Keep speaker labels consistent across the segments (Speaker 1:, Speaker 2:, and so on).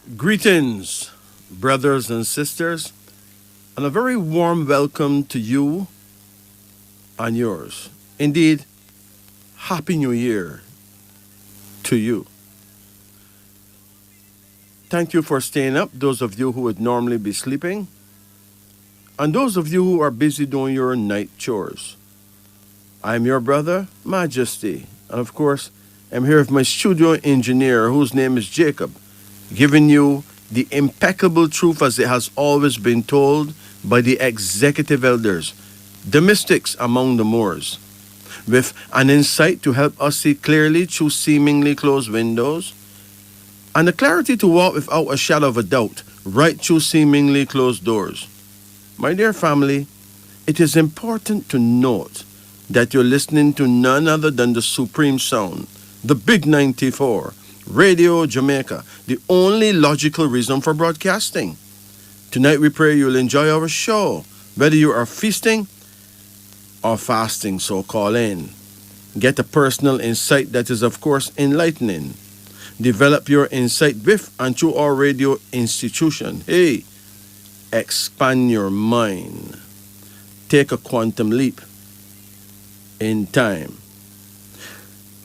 Speaker 1: Greetings, brothers and sisters, and a very warm welcome to you and yours. Indeed, Happy New Year to you. Thank you for staying up, those of you who would normally be sleeping, and those of you who are busy doing your night chores. I'm your brother, Majesty, and of course, I'm here with my studio engineer, whose name is Jacob, giving you the impeccable truth as it has always been told by the executive elders, the mystics among the Moors, with an insight to help us see clearly through seemingly closed windows, and the clarity to walk without a shadow of a doubt right through seemingly closed doors. My dear family, it is important to note that you're listening to none other than the supreme sound, the Big 94, Radio Jamaica, the only logical reason for broadcasting. Tonight we pray you'll enjoy our show, whether you are feasting or fasting, so call in. Get a personal insight that is, of course, enlightening. Develop your insight with and through our radio institution. Hey, expand your mind. Take a quantum leap in time.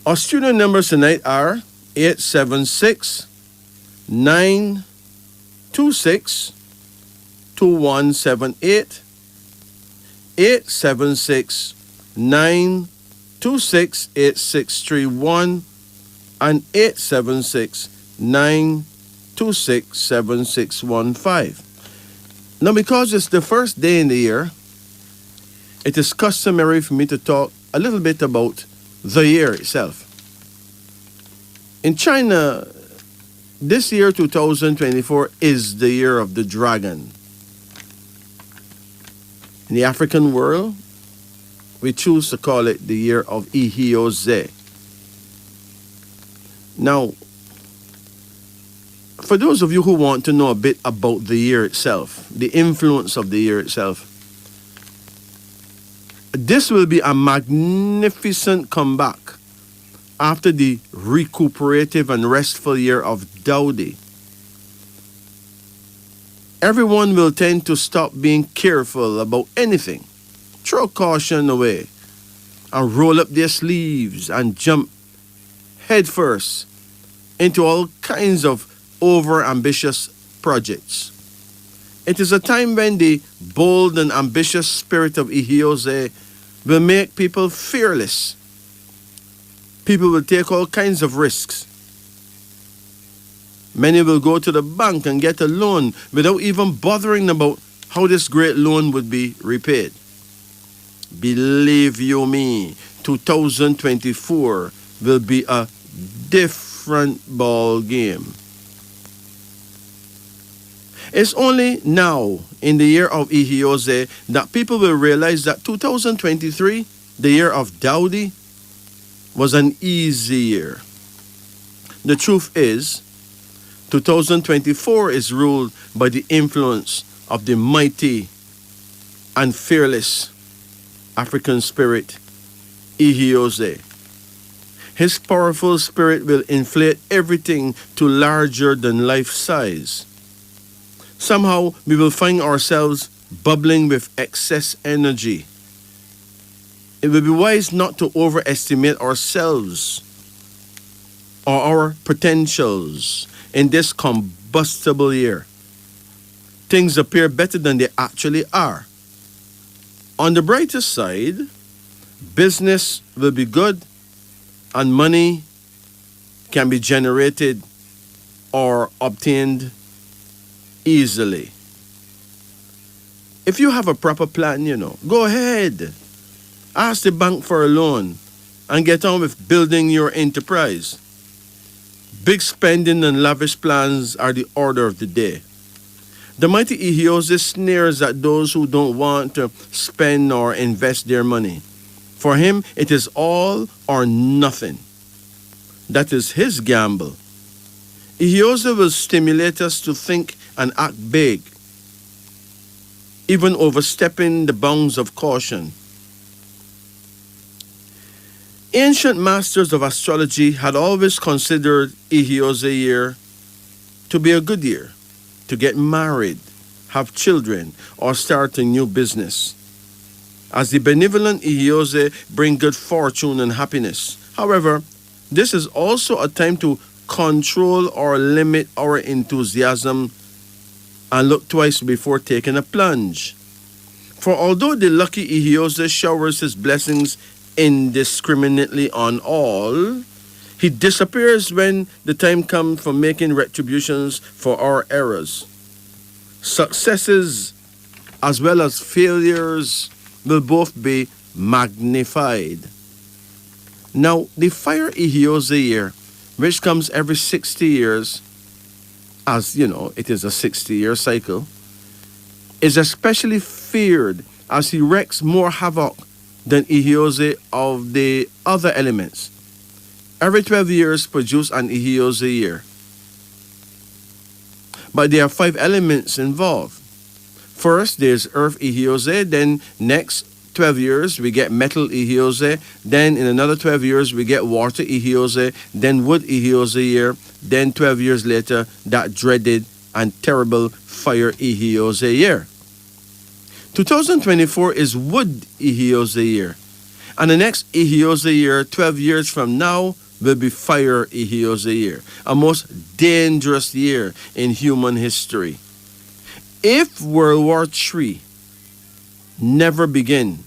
Speaker 1: Our studio numbers tonight are 876 926 2178, 876 926 8631, and 876 926 7615. Now, because it's the first day in the year, it is customary for me to talk a little bit about the year itself. In China, this year 2024 is the year of the dragon. In the African world, we choose to call it the year of Ihioze. Now, for those of you who want to know a bit about the year itself, the influence of the year itself, this will be a magnificent comeback after the recuperative and restful year of Dowdy. Everyone will tend to stop being careful about anything, throw caution away, and roll up their sleeves and jump headfirst into all kinds of over-ambitious projects. It is a time when the bold and ambitious spirit of Ihioze will make people fearless. People will take all kinds of risks. Many will go to the bank and get a loan without even bothering about how this great loan would be repaid. Believe you me, 2024 will be a different ball game. It's only now, in the year of Ihioze, that people will realize that 2023, the year of Dowdy, was an easy year. The truth is, 2024 is ruled by the influence of the mighty and fearless African spirit, Ihioze. His powerful spirit will inflate everything to larger than life size. Somehow we will find ourselves bubbling with excess energy. It will be wise not to overestimate ourselves or our potentials in this combustible year. Things appear better than they actually are. On the brighter side, business will be good and money can be generated or obtained easily. If you have a proper plan, go ahead. Ask the bank for a loan and get on with building your enterprise. Big spending and lavish plans are the order of the day. The mighty Ihioze sneers at those who don't want to spend or invest their money. For him, it is all or nothing. That is his gamble. Ihioze will stimulate us to think and act big, even overstepping the bounds of caution. Ancient masters of astrology had always considered Ihioze year to be a good year, to get married, have children, or start a new business. As the benevolent Ihiose bring good fortune and happiness. However, this is also a time to control or limit our enthusiasm and look twice before taking a plunge. For although the lucky Ihiose showers his blessings indiscriminately on all, he disappears when the time comes for making retributions for our errors. Successes as well as failures will both be magnified. Now, the fire Ihiose year, which comes every 60 years, as you know, it is a 60-year cycle, is especially feared as he wreaks more havoc than Ihiose of the other elements. Every 12 years produce an Ihiose year. But there are 5 elements involved. First, there's earth Ihiose, then next 12 years we get metal Ihiose, then in another 12 years we get water Ihiose, then wood Ihiose year, then 12 years later that dreaded and terrible fire Ihiose year. 2024 is wood Ihiose year, and the next Ihiose year, 12 years from now, will be fire Ihiose year, a most dangerous year in human history. If World War III never begin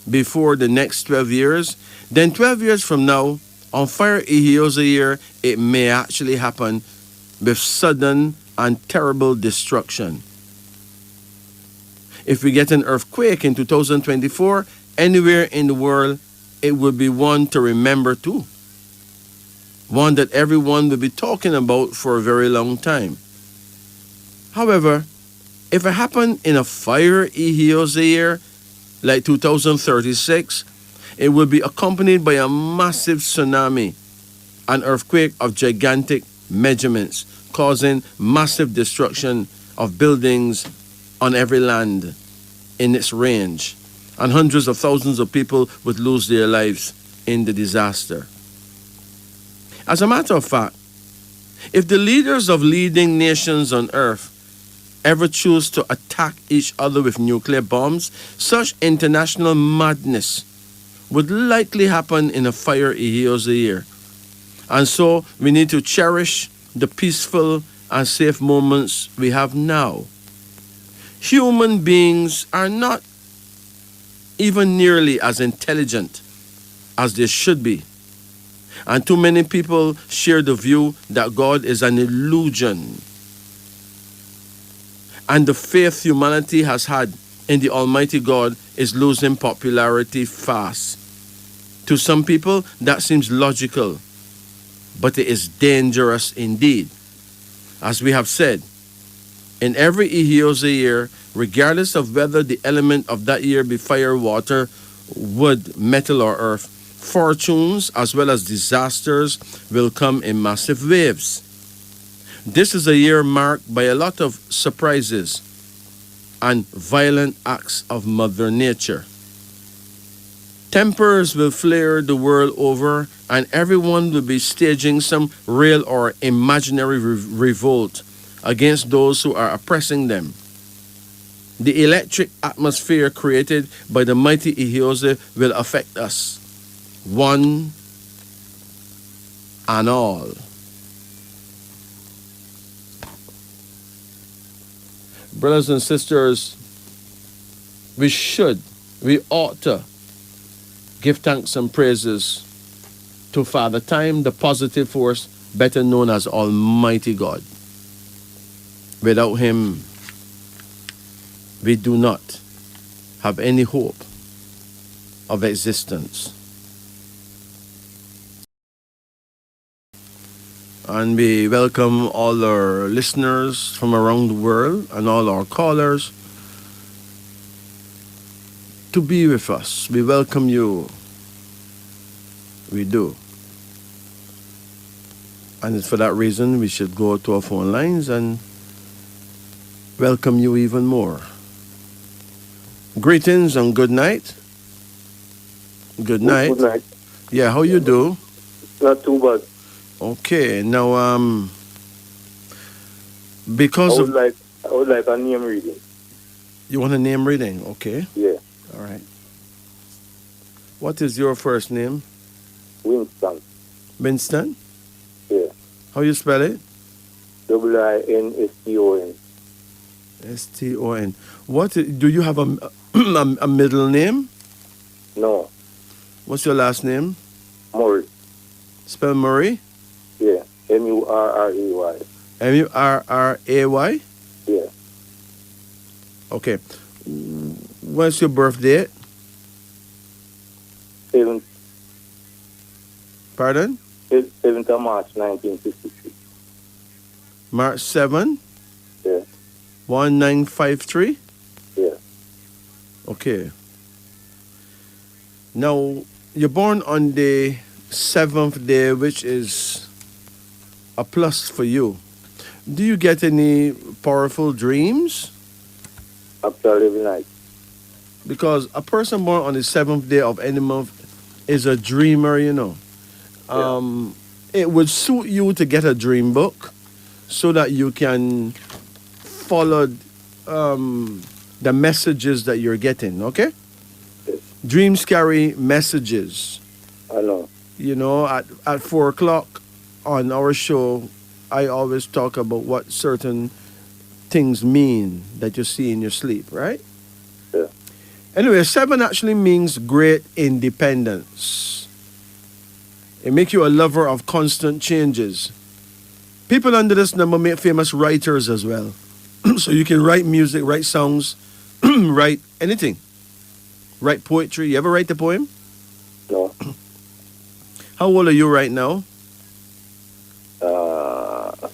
Speaker 1: before the next 12 years, then 12 years from now, on fire Ihiose year, it may actually happen with sudden and terrible destruction. If we get an earthquake in 2024, anywhere in the world, it will be one to remember too. One that everyone will be talking about for a very long time. However, if it happened in a fire Ihiose year, like 2036, it will be accompanied by a massive tsunami, an earthquake of gigantic measurements, causing massive destruction of buildings on every land in its range, and hundreds of thousands of people would lose their lives in the disaster. As a matter of fact, if the leaders of leading nations on earth ever choose to attack each other with nuclear bombs, such international madness would likely happen in a fire Ihiose year. And so we need to cherish the peaceful and safe moments we have now. Human beings are not even nearly as intelligent as they should be. And too many people share the view that God is an illusion. And the faith humanity has had in the Almighty God is losing popularity fast. To some people, that seems logical, but it is dangerous indeed. As we have said, in every Ihiose year, regardless of whether the element of that year be fire, water, wood, metal, or earth, fortunes as well as disasters will come in massive waves. This is a year marked by a lot of surprises and violent acts of Mother Nature. Tempers will flare the world over, and everyone will be staging some real or imaginary revolt against those who are oppressing them. The electric atmosphere created by the mighty Ihiose will affect us, one and all. Brothers and sisters, we ought to give thanks and praises to Father Time, the positive force, better known as Almighty God. Without Him, we do not have any hope of existence. And we welcome all our listeners from around the world and all our callers to be with us. We welcome you. We do. And it's for that reason we should go to our phone lines and welcome you even more. Greetings and good night. Good night.
Speaker 2: Good night.
Speaker 1: Yeah, how you do?
Speaker 2: Not too bad.
Speaker 1: Okay, now Because of
Speaker 2: I would like a name reading.
Speaker 1: you want a name reading, okay?
Speaker 2: Yeah.
Speaker 1: All right. What is your first name?
Speaker 2: Winston.
Speaker 1: Winston?
Speaker 2: Yeah.
Speaker 1: How you spell it?
Speaker 2: Winston.
Speaker 1: Ston. Do you have a middle name?
Speaker 2: No.
Speaker 1: What's your last name?
Speaker 2: Murray.
Speaker 1: Spell Murray.
Speaker 2: Yeah. Murray.
Speaker 1: Murray.
Speaker 2: Yeah.
Speaker 1: Okay. What's your birth date?
Speaker 2: 7th,
Speaker 1: Pardon?
Speaker 2: 7th of March 1953.
Speaker 1: March 7,
Speaker 2: Yeah.
Speaker 1: 1953.
Speaker 2: Yeah.
Speaker 1: Okay. Now, you're born on the 7th day, which is a plus for you. Do you get any powerful dreams?
Speaker 2: After every night.
Speaker 1: Because a person born on the 7th day of any month is a dreamer, you know. It would suit you to get a dream book so that you can follow the messages that you're getting, okay?
Speaker 2: Yes.
Speaker 1: Dreams carry messages.
Speaker 2: I know.
Speaker 1: You know, at 4 o'clock on our show, I always talk about what certain things mean that you see in your sleep, right?
Speaker 2: Yeah.
Speaker 1: Anyway, 7 actually means great independence. It makes you a lover of constant changes. People under this number make famous writers as well. So you can write music, write songs, write anything. Write poetry. You ever write a poem?
Speaker 2: No.
Speaker 1: How old are you right now?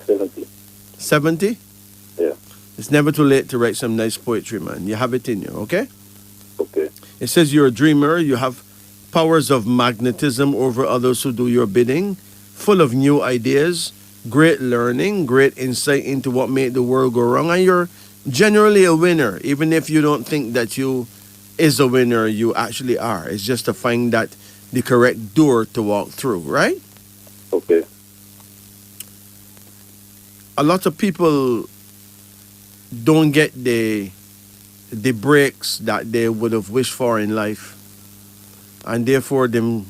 Speaker 2: 70.
Speaker 1: 70?
Speaker 2: Yeah.
Speaker 1: It's never too late to write some nice poetry, man. You have it in you, okay?
Speaker 2: Okay.
Speaker 1: It says you're a dreamer. You have powers of magnetism over others who do your bidding, full of new ideas, great learning, great insight into what made the world go wrong. And you're generally a winner. Even if you don't think that you is a winner, you actually are. It's just to find that the correct door to walk through, right?
Speaker 2: Okay.
Speaker 1: A lot of people don't get the breaks that they would have wished for in life, and therefore them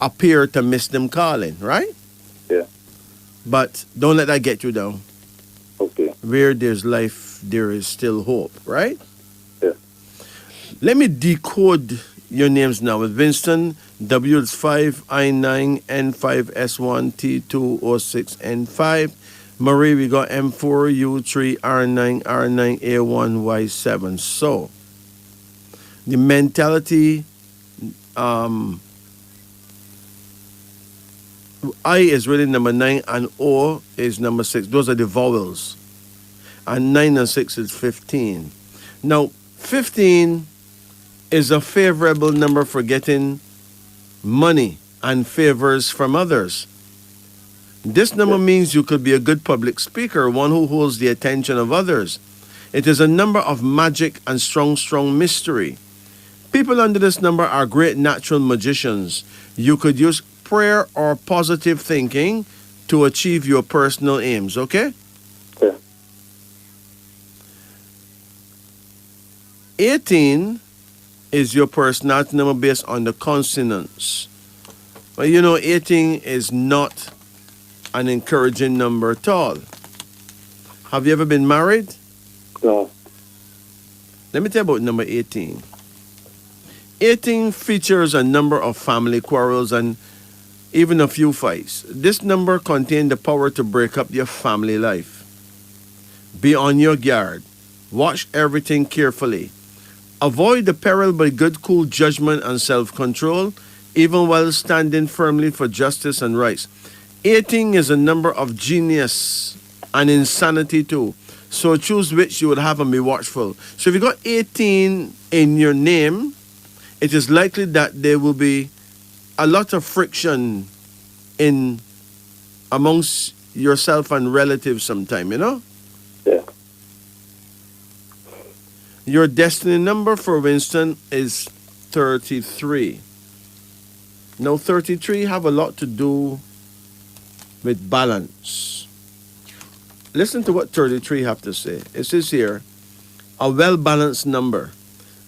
Speaker 1: appear to miss them calling, right?
Speaker 2: Yeah.
Speaker 1: But don't let that get you down.
Speaker 2: Okay.
Speaker 1: Where there's life, there is still hope, right?
Speaker 2: Yeah.
Speaker 1: Let me decode your names now. With Winston, W is 5, I9, N5, S1, T2, O6, N5. Marie, we got M4, U3, R9, R9, A1, Y7. So, the mentality, I is really number 9 and O is number 6. Those are the vowels. And 9 and 6 is 15. Now, 15 is a favorable number for getting money and favors from others. This number means you could be a good public speaker, one who holds the attention of others. It is a number of magic and strong mystery. People under this number are great natural magicians. You could use prayer or positive thinking to achieve your personal aims, okay?
Speaker 2: Yeah.
Speaker 1: 18 is your personality number based on the consonants. But you know, 18 is not an encouraging number at all. Have you ever been married?
Speaker 2: No.
Speaker 1: Let me tell you about number 18. 18 features a number of family quarrels and even a few fights. This number contains the power to break up your family life. Be on your guard. Watch everything carefully. Avoid the peril by good, cool judgment and self-control, even while standing firmly for justice and rights. 18 is a number of genius and insanity too. So choose which you would have and be watchful. So if you got 18 in your name, it is likely that there will be a lot of friction in amongst yourself and relatives sometime, you know?
Speaker 2: Yeah.
Speaker 1: Your destiny number for Winston is 33. Now 33 have a lot to do with balance. listen to what 33 have to say. It says here, a well-balanced number,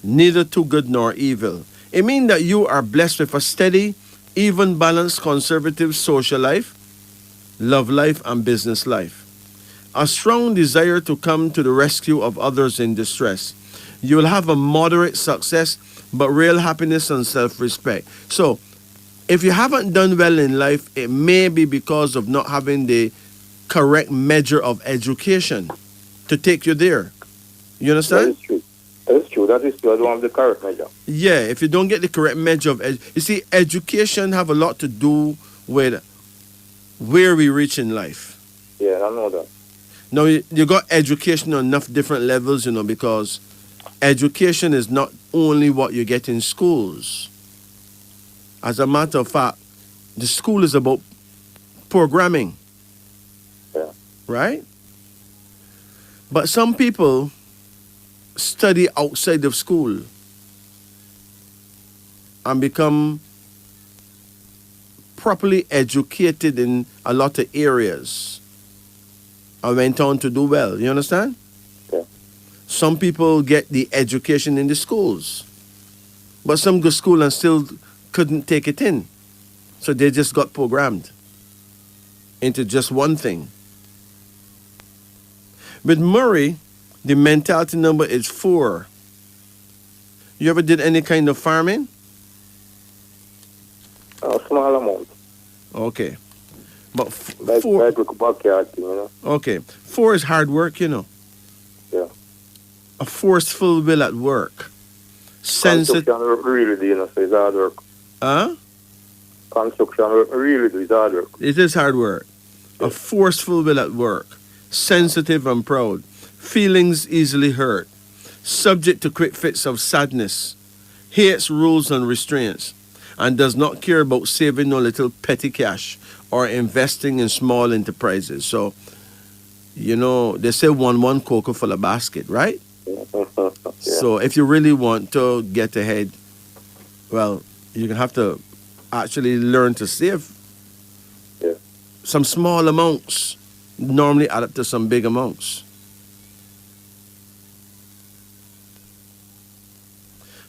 Speaker 1: neither too good nor evil. It means that you are blessed with a steady, even balanced conservative social life, love life, and business life. A strong desire to come to the rescue of others in distress. You will have a moderate success, but real happiness and self-respect. So, if you haven't done well in life, it may be because of not having the correct measure of education to take you there. You
Speaker 2: That
Speaker 1: understand?
Speaker 2: is true. That is true. That is true. I don't have the correct measure.
Speaker 1: Yeah, if you don't get the correct measure of you see, education have a lot to do with where we reach in life.
Speaker 2: Yeah, I know that.
Speaker 1: Now, you got education on enough different levels, because education is not only what you get in schools. As a matter of fact, the school is about programming.
Speaker 2: Yeah.
Speaker 1: Right? But some people study outside of school and become properly educated in a lot of areas and went on to do well. You understand?
Speaker 2: Yeah.
Speaker 1: Some people get the education in the schools, but some go to school and still couldn't take it in. So they just got programmed into just one thing. With Murray, the mentality number is 4. You ever did any kind of farming?
Speaker 2: A small amount.
Speaker 1: Okay. But
Speaker 2: Like,
Speaker 1: 4,
Speaker 2: like with backyard thing,
Speaker 1: okay. 4 is hard work,
Speaker 2: Yeah.
Speaker 1: A forceful will at work. Sensitive.
Speaker 2: Construction really do, so it's hard work.
Speaker 1: Huh?
Speaker 2: Construction really do, it's hard work.
Speaker 1: It is hard work. A forceful will at work. Sensitive and proud. Feelings easily hurt. Subject to quick fits of sadness. Hates rules and restraints. And does not care about saving no little petty cash or investing in small enterprises. So, they say one cocoa full of basket, right?
Speaker 2: Yeah.
Speaker 1: So if you really want to get ahead, well, you're going to have to actually learn to save.
Speaker 2: Yeah.
Speaker 1: Some small amounts normally add up to some big amounts.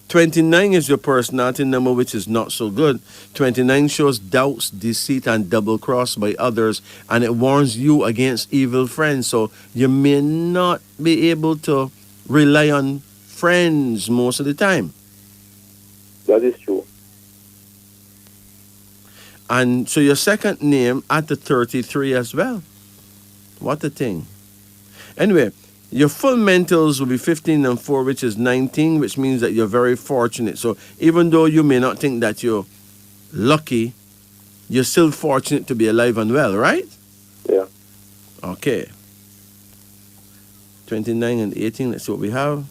Speaker 1: 29 is your personality number, which is not so good. 29 shows doubts, deceit, and double cross by others, and it warns you against evil friends. So you may not be able to rely on friends most of the time.
Speaker 2: That is true.
Speaker 1: And so your second name at the 33 as well. What a thing. Anyway, your full mentals will be 15 and 4, which is 19, which means that you're very fortunate. So even though you may not think that you're lucky, you're still fortunate to be alive and well, right?
Speaker 2: Yeah.
Speaker 1: Okay. 29 and 18, let's see what we have.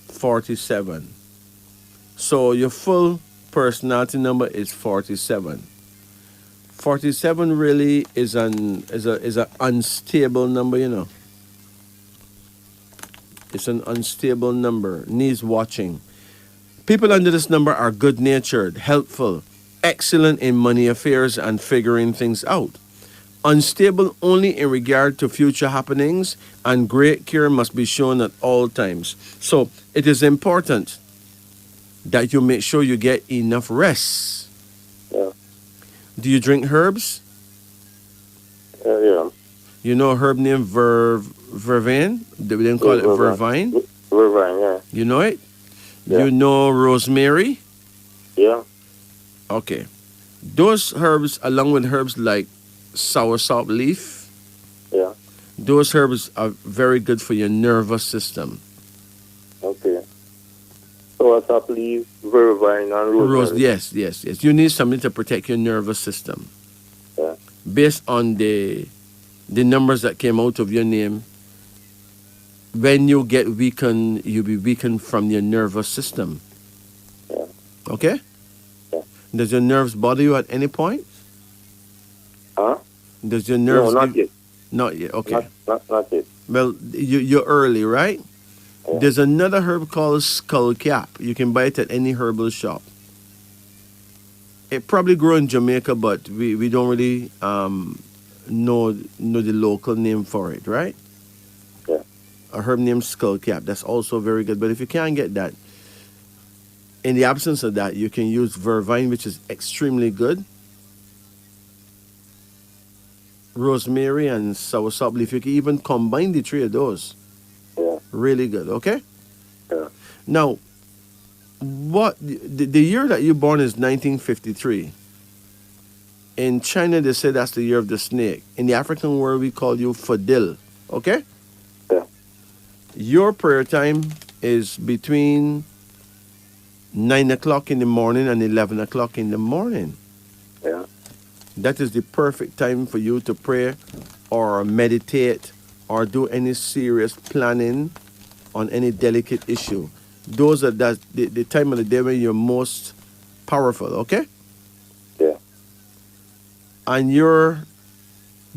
Speaker 1: 47. So your full personality number is 47. 47 really is an unstable number, It's an unstable number, needs watching. People under this number are good-natured, helpful, excellent in money affairs and figuring things out. Unstable only in regard to future happenings, and great care must be shown at all times. So it is important that you make sure you get enough rest.
Speaker 2: Yeah.
Speaker 1: Do you drink herbs?
Speaker 2: Yeah.
Speaker 1: You know a herb named vervain? They didn't call it vervine.
Speaker 2: Vervine, yeah.
Speaker 1: You know it?
Speaker 2: Yeah.
Speaker 1: You know rosemary?
Speaker 2: Yeah.
Speaker 1: Okay. Those herbs, along with herbs like soursop leaf,
Speaker 2: Yeah.
Speaker 1: those herbs are very good for your nervous system.
Speaker 2: Okay. So what's up, leaf, vervine, and rosemary?
Speaker 1: Yes. You need something to protect your nervous system.
Speaker 2: Yeah.
Speaker 1: Based on the numbers that came out of your name, when you get weakened, you'll be weakened from your nervous system.
Speaker 2: Yeah.
Speaker 1: Okay?
Speaker 2: Yeah.
Speaker 1: Does your nerves bother you at any point?
Speaker 2: Huh?
Speaker 1: Does your nerves...
Speaker 2: No, not yet.
Speaker 1: Not yet, okay.
Speaker 2: Not yet.
Speaker 1: Well, you're early, right?
Speaker 2: Yeah.
Speaker 1: There's another herb called skullcap. You can buy it at any herbal shop. It probably grows in Jamaica, but we don't really know the local name for it, right?
Speaker 2: Yeah.
Speaker 1: A herb named skullcap. That's also very good. But if you can't get that, in the absence of that, you can use vervine, which is extremely good. Rosemary and soursop leaf. You can even combine the three of those.
Speaker 2: Yeah.
Speaker 1: Really good. Okay.
Speaker 2: Yeah.
Speaker 1: Now, what the year that you born is 1953. In China, they say that's the year of the snake. In the African world, we call you Fadil. Okay?
Speaker 2: Yeah.
Speaker 1: Your prayer time is between 9 o'clock in the morning and 11 o'clock in the morning.
Speaker 2: Yeah.
Speaker 1: That is the perfect time for you to pray or meditate or do any serious planning on any delicate issue. Those are the time of the day when you're most powerful, okay?
Speaker 2: Yeah.
Speaker 1: And your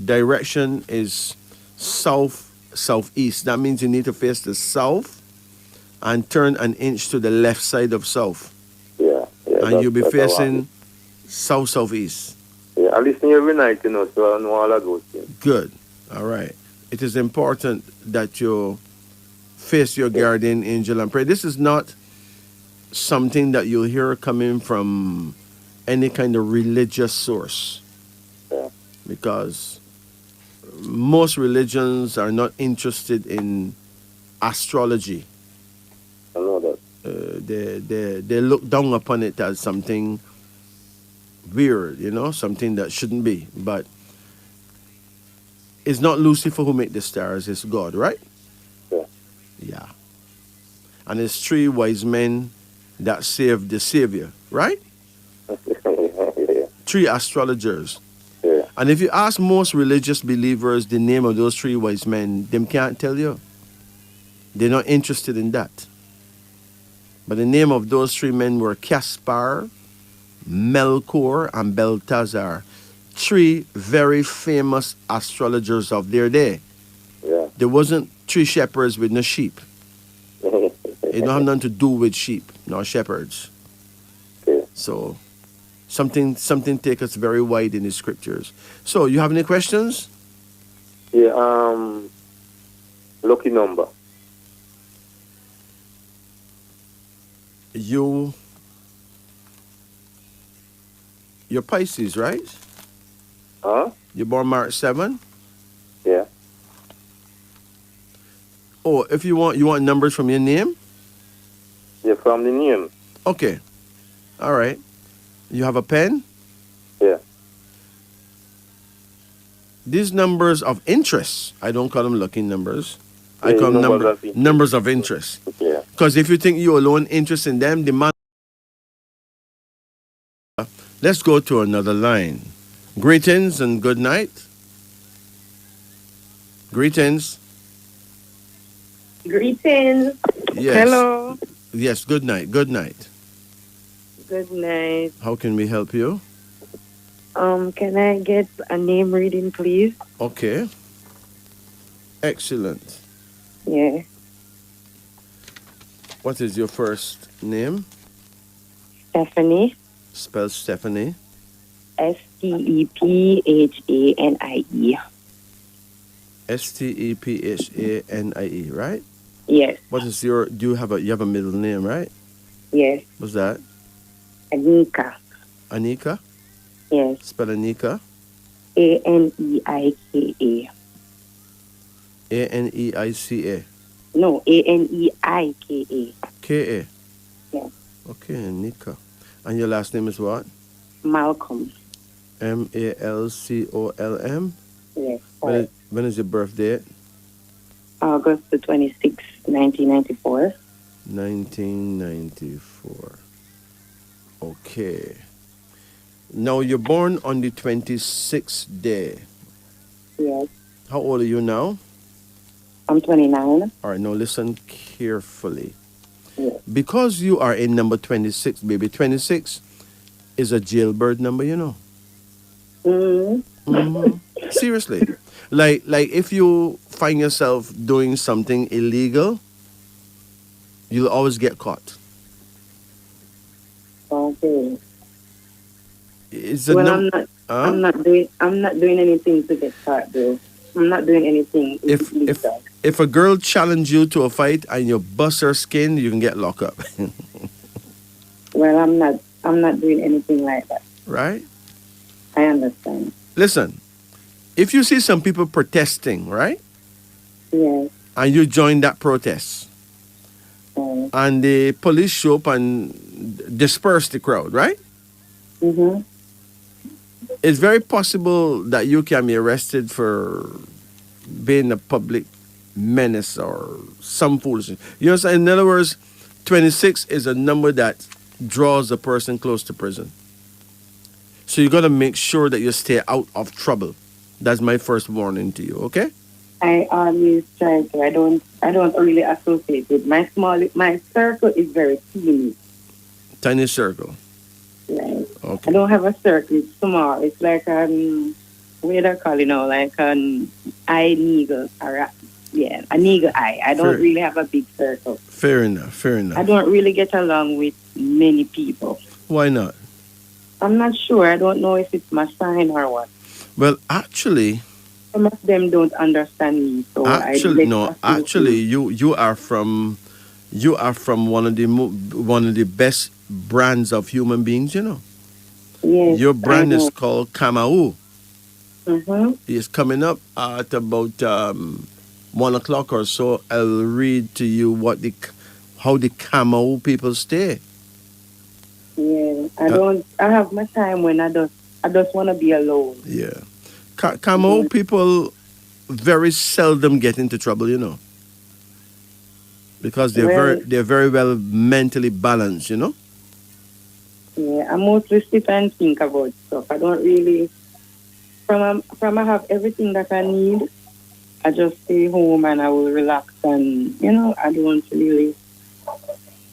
Speaker 1: direction is southeast. That means you need to face the south and turn an inch to the left side of south.
Speaker 2: Yeah. Yeah.
Speaker 1: And you'll be
Speaker 2: that's a lot.
Speaker 1: facing southeast.
Speaker 2: Yeah. I listen every night, so I know all of those things.
Speaker 1: Good. All right. It is important that you face your guardian angel and pray. This is not something that you'll hear coming from any kind of religious source.
Speaker 2: Yeah.
Speaker 1: Because most religions are not interested in astrology.
Speaker 2: I know that.
Speaker 1: They look down upon it as something weird, something that shouldn't be. But it's not Lucifer who made the stars, it's God, right?
Speaker 2: Yeah.
Speaker 1: Yeah. And it's three wise men that saved the Savior, right?
Speaker 2: Yeah.
Speaker 1: Three astrologers.
Speaker 2: Yeah.
Speaker 1: And if you ask most religious believers the name of those three wise men, them can't tell you. They're not interested in that. But the name of those three men were Caspar, Melchior, and Belteshazzar. Three very famous astrologers of their day.
Speaker 2: Yeah.
Speaker 1: There wasn't three shepherds with no sheep. It don't have nothing to do with sheep, nor shepherds.
Speaker 2: Okay.
Speaker 1: So something take us very wide in the scriptures. So you have any questions?
Speaker 2: Yeah. Lucky number.
Speaker 1: You're Pisces, right?
Speaker 2: Huh?
Speaker 1: You're born March 7?
Speaker 2: Yeah.
Speaker 1: Oh, if you want numbers from your name?
Speaker 2: Yeah, from the name.
Speaker 1: Okay. All right. You have a pen?
Speaker 2: Yeah.
Speaker 1: These numbers of interest, I don't call them lucky numbers. I
Speaker 2: Yeah,
Speaker 1: call them
Speaker 2: numbers of interest.
Speaker 1: numbers of interest.
Speaker 2: Yeah.
Speaker 1: Because if you think you alone interest in them, the man. Let's go to another line. Greetings and good night. Greetings.
Speaker 3: Greetings.
Speaker 1: Yes.
Speaker 3: Hello.
Speaker 1: Yes, good night. Good night.
Speaker 3: Good night.
Speaker 1: How can we help you?
Speaker 3: Can I get a name reading, please?
Speaker 1: Okay. Excellent.
Speaker 3: Yeah.
Speaker 1: What is your first name?
Speaker 3: Stephanie.
Speaker 1: Spell Stephanie.
Speaker 3: Stephanie.
Speaker 1: Stephanie, right?
Speaker 3: Yes.
Speaker 1: What is your? Do you have a middle name, right?
Speaker 3: Yes.
Speaker 1: What's that?
Speaker 3: Anika.
Speaker 1: Anika.
Speaker 3: Yes.
Speaker 1: Spell Anika.
Speaker 3: Aneika.
Speaker 1: Aneika.
Speaker 3: No, Aneika.
Speaker 1: Ka.
Speaker 3: Yeah.
Speaker 1: Okay, Anika. And your last name is what?
Speaker 3: Malcolm.
Speaker 1: Malcolm.
Speaker 3: Yes.
Speaker 1: When is your birth date?
Speaker 3: August the 26th, 1994.
Speaker 1: 1994. Okay. Now you're born on the 26th day.
Speaker 3: Yes.
Speaker 1: How old are you now?
Speaker 3: I'm 29.
Speaker 1: All right, now listen carefully.
Speaker 3: Yes.
Speaker 1: Because you are in number 26, baby, 26 is a jailbird number, you know.
Speaker 3: Mm-hmm.
Speaker 1: Seriously. Like if you find yourself doing something illegal, you'll always get caught.
Speaker 3: Okay.
Speaker 1: It's a
Speaker 3: Well, I'm not.
Speaker 1: Huh?
Speaker 3: I'm not doing anything to get caught though. I'm not doing anything
Speaker 1: If
Speaker 3: illegal.
Speaker 1: if a girl challenge you to a fight and you bust her skin, you can get locked up.
Speaker 3: Well, I'm not doing anything like that.
Speaker 1: Right?
Speaker 3: I understand.
Speaker 1: Listen, if you see some people protesting, right?
Speaker 3: Yes.
Speaker 1: And you join that protest and the police show up and disperse the crowd, right?
Speaker 3: Mhm.
Speaker 1: It's very possible that you can be arrested for being a public menace or some foolishness. You know what I'm saying? In other words, 26 is a number that draws a person close to prison. So you got to make sure that you stay out of trouble. That's my first warning to you, okay?
Speaker 3: I always try to. I don't really associate with my circle is very teeny.
Speaker 1: Tiny circle.
Speaker 3: Right. I
Speaker 1: Okay.
Speaker 3: don't have a circle. It's small. It's like what do I call it now? Like an eye needle or an eagle eye. I don't
Speaker 1: Fair.
Speaker 3: really have a big circle.
Speaker 1: Fair enough. Fair
Speaker 3: I
Speaker 1: enough.
Speaker 3: don't really get along with many people.
Speaker 1: Why not?
Speaker 3: I'm not sure. I don't know if it's my sign or what.
Speaker 1: Well, actually,
Speaker 3: Some of them don't understand me, so
Speaker 1: actually, no. Actually, you are from one of the best brands of human beings. You know,
Speaker 3: Yes,
Speaker 1: your
Speaker 3: I
Speaker 1: brand is
Speaker 3: know.
Speaker 1: called Kamau.
Speaker 3: Mhm.
Speaker 1: It's coming up at about 1 o'clock or so. I'll read to you how the Kamau people stay.
Speaker 3: Yeah, I
Speaker 1: Uh,
Speaker 3: don't. I have my time when I just want to be alone.
Speaker 1: Yeah. Kamau people very seldom get into trouble, you know, because
Speaker 3: Well,
Speaker 1: they're very well mentally balanced, you know.
Speaker 3: yeah, I mostly sit and think about stuff. I don't really. From I have everything that I need. I just stay home and I will relax and I don't really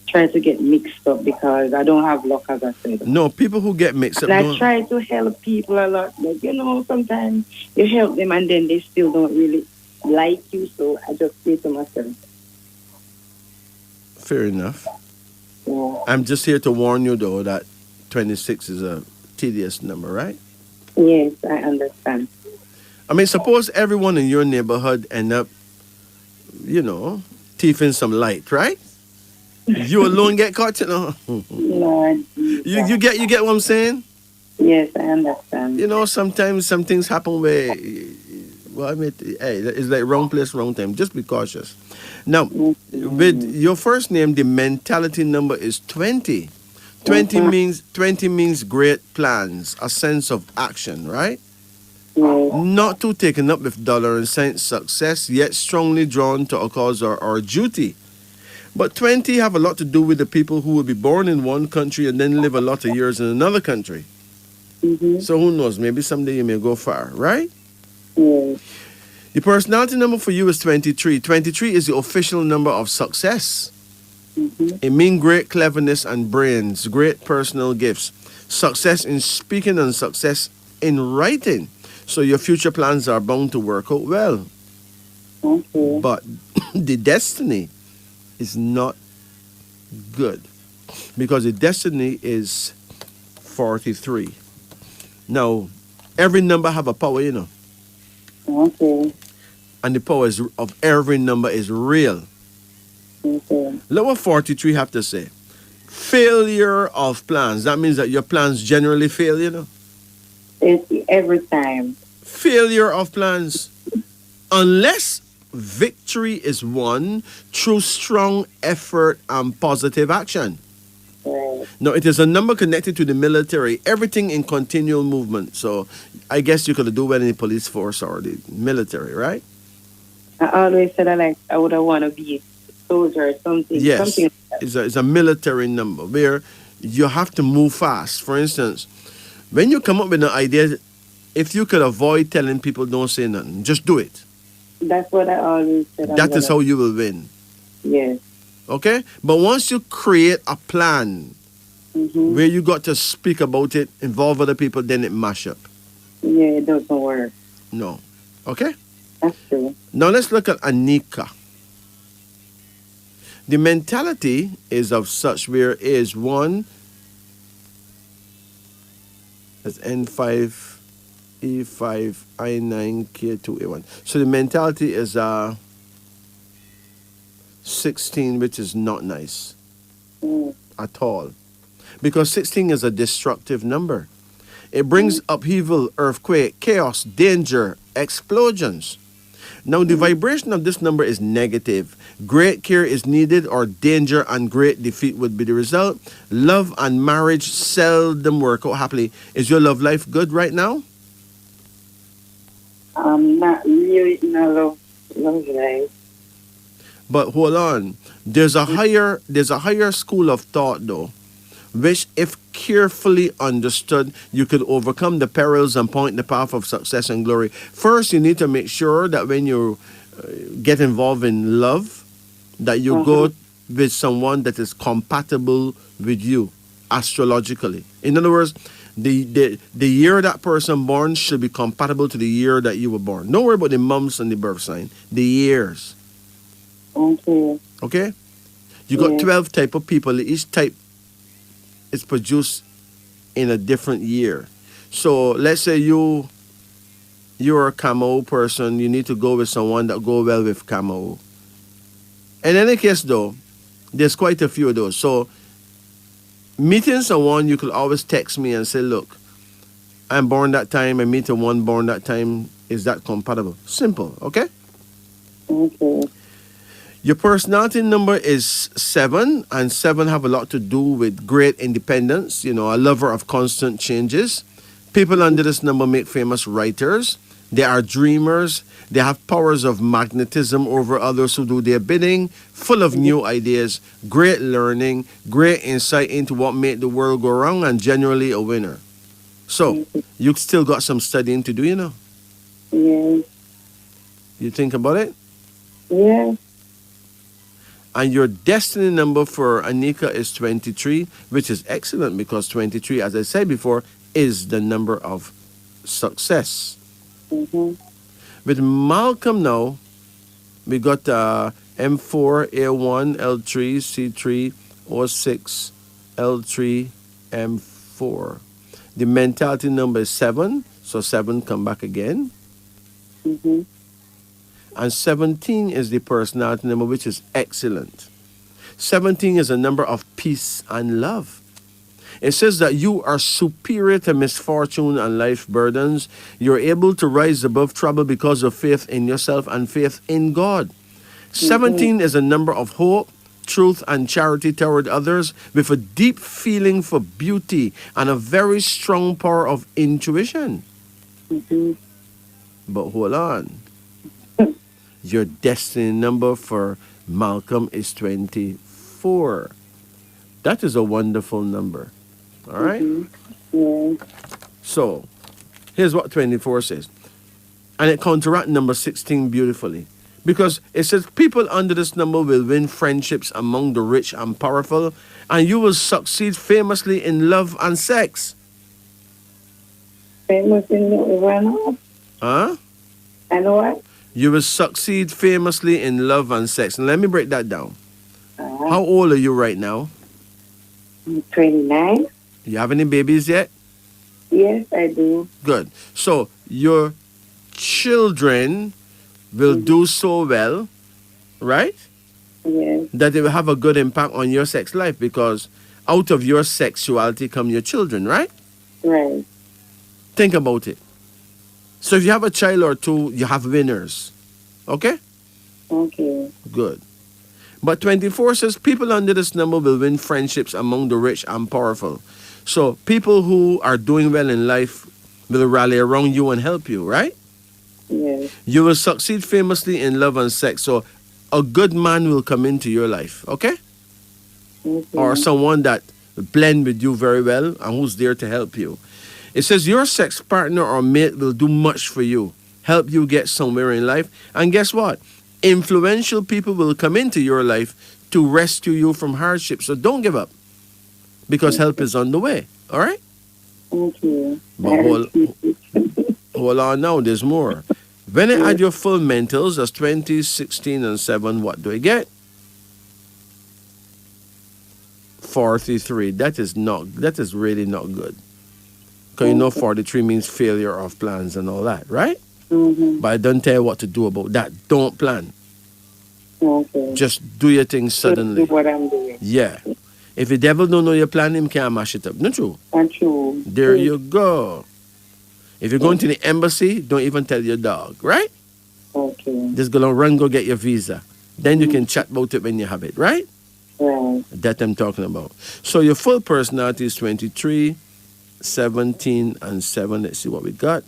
Speaker 3: try to get mixed up because I don't have luck, as I said.
Speaker 1: No, people who get mixed up
Speaker 3: And I
Speaker 1: don't.
Speaker 3: try to help people a lot, but sometimes you help them and then they still don't really like you. So I just say to myself,
Speaker 1: Fair enough.
Speaker 3: yeah,
Speaker 1: I'm just here to warn you though that 26 is a tedious number, right?
Speaker 3: yes, I understand.
Speaker 1: I mean, suppose everyone in your neighborhood end up, thieving some light, right? You alone get caught, you know.
Speaker 3: Lord,
Speaker 1: You get what I'm saying?
Speaker 3: yes, I understand.
Speaker 1: You know, sometimes some things happen where, well, I mean, hey, it's like wrong place, wrong time. Just be cautious. Now, with your first name, the mentality number is 20. 20 means great plans, a sense of action, right?
Speaker 3: Yes,
Speaker 1: Not too taken up with dollar and cent success, yet strongly drawn to a cause or duty. But 20 have a lot to do with the people who will be born in one country and then live a lot of years in another country. So who knows? Maybe someday you may go far, right?
Speaker 3: yes,
Speaker 1: The personality number for you is 23. 23 is the official number of success. It means great cleverness and brains, great personal gifts, success in speaking and success in writing. So your future plans are bound to work out well.
Speaker 3: okay,
Speaker 1: But the destiny is not good because the destiny is 43. Now, every number have a power, you know,
Speaker 3: okay,
Speaker 1: and the power of every number is real.
Speaker 3: okay.
Speaker 1: Look what 43 have to say. Failure of plans. That means that your plans generally fail, you know.
Speaker 3: It's every time.
Speaker 1: Failure of plans. Unless victory is won through strong effort and positive action.
Speaker 3: Right.
Speaker 1: No, it is a number connected to the military. Everything in continual movement. So I guess you could do well in the police force or the military, right?
Speaker 3: I always said I would have want to be a soldier or something.
Speaker 1: Yes.
Speaker 3: Something like that.
Speaker 1: It's a military number where you have to move fast. For instance, when you come up with an idea, if you could avoid telling people don't say nothing, just do it.
Speaker 3: That's what I always said.
Speaker 1: That is how you will win.
Speaker 3: Yes.
Speaker 1: Okay? But once you create a plan
Speaker 3: Mm-hmm.
Speaker 1: where you got to speak about it, involve other people, then it mash up.
Speaker 3: Yeah, it doesn't work.
Speaker 1: No. Okay?
Speaker 3: That's true.
Speaker 1: Now let's look at Anika. The mentality is of such where is one as N5 E5, I9, K2, A1. So the mentality is 16, which is not nice at all. Because 16 is a destructive number. It brings upheaval, earthquake, chaos, danger, explosions. Now, the vibration of this number is negative. Great care is needed, or danger and great defeat would be the result. Love and marriage seldom work out happily. Is your love life good right now?
Speaker 3: Not really in a love life.
Speaker 1: But hold on. There's a higher school of thought though, which if carefully understood, you could overcome the perils and point the path of success and glory. First, you need to make sure that when you get involved in love, that you go with someone that is compatible with you astrologically. In other words, the year that person born should be compatible to the year that you were born. Don't worry about the months and the birth sign. The years.
Speaker 3: Okay.
Speaker 1: Okay? You got 12 type of people. Each type is produced in a different year. So let's say you're a Camo person, you need to go with someone that go well with Camo. In any case though, there's quite a few of those. So meeting someone, you could always text me and say, look, I'm born that time, I'm meeting one born that time. Is that compatible? Simple, okay?
Speaker 3: Okay.
Speaker 1: Your personality number is 7, and 7 have a lot to do with great independence, a lover of constant changes. People under this number make famous writers. They are dreamers. They have powers of magnetism over others who do their bidding, full of new ideas, great learning, great insight into what made the world go wrong, and generally a winner. So, you still got some studying to do,
Speaker 3: Yeah.
Speaker 1: You think about it?
Speaker 3: Yeah.
Speaker 1: And your destiny number for Anika is 23, which is excellent because 23, as I said before, is the number of success. With Malcolm now, we got M4, A1, L3, C3, O6, L3, M4. The mentality number is 7, so 7 come back again. And 17 is the personality number, which is excellent. 17 is a number of peace and love. It says that you are superior to misfortune and life burdens. You're able to rise above trouble because of faith in yourself and faith in God. 17 is a number of hope, truth, and charity toward others, with a deep feeling for beauty and a very strong power of intuition. But hold on. Your destiny number for Malcolm is 24. That is a wonderful number. All right?
Speaker 3: Yeah.
Speaker 1: So, here's what 24 says. And it counteracts number 16 beautifully. Because it says people under this number will win friendships among the rich and powerful, and you will succeed famously in love and sex.
Speaker 3: Famous in love?
Speaker 1: Huh?
Speaker 3: And what?
Speaker 1: You will succeed famously in love and sex. And let me break that down. How old are you right now?
Speaker 3: I'm 29.
Speaker 1: You have any babies yet?
Speaker 3: Yes, I do.
Speaker 1: Good. So your children will do so well, right?
Speaker 3: Yes.
Speaker 1: That they will have a good impact on your sex life, because out of your sexuality come your children, right?
Speaker 3: Right.
Speaker 1: Think about it. So if you have a child or two, you have winners. Okay?
Speaker 3: Okay.
Speaker 1: Good. But 24 says people under this number will win friendships among the rich and powerful. So people who are doing well in life will rally around you and help you, right?
Speaker 3: Yes.
Speaker 1: You will succeed famously in love and sex. So a good man will come into your life, okay? Or someone that blend with you very well and who's there to help you. It says your sex partner or mate will do much for you, help you get somewhere in life. And guess what? Influential people will come into your life to rescue you from hardship. So don't give up, because help is on the way. All right?
Speaker 3: Okay.
Speaker 1: But hold on now, there's more. When I add your full mentals as 20, 16, and 7, what do I get? 43. That is really not good. Because you know 43 means failure of plans and all that, right?
Speaker 3: Mm-hmm.
Speaker 1: But I don't tell you what to do about that. Don't plan.
Speaker 3: Okay.
Speaker 1: Just do your thing
Speaker 3: Just
Speaker 1: suddenly.
Speaker 3: do what I'm doing.
Speaker 1: Yeah. If the devil don't know your plan, him can't mash it up. Not true.
Speaker 3: And true.
Speaker 1: There you go. If you're going to the embassy, don't even tell your dog, right?
Speaker 3: Okay.
Speaker 1: Just go get your visa. Then you can chat about it when you have it, right?
Speaker 3: Right.
Speaker 1: That I'm talking about. So your full personality is 23, 17, and 7. Let's see what we got.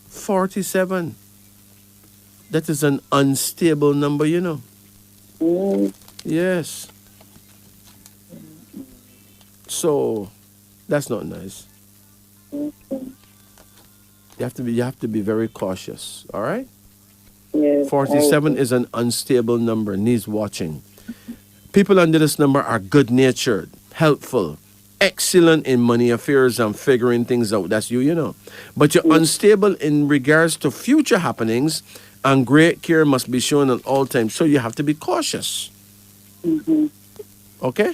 Speaker 1: 47. That is an unstable number, you know.
Speaker 3: Mm.
Speaker 1: Yes. So that's not nice.
Speaker 3: Okay.
Speaker 1: You have to be very cautious, all right?
Speaker 3: Yes.
Speaker 1: 47 is an unstable number, needs watching. People under this number are good-natured, helpful, excellent in money affairs and figuring things out. That's you know. But you're unstable in regards to future happenings, and great care must be shown at all times. So you have to be cautious.
Speaker 3: Mm-hmm.
Speaker 1: Okay?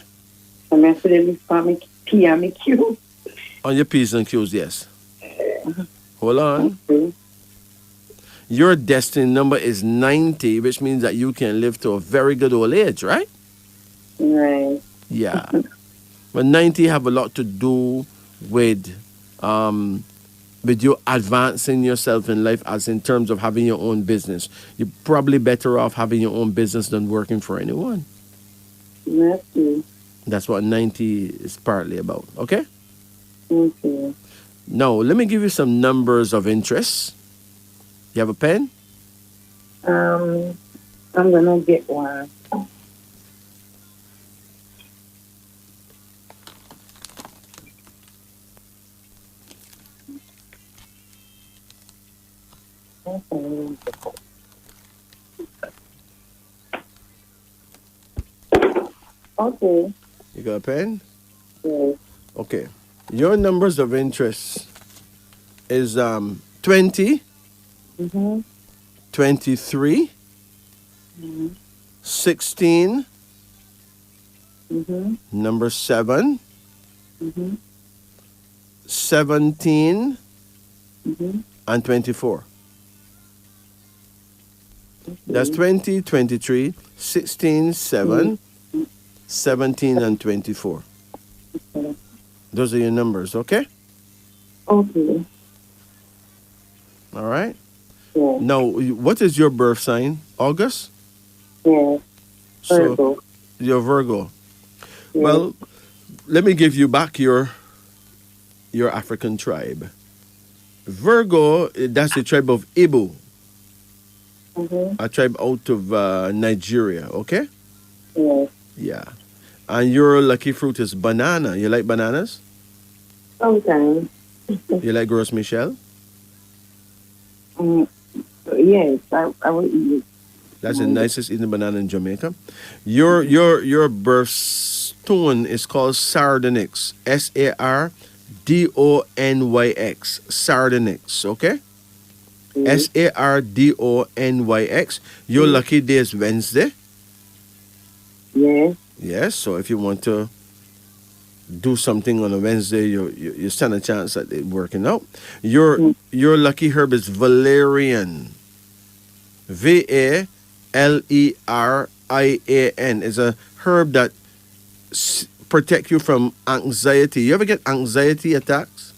Speaker 3: I'm actually from P and Q.
Speaker 1: On your P's and Q's, yes. Hold on.
Speaker 3: Okay.
Speaker 1: Your destiny number is 90, which means that you can live to a very good old age, right?
Speaker 3: Right.
Speaker 1: Yeah. But 90 have a lot to do with you advancing yourself in life, as in terms of having your own business. You're probably better off having your own business than working for anyone.
Speaker 3: That's true.
Speaker 1: That's what 90 is partly about, okay?
Speaker 3: Okay.
Speaker 1: Now, let me give you some numbers of interest. You have a pen?
Speaker 3: I'm gonna get one. Okay. Okay.
Speaker 1: You got a pen?
Speaker 3: Yes.
Speaker 1: Okay. Your numbers of interest is 20,
Speaker 3: Mm-hmm.
Speaker 1: 23,
Speaker 3: Mm-hmm.
Speaker 1: 16,
Speaker 3: Mm-hmm.
Speaker 1: number 7,
Speaker 3: Mm-hmm.
Speaker 1: 17,
Speaker 3: Mm-hmm.
Speaker 1: and 24. That's 20, 23, 16, 7, 17, and 24.
Speaker 3: Okay.
Speaker 1: Those are your numbers, okay?
Speaker 3: Okay.
Speaker 1: All right.
Speaker 3: Yeah.
Speaker 1: Now, what is your birth sign? August?
Speaker 3: Yeah.
Speaker 1: So,
Speaker 3: Virgo.
Speaker 1: you're Virgo.
Speaker 3: Yeah.
Speaker 1: Well, let me give you back your African tribe. Virgo, that's the tribe of Ibu,
Speaker 3: Mm-hmm.
Speaker 1: a tribe out of Nigeria, okay?
Speaker 3: Yeah.
Speaker 1: Yeah. And your lucky fruit is banana. You like bananas?
Speaker 3: Sometimes.
Speaker 1: You like Gros Michel?
Speaker 3: Yes, I will eat it.
Speaker 1: That's the nicest eating banana in Jamaica. Your birthstone is called Sardonyx. Sardonyx. Sardonyx, okay? Sardonyx. Your lucky day is Wednesday.
Speaker 3: Yeah.
Speaker 1: Yes, so if you want to do something on a Wednesday, you stand a chance at it working out. Your lucky herb is valerian. Valerian is a herb that protect you from anxiety. You ever get anxiety attacks?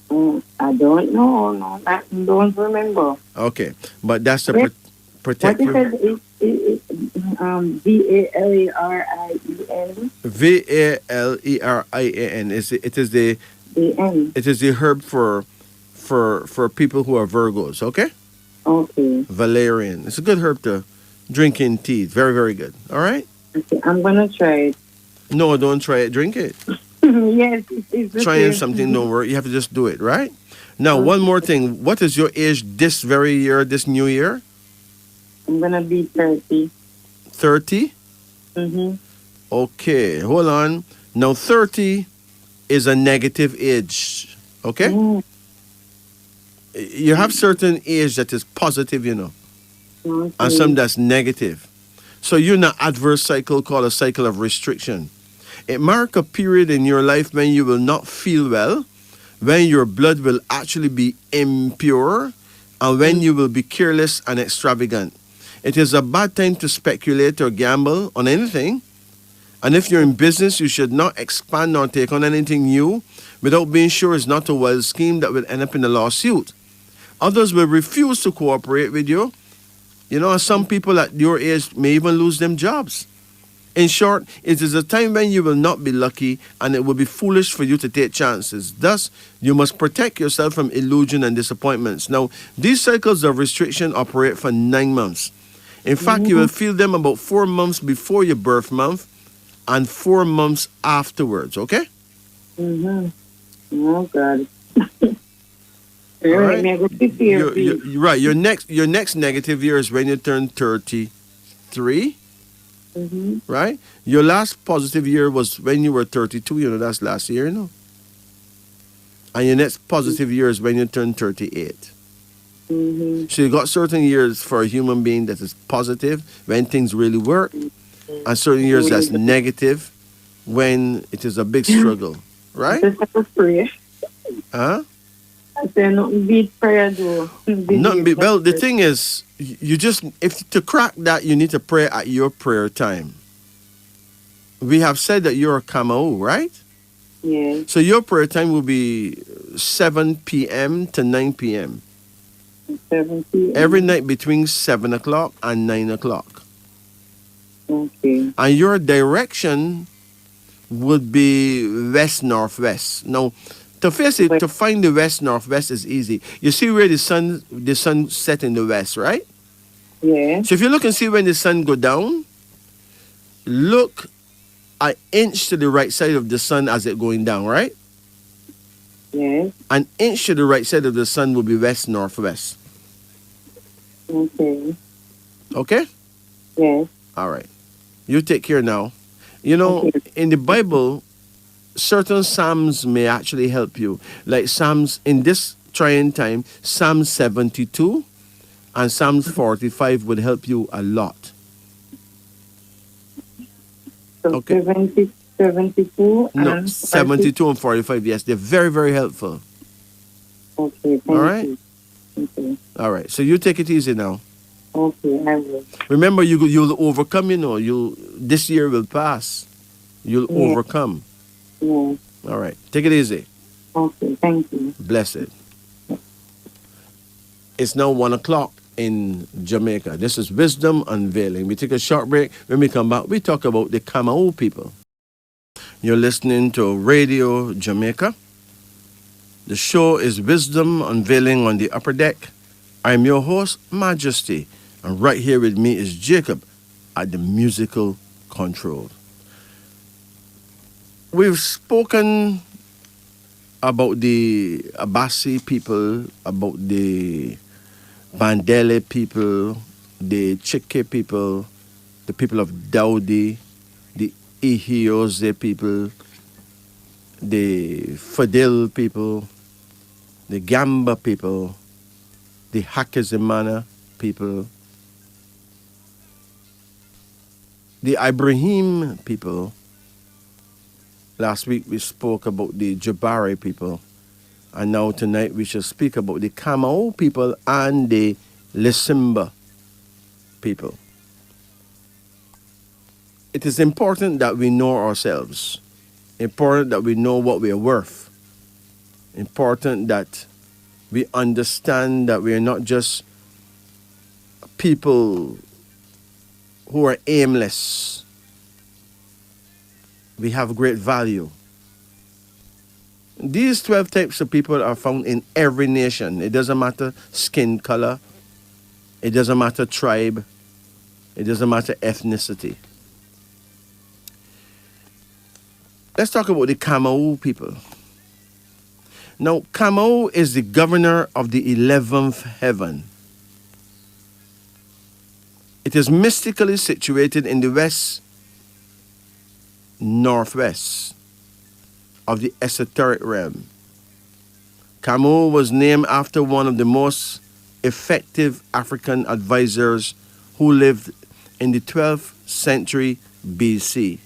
Speaker 3: I don't know. No, I don't remember.
Speaker 1: Okay, but that's to
Speaker 3: What
Speaker 1: protect
Speaker 3: is
Speaker 1: you.
Speaker 3: it? Valerian.
Speaker 1: Valerian. It is the
Speaker 3: A-N.
Speaker 1: it is the herb for people who are Virgos. Okay,
Speaker 3: Okay.
Speaker 1: valerian. It's a good herb to drink in tea. Very, very good. All right.
Speaker 3: Okay. I'm gonna try it.
Speaker 1: No, don't try it. Drink it.
Speaker 3: Yes, it's the
Speaker 1: Trying
Speaker 3: same.
Speaker 1: something don't work. You have to just do it, right? Now, one more thing. What is your age this very year, this new year?
Speaker 3: I'm gonna be 30.
Speaker 1: 30?
Speaker 3: Mm-hmm.
Speaker 1: Okay, hold on. Now, 30 is a negative age, okay?
Speaker 3: Mm.
Speaker 1: You have certain age that is positive, you know,
Speaker 3: Okay.
Speaker 1: and some that's negative. So you're in an adverse cycle called a cycle of restriction. It marks a period in your life when you will not feel well, when your blood will actually be impure, and when you will be careless and extravagant. It is a bad time to speculate or gamble on anything. And if you're in business, you should not expand or take on anything new without being sure it's not a wild scheme that will end up in a lawsuit. Others will refuse to cooperate with you. You know, some people at your age may even lose them jobs. In short, it is a time when you will not be lucky and it will be foolish for you to take chances. Thus, you must protect yourself from illusion and disappointments. Now, these cycles of restriction operate for 9 months. In fact, you will feel them about 4 months before your birth month and 4 months afterwards, okay?
Speaker 3: Oh, God.
Speaker 1: All right.
Speaker 3: May I go this year, please?
Speaker 1: Right. Your next negative year is when you turn 33. Right? Your last positive year was when you were 32. You know, that's last year, you know. And your next positive year is when you turn 38. So you got certain years for a human being that is positive when things really work, and certain years that's negative when it is a big struggle, right?
Speaker 3: Just have to pray.
Speaker 1: Huh?
Speaker 3: I say nothing beat prayer, though.
Speaker 1: Well, the thing is, you just, if to crack that, you need to pray at your prayer time. We have said that you're a Kamau, right?
Speaker 3: Yeah.
Speaker 1: So your prayer time will be 7 p.m. to 9 p.m.
Speaker 3: 7 p.m.
Speaker 1: Every night between 7 o'clock and 9 o'clock.
Speaker 3: Okay.
Speaker 1: And your direction would be west-northwest. Now, to face it, to find the west-northwest is easy. You see where the sun set in the west, right?
Speaker 3: Yeah.
Speaker 1: So if you look and see when the sun go down, look an inch to the right side of the sun as it going down, right?
Speaker 3: Yeah.
Speaker 1: An inch to the right side of the sun will be west-northwest.
Speaker 3: Okay.
Speaker 1: Okay?
Speaker 3: Yeah.
Speaker 1: All right. You take care now. You know,
Speaker 3: Okay.
Speaker 1: in the Bible, certain psalms may actually help you. Like Psalms, in this trying time, Psalm 72 and Psalms 45 would help you a lot.
Speaker 3: So
Speaker 1: Okay.
Speaker 3: 72
Speaker 1: No,
Speaker 3: and
Speaker 1: 72 and 45, yes. They're very, very helpful.
Speaker 3: Okay, thank
Speaker 1: All right?
Speaker 3: you. Okay.
Speaker 1: All right. So you take it easy now.
Speaker 3: Okay, I will.
Speaker 1: Remember, you'll overcome, you know. This year will pass. You'll
Speaker 3: Yeah.
Speaker 1: overcome.
Speaker 3: Yeah.
Speaker 1: All right. Take it easy.
Speaker 3: Okay, thank you.
Speaker 1: Blessed. It's now 1 o'clock in Jamaica. This is Wisdom Unveiling. We take a short break. When we come back, we talk about the Kamau people. You're listening to Radio Jamaica. The show is Wisdom Unveiling on the Upper Deck. I'm your host, Majesty. And right here with me is Jacob at the musical control. We've spoken about the Abasi people, about the Bandele people, the Chike people, the people of Daudi, the Ihioze people, the Fadil people, the Gamba people, the Hakizimana people, the Ibrahim people. Last week we spoke about the Jabari people. And now tonight we shall speak about the Kamau people and the Lisimba people. It is important that we know ourselves. Important that we know what we are worth. Important that we understand that we are not just people who are aimless. We have great value. These 12 types of people are found in every nation. It doesn't matter skin color. It doesn't matter tribe. It doesn't matter ethnicity. Let's talk about the Kamau people. Now, Kamau is the governor of the 11th heaven. It is mystically situated in the west-northwest of the esoteric realm. Kamau was named after one of the most effective African advisors who lived in the 12th century BC.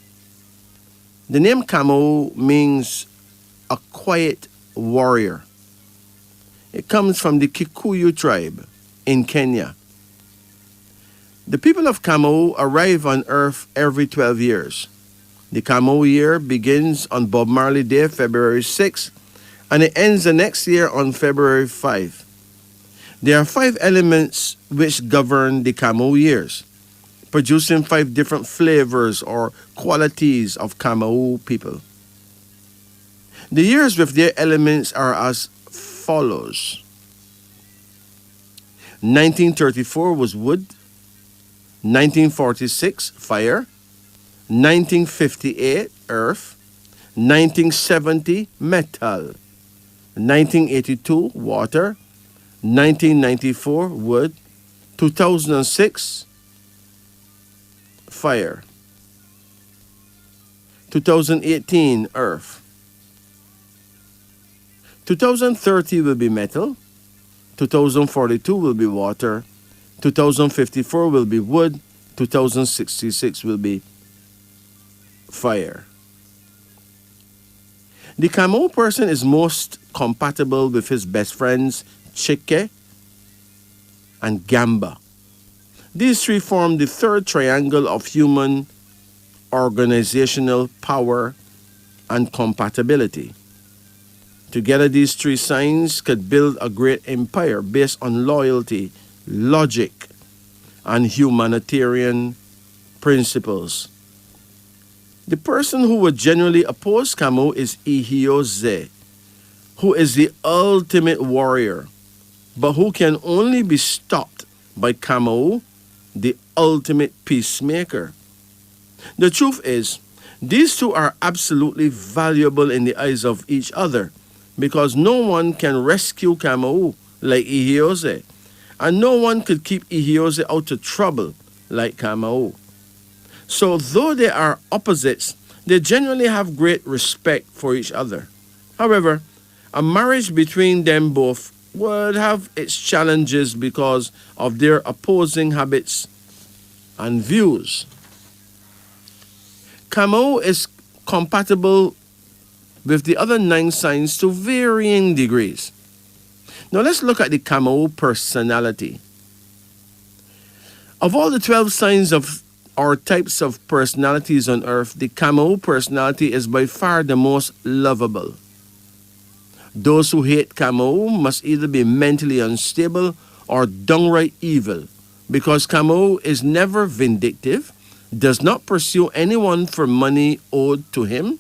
Speaker 1: The name Kamo means a quiet warrior. It comes from the Kikuyu tribe in Kenya. The people of Kamo arrive on Earth every 12 years. The Kamo year begins on Bob Marley Day, February 6, and it ends the next year on February 5. There are 5 elements which govern the Kamo years, producing 5 different flavors or qualities of Kamo people. The years with their elements are as follows. 1934 was wood, 1946 fire, 1958 earth, 1970 metal, 1982 water, 1994 wood, 2006 fire, 2018 earth, 2030 will be metal, 2042 will be water, 2054 will be wood, 2066 will be fire. The Kamo person is most compatible with his best friends Chike and Gamba. These 3 form the third triangle of human organizational power and compatibility. Together, these 3 signs could build a great empire based on loyalty, logic, and humanitarian principles. The person who would genuinely oppose Kamo is Ihioze, who is the ultimate warrior, but who can only be stopped by Kamo, the ultimate peacemaker. The truth is, these 2 are absolutely valuable in the eyes of each other, because no one can rescue Kamo like Ihioze, and no one could keep Ihioze out of trouble like Kamo. So though they are opposites, they generally have great respect for each other. However, a marriage between them both would have its challenges because of their opposing habits and views. Kamo is compatible with the other 9 signs to varying degrees. Now let's look at the Kamo personality. Of all the 12 signs of or types of personalities on earth, the Kamo personality is by far the most lovable. Those who hate Kamo must either be mentally unstable or downright evil, because Kamo is never vindictive, does not pursue anyone for money owed to him.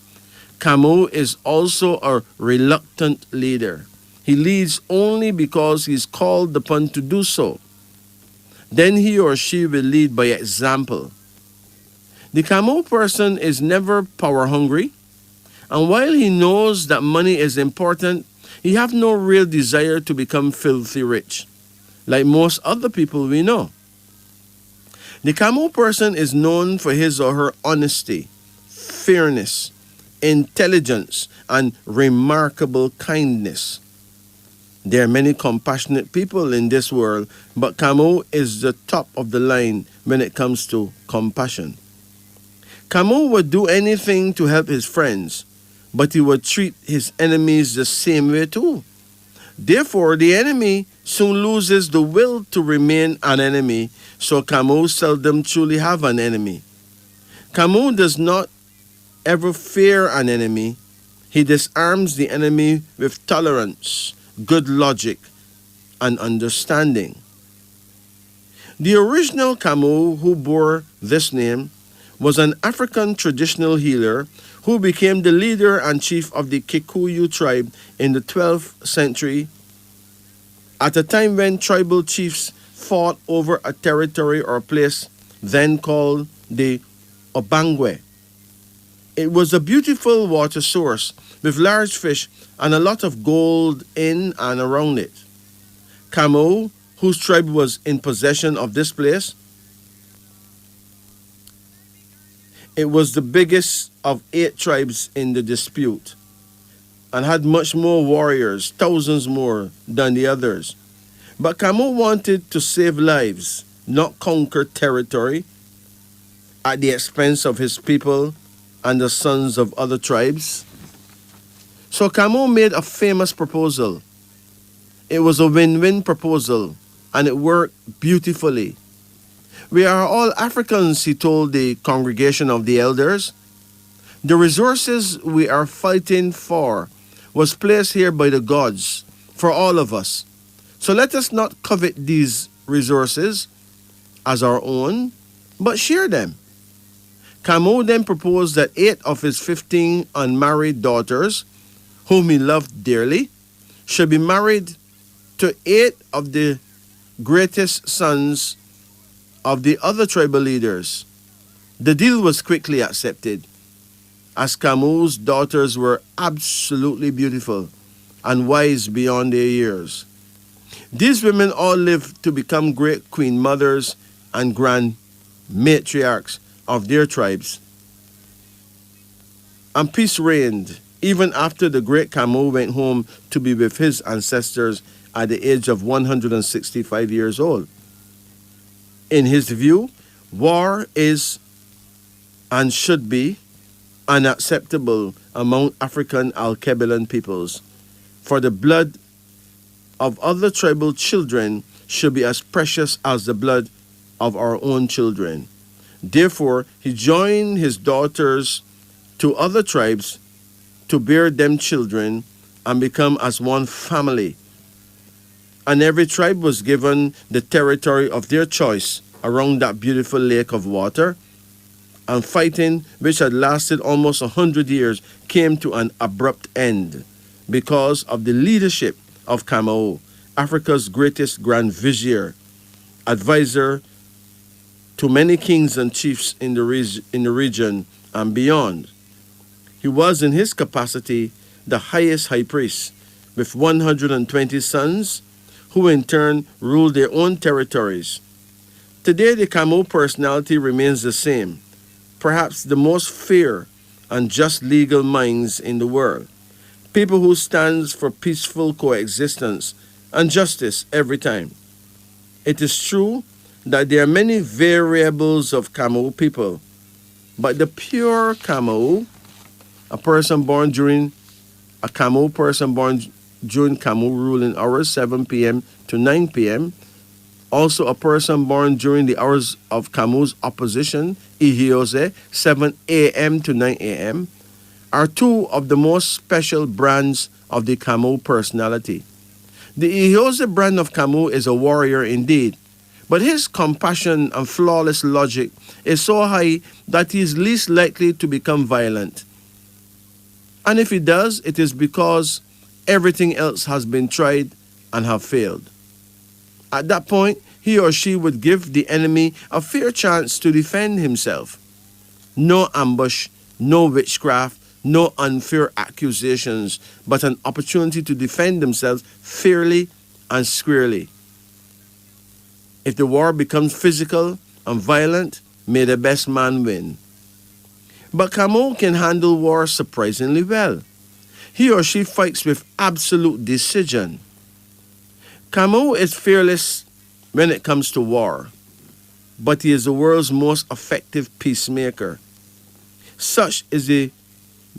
Speaker 1: Kamo is also a reluctant leader. He leads only because he is called upon to do so. Then he or she will lead by example. The Kamo person is never power hungry, and while he knows that money is important, he has no real desire to become filthy rich, like most other people we know. The Kamo person is known for his or her honesty, fairness, intelligence, and remarkable kindness. There are many compassionate people in this world, but Kamo is the top of the line when it comes to compassion. Kamo would do anything to help his friends, but he would treat his enemies the same way too. Therefore, the enemy soon loses the will to remain an enemy, so Kamo seldom truly have an enemy. Kamo does not ever fear an enemy. He disarms the enemy with tolerance, good logic, and understanding. The original Kamo who bore this name was an African traditional healer who became the leader and chief of the Kikuyu tribe in the 12th century, at a time when tribal chiefs fought over a territory or place then called the Obangwe. It was a beautiful water source with large fish and a lot of gold in and around it. Kamo, whose tribe was in possession of this place, it was the biggest of 8 tribes in the dispute and had much more warriors, thousands more than the others. But Kamo wanted to save lives, not conquer territory at the expense of his people and the sons of other tribes. So Camus made a famous proposal. It was a win-win proposal, and it worked beautifully. We are all Africans, he told the congregation of the elders. The resources we are fighting for was placed here by the gods for all of us. So let us not covet these resources as our own, but share them. Camus then proposed that 8 of his 15 unmarried daughters, whom he loved dearly, should be married to 8 of the greatest sons of the other tribal leaders. The deal was quickly accepted, as Camus' daughters were absolutely beautiful and wise beyond their years. These women all lived to become great queen mothers and grand matriarchs of their tribes. And peace reigned even after the great Camus went home to be with his ancestors at the age of 165 years old. In his view, war is and should be unacceptable among African Alkebulan peoples, for the blood of other tribal children should be as precious as the blood of our own children. Therefore, he joined his daughters to other tribes to bear them children and become as one family. And every tribe was given the territory of their choice around that beautiful lake of water. And fighting, which had lasted almost 100 years, came to an abrupt end because of the leadership of Camus, Africa's greatest grand vizier, advisor to many kings and chiefs in the region and beyond. He was in his capacity the highest high priest, with 120 sons, who in turn ruled their own territories. Today, the Camus personality remains the same, perhaps the most fair and just legal minds in the world, people who stand for peaceful coexistence and justice every time. It is true that there are many variables of Camus people, but the pure Camus, a person born during Camus ruling hours, 7 p.m. to 9 p.m., also a person born during the hours of Camus' opposition, Ihiose, 7 a.m. to 9 a.m., are 2 of the most special brands of the Camus personality. The Ihiose brand of Camus is a warrior indeed, but his compassion and flawless logic is so high that he is least likely to become violent. And if he does, it is because everything else has been tried and have failed. At that point, he or she would give the enemy a fair chance to defend himself. No ambush, no witchcraft, no unfair accusations, but an opportunity to defend themselves fairly and squarely. If the war becomes physical and violent, may the best man win. But Camus can handle war surprisingly well. He or she fights with absolute decision. Camus is fearless when it comes to war, but he is the world's most effective peacemaker. Such is the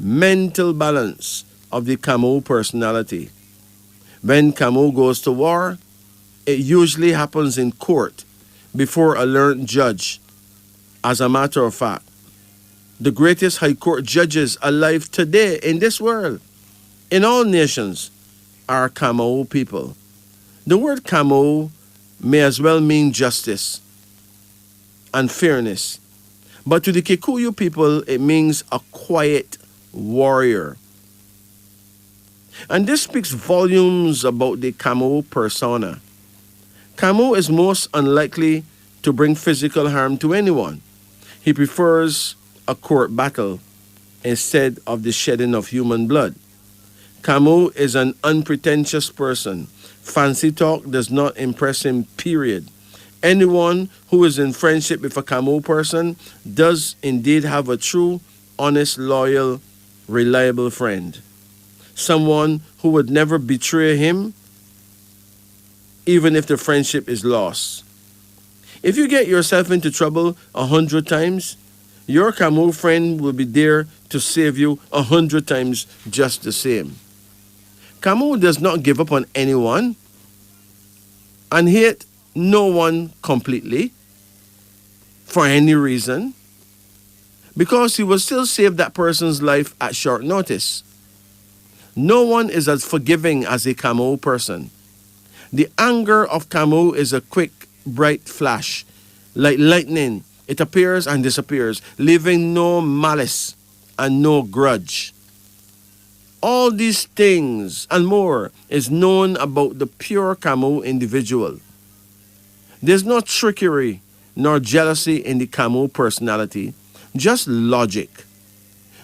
Speaker 1: mental balance of the Camus personality. When Camus goes to war, it usually happens in court before a learned judge. As a matter of fact, the greatest high court judges alive today in this world, in all nations, are Camus people. The word Camus may as well mean justice and fairness, but to the Kikuyu people, it means a quiet warrior. And this speaks volumes about the Camus persona. Camus is most unlikely to bring physical harm to anyone. He prefers a court battle instead of the shedding of human blood. Camus is an unpretentious person. Fancy talk does not impress him, period. Anyone who is in friendship with a Camus person does indeed have a true, honest, loyal, reliable friend. Someone who would never betray him, even if the friendship is lost. If you get yourself into trouble 100 times, Your Camus friend will be there to save you 100 times just the same. Camus does not give up on anyone and hate no one completely for any reason because he will still save that person's life at short notice. No one is as forgiving as a Camus person. The anger of Camus is a quick, bright flash. Like lightning, it appears and disappears, leaving no malice and no grudge. All these things and more is known about the pure Camus individual. There's no trickery nor jealousy in the Camus personality, just logic.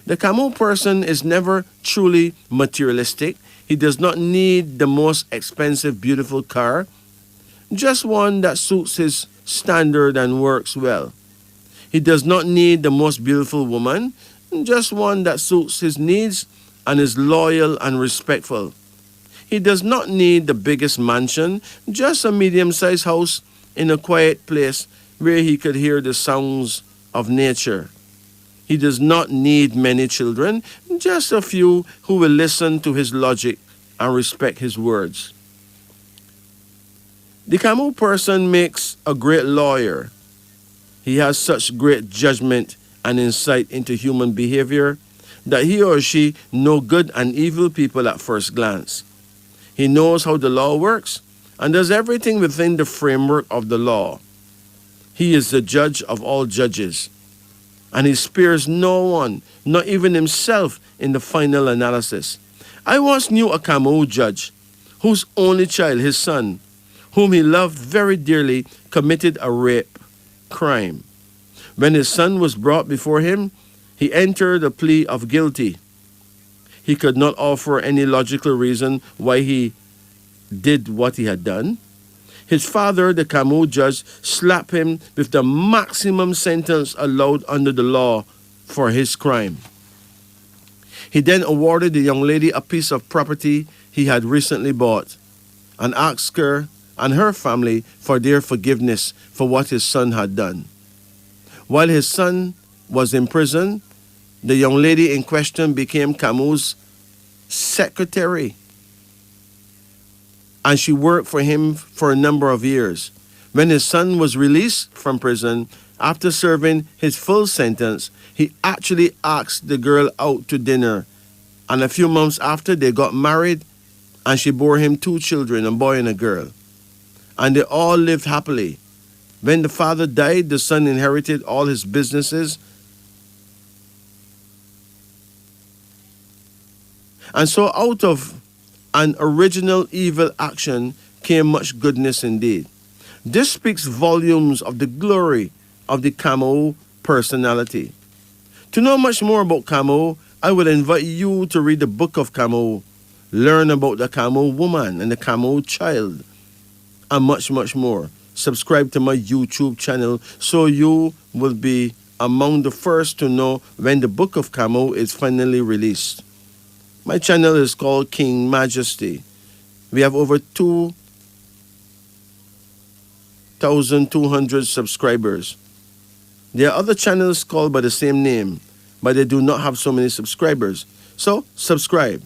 Speaker 1: The Camus person is never truly materialistic. He does not need the most expensive, beautiful car, just one that suits his standard and works well. He does not need the most beautiful woman, just one that suits his needs and is loyal and respectful. He does not need the biggest mansion, just a medium-sized house in a quiet place where he could hear the sounds of nature. He does not need many children, just a few who will listen to his logic and respect his words. The Camus person makes a great lawyer. He has such great judgment and insight into human behavior that he or she know good and evil people at first glance. He knows how the law works and does everything within the framework of the law. He is the judge of all judges, and he spares no one, not even himself, in the final analysis. I once knew a Camus judge whose only child, his son, whom he loved very dearly, committed a rape crime. When his son was brought before him, he entered a plea of guilty. He could not offer any logical reason why he did what he had done. His father, the Camus judge, slapped him with the maximum sentence allowed under the law for his crime. He then awarded the young lady a piece of property he had recently bought and asked her and her family for their forgiveness for what his son had done. While his son was in prison, the young lady in question became Camus' secretary, and she worked for him for a number of years. When his son was released from prison after serving his full sentence, he actually asked the girl out to dinner, and a few months after they got married, and she bore him 2 children, a boy and a girl. And they all lived happily. When the father died, the son inherited all his businesses. And so out of an original evil action came much goodness indeed. This speaks volumes of the glory of the Camus personality. To know much more about Camus, I would invite you to read the book of Camus, learn about the Camus woman and the Camus child, and much, much more. Subscribe to my YouTube channel so you will be among the first to know when the book of Camus is finally released. My channel is called King Majesty. We have over 2,200 subscribers. There are other channels called by the same name, but they do not have so many subscribers. So subscribe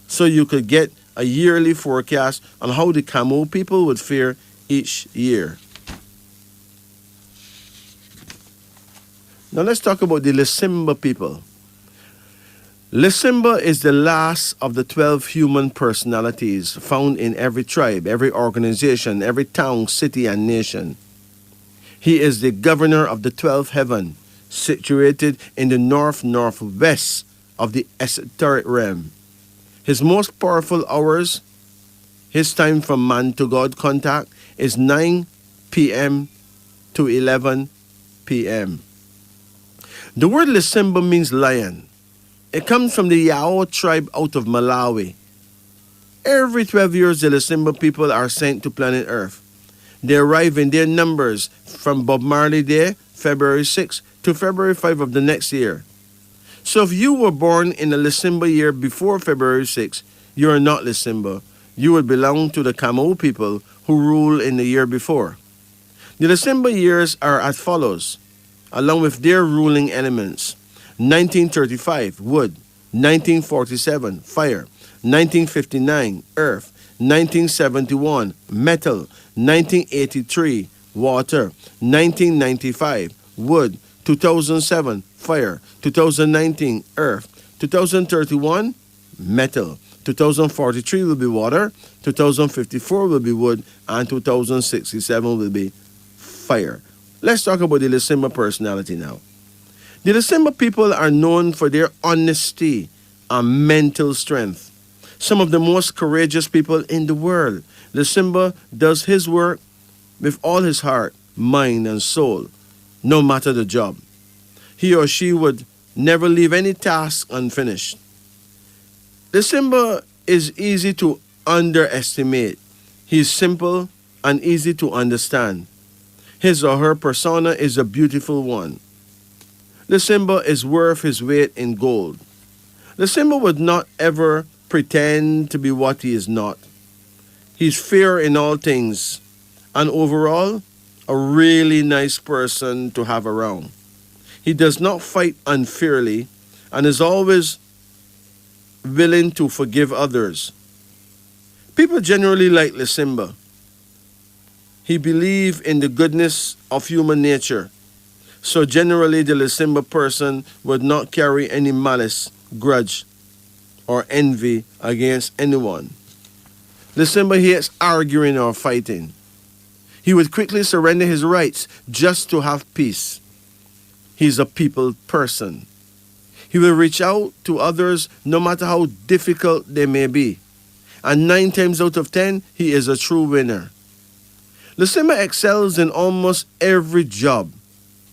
Speaker 1: so you could get a yearly forecast on how the Camus people would fare each year. Now let's talk about the Lesimba people. Lesimba is the last of the 12 human personalities found in every tribe, every organization, every town, city, and nation. He is the governor of the 12th heaven, situated in the northwest of the esoteric realm. His most powerful hours, his time from man to God contact, is 9 p.m. to 11 p.m. The word Lesimba means lion. It comes from the Yao tribe out of Malawi. Every 12 years, the Lesimba people are sent to planet Earth. They arrive in their numbers from Bob Marley Day, February 6, to February 5 of the next year. So if you were born in a Lesimba year before February 6, you are not Lesimba. You would belong to the Camus people who rule in the year before. The Lesimba years are as follows. along with their ruling elements. 1935, wood. 1947, fire. 1959, earth. 1971, metal. 1983, water. 1995, wood. 2007, fire. 2019, earth. 2031, metal. 2043 will be water. 2054 will be wood. And 2067 will be fire. Let's talk about the Lysimba personality now. The Lysimba people are known for their honesty and mental strength. Some of the most courageous people in the world. Lysimba does his work with all his heart, mind, and soul, no matter the job. He or she would never leave any task unfinished. Lysimba is easy to underestimate. He is simple and easy to understand. His or her persona is a beautiful one. Lysimba is worth his weight in gold. Lysimba would not ever pretend to be what he is not. He's fair in all things, and overall, a really nice person to have around. He does not fight unfairly and is always willing to forgive others. People generally like Lysimba. He believes in the goodness of human nature. So generally the Lysimba person would not carry any malice, grudge, or envy against anyone. Lysimba hates arguing or fighting. He would quickly surrender his rights just to have peace. He's a people person. He will reach out to others no matter how difficult they may be. And 9 times out of 10, he is a true winner. Lysimba excels in almost every job,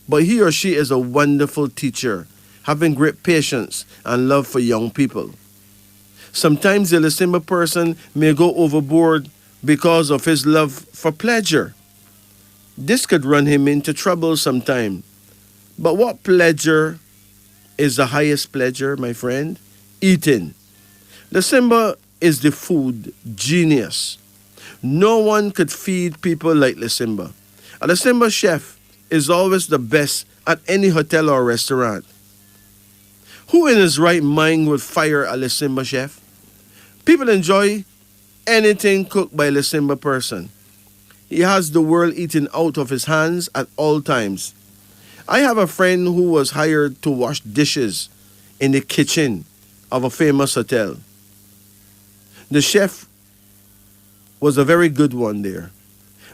Speaker 1: but he or she is a wonderful teacher, having great patience and love for young people. Sometimes the Lysimba person may go overboard because of his love for pleasure. This could run him into trouble sometime. But what pleasure is the highest pleasure, my friend? Eating. Lysimba is the food genius. No one could feed people like Lysimba. A Lysimba chef is always the best at any hotel or restaurant. Who in his right mind would fire a Lysimba chef? People enjoy anything cooked by a Lysimba person. He has the world eaten out of his hands at all times. I have a friend who was hired to wash dishes in the kitchen of a famous hotel. The chef was a very good one there.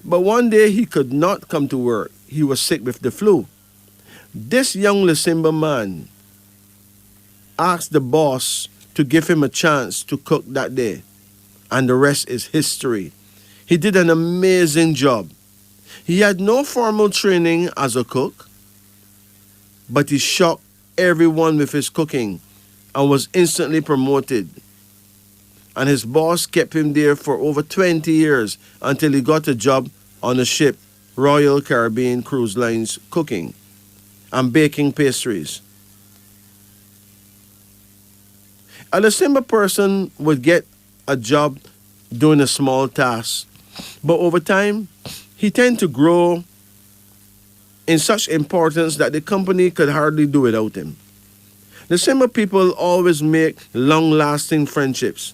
Speaker 1: But one day he could not come to work. He was sick with the flu. This young Lysimba man asked the boss to give him a chance to cook that day. And the rest is history. He did an amazing job. He had no formal training as a cook, but he shocked everyone with his cooking and was instantly promoted. And his boss kept him there for over 20 years until he got a job on a ship, Royal Caribbean Cruise Lines, cooking and baking pastries. A Lysimba person would get a job doing a small task, but over time, he tended to grow in such importance that the company could hardly do without him. Lysimba people always make long-lasting friendships.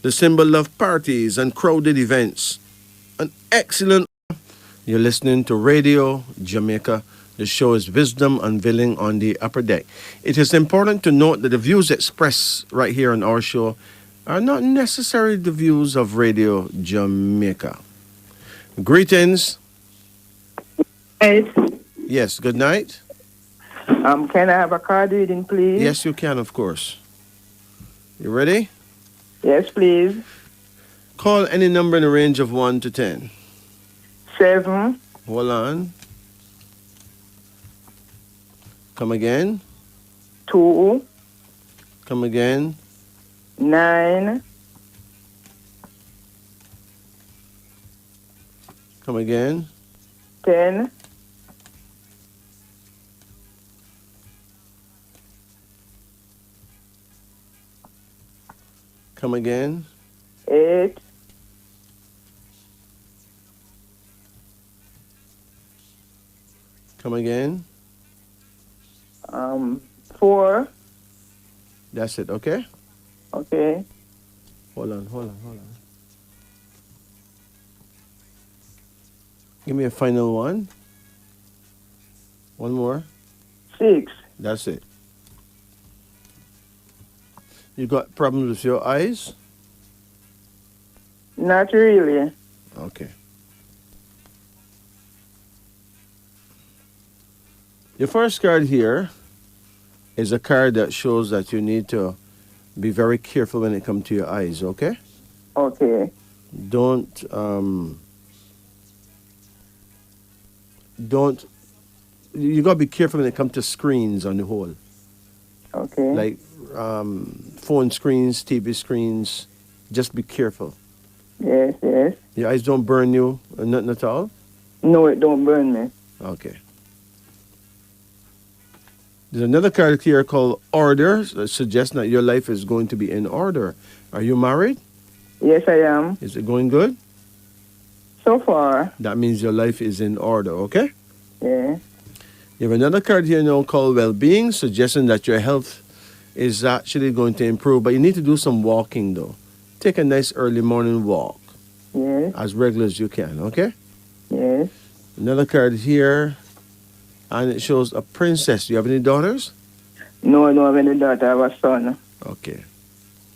Speaker 1: Lysimba love parties and crowded events. An excellent... You're listening to Radio Jamaica. The show is Wisdom Unveiling on the Upper Deck. It is important to note that the views expressed right here on our show are not necessarily the views of Radio Jamaica. Greetings.
Speaker 3: Right.
Speaker 1: Yes, good night.
Speaker 3: Can I have a card reading, please?
Speaker 1: Yes, you can, of course. You ready?
Speaker 3: Yes, please.
Speaker 1: Call any number in the range of 1 to 10.
Speaker 3: 7,
Speaker 1: Hold on. Come again.
Speaker 3: 2,
Speaker 1: Come again.
Speaker 3: 9,
Speaker 1: Come again.
Speaker 3: 10,
Speaker 1: Come again.
Speaker 3: 8,
Speaker 1: Come again.
Speaker 3: 4.
Speaker 1: That's it, okay?
Speaker 3: Okay.
Speaker 1: Hold on. Give me a final one. One more.
Speaker 3: 6.
Speaker 1: That's it. You got problems with your eyes?
Speaker 3: Not really.
Speaker 1: Okay. Your first card here is a card that shows that you need to be very careful when it comes to your eyes, okay?
Speaker 3: Okay.
Speaker 1: Don't you gotta be careful when it comes to screens on the whole.
Speaker 3: Okay.
Speaker 1: Like phone screens, TV screens. Just be careful.
Speaker 3: Yes, yes.
Speaker 1: Your eyes don't burn you or nothing at all?
Speaker 3: No, it don't burn me.
Speaker 1: Okay. There's another card here called Order that suggests that your life is going to be in order. Are you married?
Speaker 3: Yes, I am.
Speaker 1: Is it going good?
Speaker 3: So far.
Speaker 1: That means your life is in order, okay?
Speaker 3: Yeah.
Speaker 1: You have another card here now called Well-Being, suggesting that your health is actually going to improve, but you need to do some walking though. Take a nice early morning walk
Speaker 3: Yes.
Speaker 1: as regular as you can, okay?
Speaker 3: Yes.
Speaker 1: Another card here, and it shows a princess. Do you have any daughters?
Speaker 3: No, I don't have any daughter. I have a son.
Speaker 1: Okay.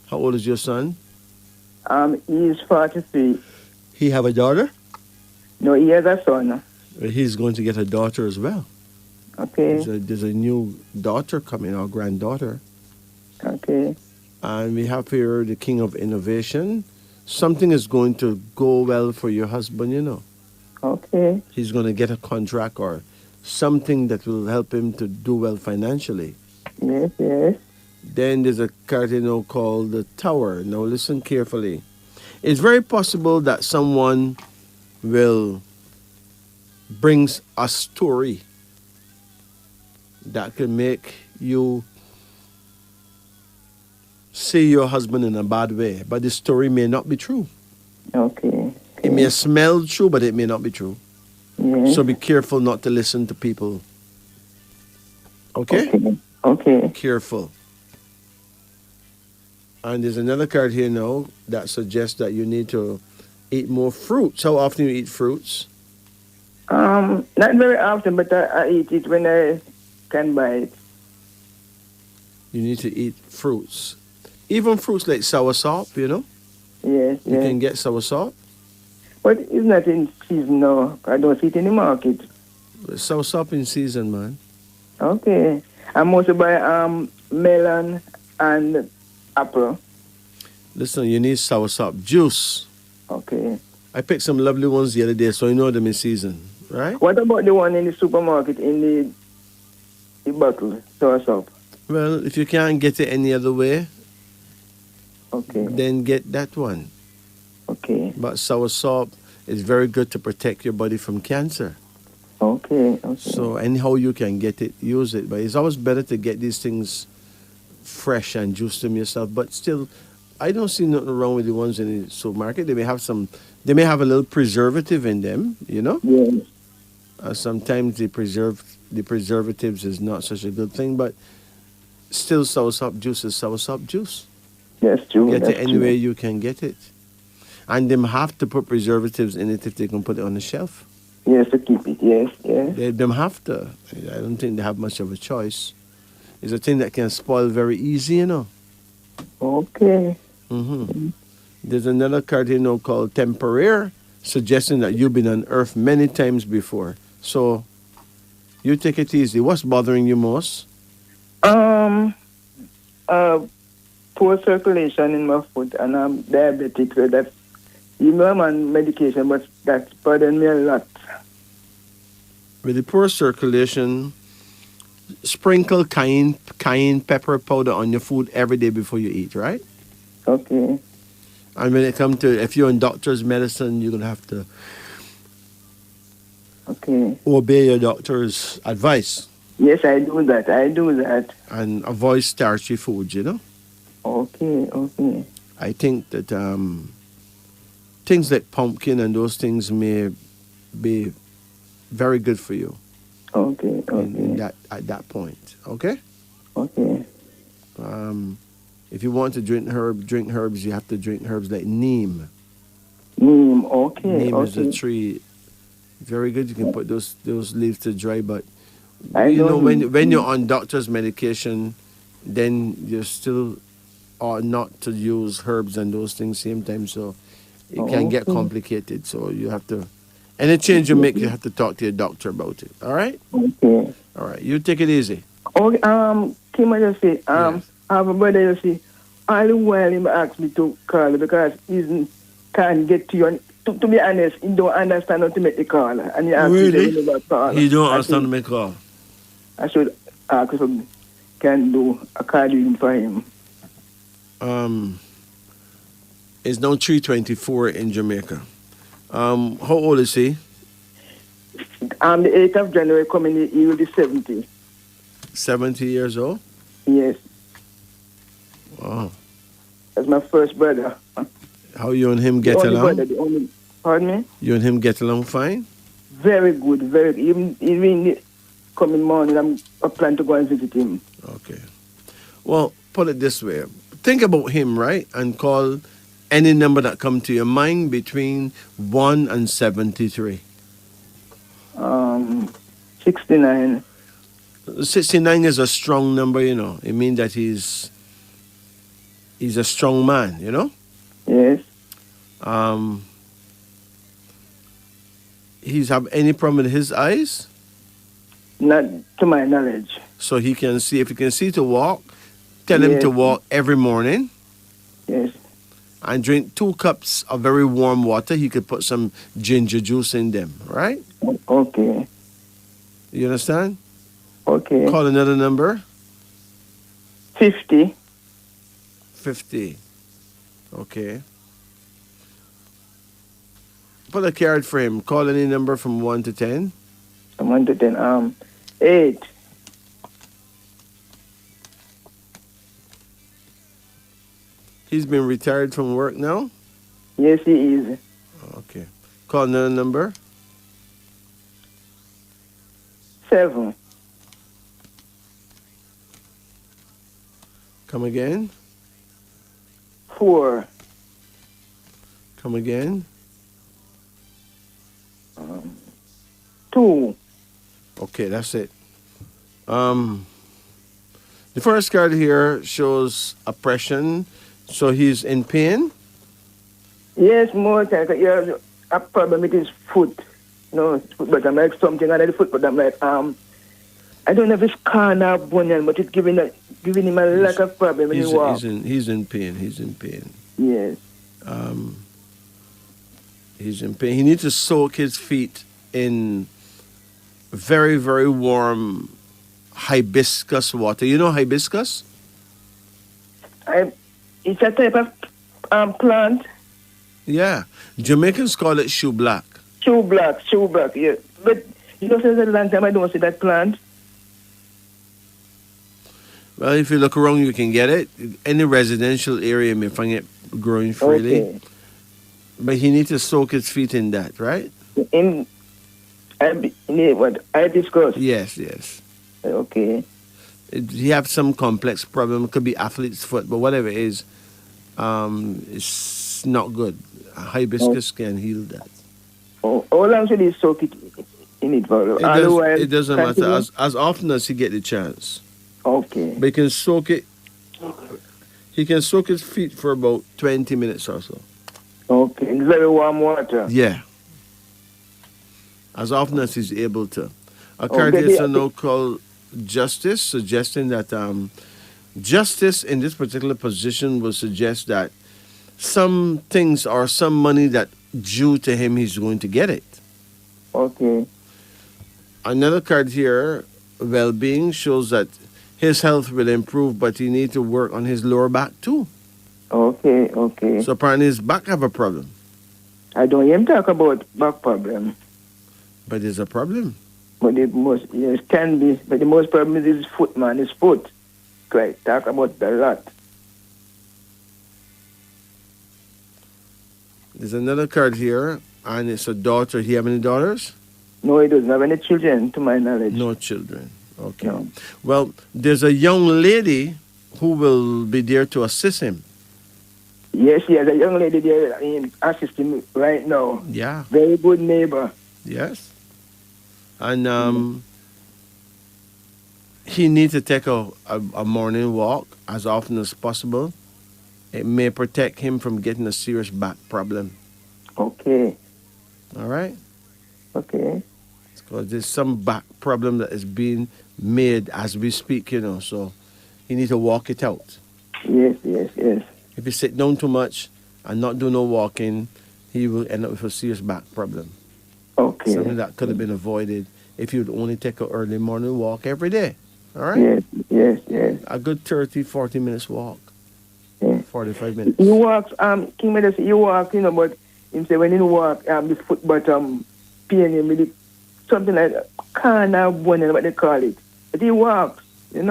Speaker 1: How old is your son?
Speaker 3: He's 43.
Speaker 1: He have a daughter?
Speaker 3: No, he has a son.
Speaker 1: He's going to get a daughter as well.
Speaker 3: Okay.
Speaker 1: There's a new daughter coming, our granddaughter.
Speaker 3: Okay.
Speaker 1: And we have here the king of innovation. Something is going to go well for your husband, you know.
Speaker 3: Okay.
Speaker 1: He's going to get a contract or something that will help him to do well financially.
Speaker 3: Yes, yes.
Speaker 1: Then there's a card, you know, called the Tower. Now listen carefully. It's very possible that someone will bring a story that can make you see your husband in a bad way. But the story may not be true.
Speaker 3: Okay.
Speaker 1: It may smell true, but it may not be true.
Speaker 3: Yes.
Speaker 1: So be careful not to listen to people. Okay?
Speaker 3: Okay. Okay.
Speaker 1: Careful. And there's another card here now that suggests that you need to eat more fruits. How often you eat fruits?
Speaker 3: Not very often, but I eat it when I can buy it.
Speaker 1: You need to eat fruits. Even fruits like soursop, you know?
Speaker 3: Yes,
Speaker 1: You
Speaker 3: yes.
Speaker 1: can get soursop.
Speaker 3: But it's not in season now. I don't see it in the market.
Speaker 1: Soursop in season, man.
Speaker 3: Okay. I mostly buy melon and apple.
Speaker 1: Listen, you need soursop juice.
Speaker 3: Okay.
Speaker 1: I picked some lovely ones the other day, so you know them in season, right?
Speaker 3: What about the one in the supermarket in the bottle, soursop?
Speaker 1: Well, if you can't get it any other way,
Speaker 3: Okay.
Speaker 1: then get that one.
Speaker 3: Okay.
Speaker 1: But soursop is very good to protect your body from cancer.
Speaker 3: Okay. Okay.
Speaker 1: So anyhow you can get it, use it. But it's always better to get these things fresh and juice them yourself. But still, I don't see nothing wrong with the ones in the supermarket. They may have a little preservative in them, you know.
Speaker 3: Yes.
Speaker 1: Sometimes the preservatives is not such a good thing, but still soursop juice is soursop juice.
Speaker 3: That's true.
Speaker 1: Get
Speaker 3: That's
Speaker 1: it any way you can get it. And them have to put preservatives in it if they can put it on the shelf.
Speaker 3: Yes, to keep it. Yes, yes.
Speaker 1: They them have to. I don't think they have much of a choice. It's a thing that can spoil very easy, you know.
Speaker 3: Okay.
Speaker 1: hmm There's another card here now called Temporary, suggesting that you've been on Earth many times before. So you take it easy. What's bothering you most?
Speaker 3: Poor circulation in my foot, and I'm diabetic, so that's, I'm on medication, but that's bothering me a lot.
Speaker 1: With the poor circulation, sprinkle cayenne pepper powder on your food every day before you eat, right?
Speaker 3: Okay.
Speaker 1: And when it comes to, if you're on doctor's medicine, you're going to have to
Speaker 3: Okay.
Speaker 1: obey your doctor's advice
Speaker 3: Yes, I do that.
Speaker 1: and avoid starchy foods, you know?
Speaker 3: Okay, okay.
Speaker 1: I think that things like pumpkin and those things may be very good for you.
Speaker 3: Okay.
Speaker 1: in
Speaker 3: Okay.
Speaker 1: that at that point. Okay.
Speaker 3: Okay.
Speaker 1: Um, if you want to drink herbs, you have to drink herbs like neem.
Speaker 3: Neem. Okay.
Speaker 1: Neem is a
Speaker 3: Okay.
Speaker 1: tree. Very good. You can put those leaves to dry, but
Speaker 3: I
Speaker 1: you
Speaker 3: know
Speaker 1: know
Speaker 3: neem.
Speaker 1: when you're on doctor's medication, then you still are not to use herbs and those things same time. So it can get
Speaker 3: Okay.
Speaker 1: complicated. So you have to any change you make, you have to talk to your doctor about it. All right.
Speaker 3: Okay.
Speaker 1: All right. You take it easy.
Speaker 3: Okay. Kim, I just say,
Speaker 1: Yes.
Speaker 3: I have a brother. You see, all the while he asked me to call you because he can't get to you. And to be honest, he don't understand how to make the call, and he asked me to
Speaker 1: Really?
Speaker 3: never call.
Speaker 1: He don't
Speaker 3: I
Speaker 1: understand
Speaker 3: think
Speaker 1: me call.
Speaker 3: I should ask if I can do a carding for him.
Speaker 1: Um, it's now 3:24 in Jamaica. How old is he?
Speaker 3: The 8th of January coming, he will be 70.
Speaker 1: 70 years old.
Speaker 3: Yes,
Speaker 1: Wow.
Speaker 3: that's my first brother.
Speaker 1: How you and him
Speaker 3: The
Speaker 1: get
Speaker 3: only brother,
Speaker 1: along?
Speaker 3: the only, pardon me?
Speaker 1: You and him get along fine?
Speaker 3: Very good, very good. Even the coming morning, I plan to go and visit him.
Speaker 1: Okay. Well, put it this way. Think about him, right? And call any number that come to your mind between 1 and 73.
Speaker 3: 69.
Speaker 1: 69 is a strong number, you know. It means that he's a strong man, you know.
Speaker 3: Yes.
Speaker 1: Um, he's have any problem with his eyes,
Speaker 3: Not to my knowledge.
Speaker 1: so he can see. If he can see to walk, tell him to
Speaker 3: Yes.
Speaker 1: walk every morning
Speaker 3: Yes.
Speaker 1: and drink 2 cups of very warm water. He could put some ginger juice in them, right?
Speaker 3: Okay.
Speaker 1: You understand?
Speaker 3: Okay.
Speaker 1: Call another number,
Speaker 3: 50.
Speaker 1: 50. Okay. Put a card for him. Call any number from 1 to 10.
Speaker 3: I'm 110. 8.
Speaker 1: He's been retired from work now.
Speaker 3: Yes, he is.
Speaker 1: Okay. Call another number.
Speaker 3: 7.
Speaker 1: Come again.
Speaker 3: 4.
Speaker 1: Come again.
Speaker 3: 2.
Speaker 1: Okay, that's it. The first card here shows oppression, so he's in pain.
Speaker 3: Yes, more time. He has a problem with his foot. No, but I'm like something under the foot, but I'm like, I don't know if it's corner or bunion, but it's giving him a lot of problem when he walks.
Speaker 1: He's in pain. He's in pain.
Speaker 3: Yes.
Speaker 1: He's in pain. He needs to soak his feet in very, very warm hibiscus water. You know hibiscus?
Speaker 3: It's a type of plant.
Speaker 1: Yeah. Jamaicans call it shoe black.
Speaker 3: Shoe black, yeah. But you know, since a long time I don't see that plant.
Speaker 1: Well, if you look around, you can get it. Any residential area may find it growing freely.
Speaker 3: Okay.
Speaker 1: But he needs to soak his feet in that, right?
Speaker 3: In what I discussed.
Speaker 1: Yes, yes.
Speaker 3: Okay.
Speaker 1: He have some complex problem. It could be athlete's foot, but whatever it is, it's not good. Hibiscus can heal that.
Speaker 3: How long should he soak it in it for?
Speaker 1: It doesn't matter. As often as he get the chance.
Speaker 3: Okay.
Speaker 1: But he can soak it. He can soak his feet for about 20 minutes or so.
Speaker 3: Okay. In very warm water.
Speaker 1: Yeah. As often as he's able to. A card here now called Justice, suggesting that justice in this particular position will suggest that some things or some money that due to him, he's going to get it.
Speaker 3: Okay.
Speaker 1: Another card here, well-being, shows that his health will improve, but he needs to work on his lower back too.
Speaker 3: Okay, okay.
Speaker 1: So apparently his back have a problem.
Speaker 3: I don't even talk about back problem.
Speaker 1: But there's a problem.
Speaker 3: But it can be. But the most problem is his foot, man. His foot. Right. Talk about that a lot.
Speaker 1: There's another card here, and it's a daughter. Do you have any daughters?
Speaker 4: No, he doesn't have any children, to my knowledge.
Speaker 1: No children. Okay.
Speaker 4: No.
Speaker 1: Well, there's a young lady who will be there to assist him.
Speaker 4: Yes, he has a young lady there assisting me right now.
Speaker 1: Yeah.
Speaker 4: Very good neighbor.
Speaker 1: Yes. And he needs to take a morning walk as often as possible. It may protect him from getting a serious back problem.
Speaker 4: Okay.
Speaker 1: All right?
Speaker 4: Okay.
Speaker 1: Because there's some back problem that is being made as we speak, so he needs to walk it out.
Speaker 4: Yes.
Speaker 1: If he sit down too much and not do no walking, he will end up with a serious back problem.
Speaker 4: Okay.
Speaker 1: Something that could have been avoided if you'd only take an early morning walk every day. All right?
Speaker 4: Yes.
Speaker 1: A good 30, 40 minutes walk.
Speaker 4: Yeah.
Speaker 1: 45 minutes.
Speaker 4: He walks, King Medicine, he walks, but him say when he walk, the foot bottom pain him with something like corner bone, what they call it. But he walks, He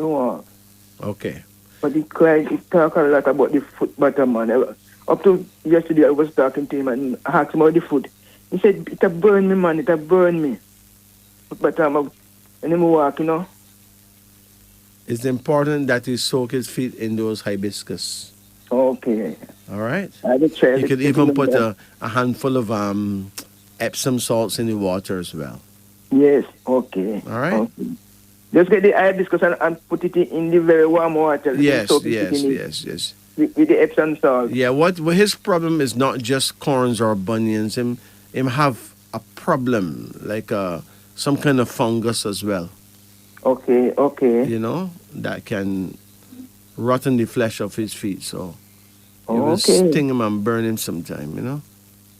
Speaker 4: walks.
Speaker 1: Okay.
Speaker 4: But he talk a lot about the foot bottom, man. Up to yesterday, I was talking to him and I asked him about the foot. He said, it a burn me, man, it a burn me. Foot bottom, when he walk,
Speaker 1: It's important that he soak his feet in those hibiscus.
Speaker 4: Okay.
Speaker 1: All right?
Speaker 4: I will try.
Speaker 1: You could even put a handful of Epsom salts in the water as well.
Speaker 4: Yes, okay.
Speaker 1: All right?
Speaker 4: Okay. Just get the hibiscus and put it in the very warm water.
Speaker 1: Yes.
Speaker 4: With the Epsom salt.
Speaker 1: Yeah, what his problem is not just corns or bunions. Him have a problem, like some kind of fungus as well.
Speaker 4: Okay.
Speaker 1: That can rotten the flesh of his feet. So it will
Speaker 4: Okay.
Speaker 1: sting him and burn him sometime,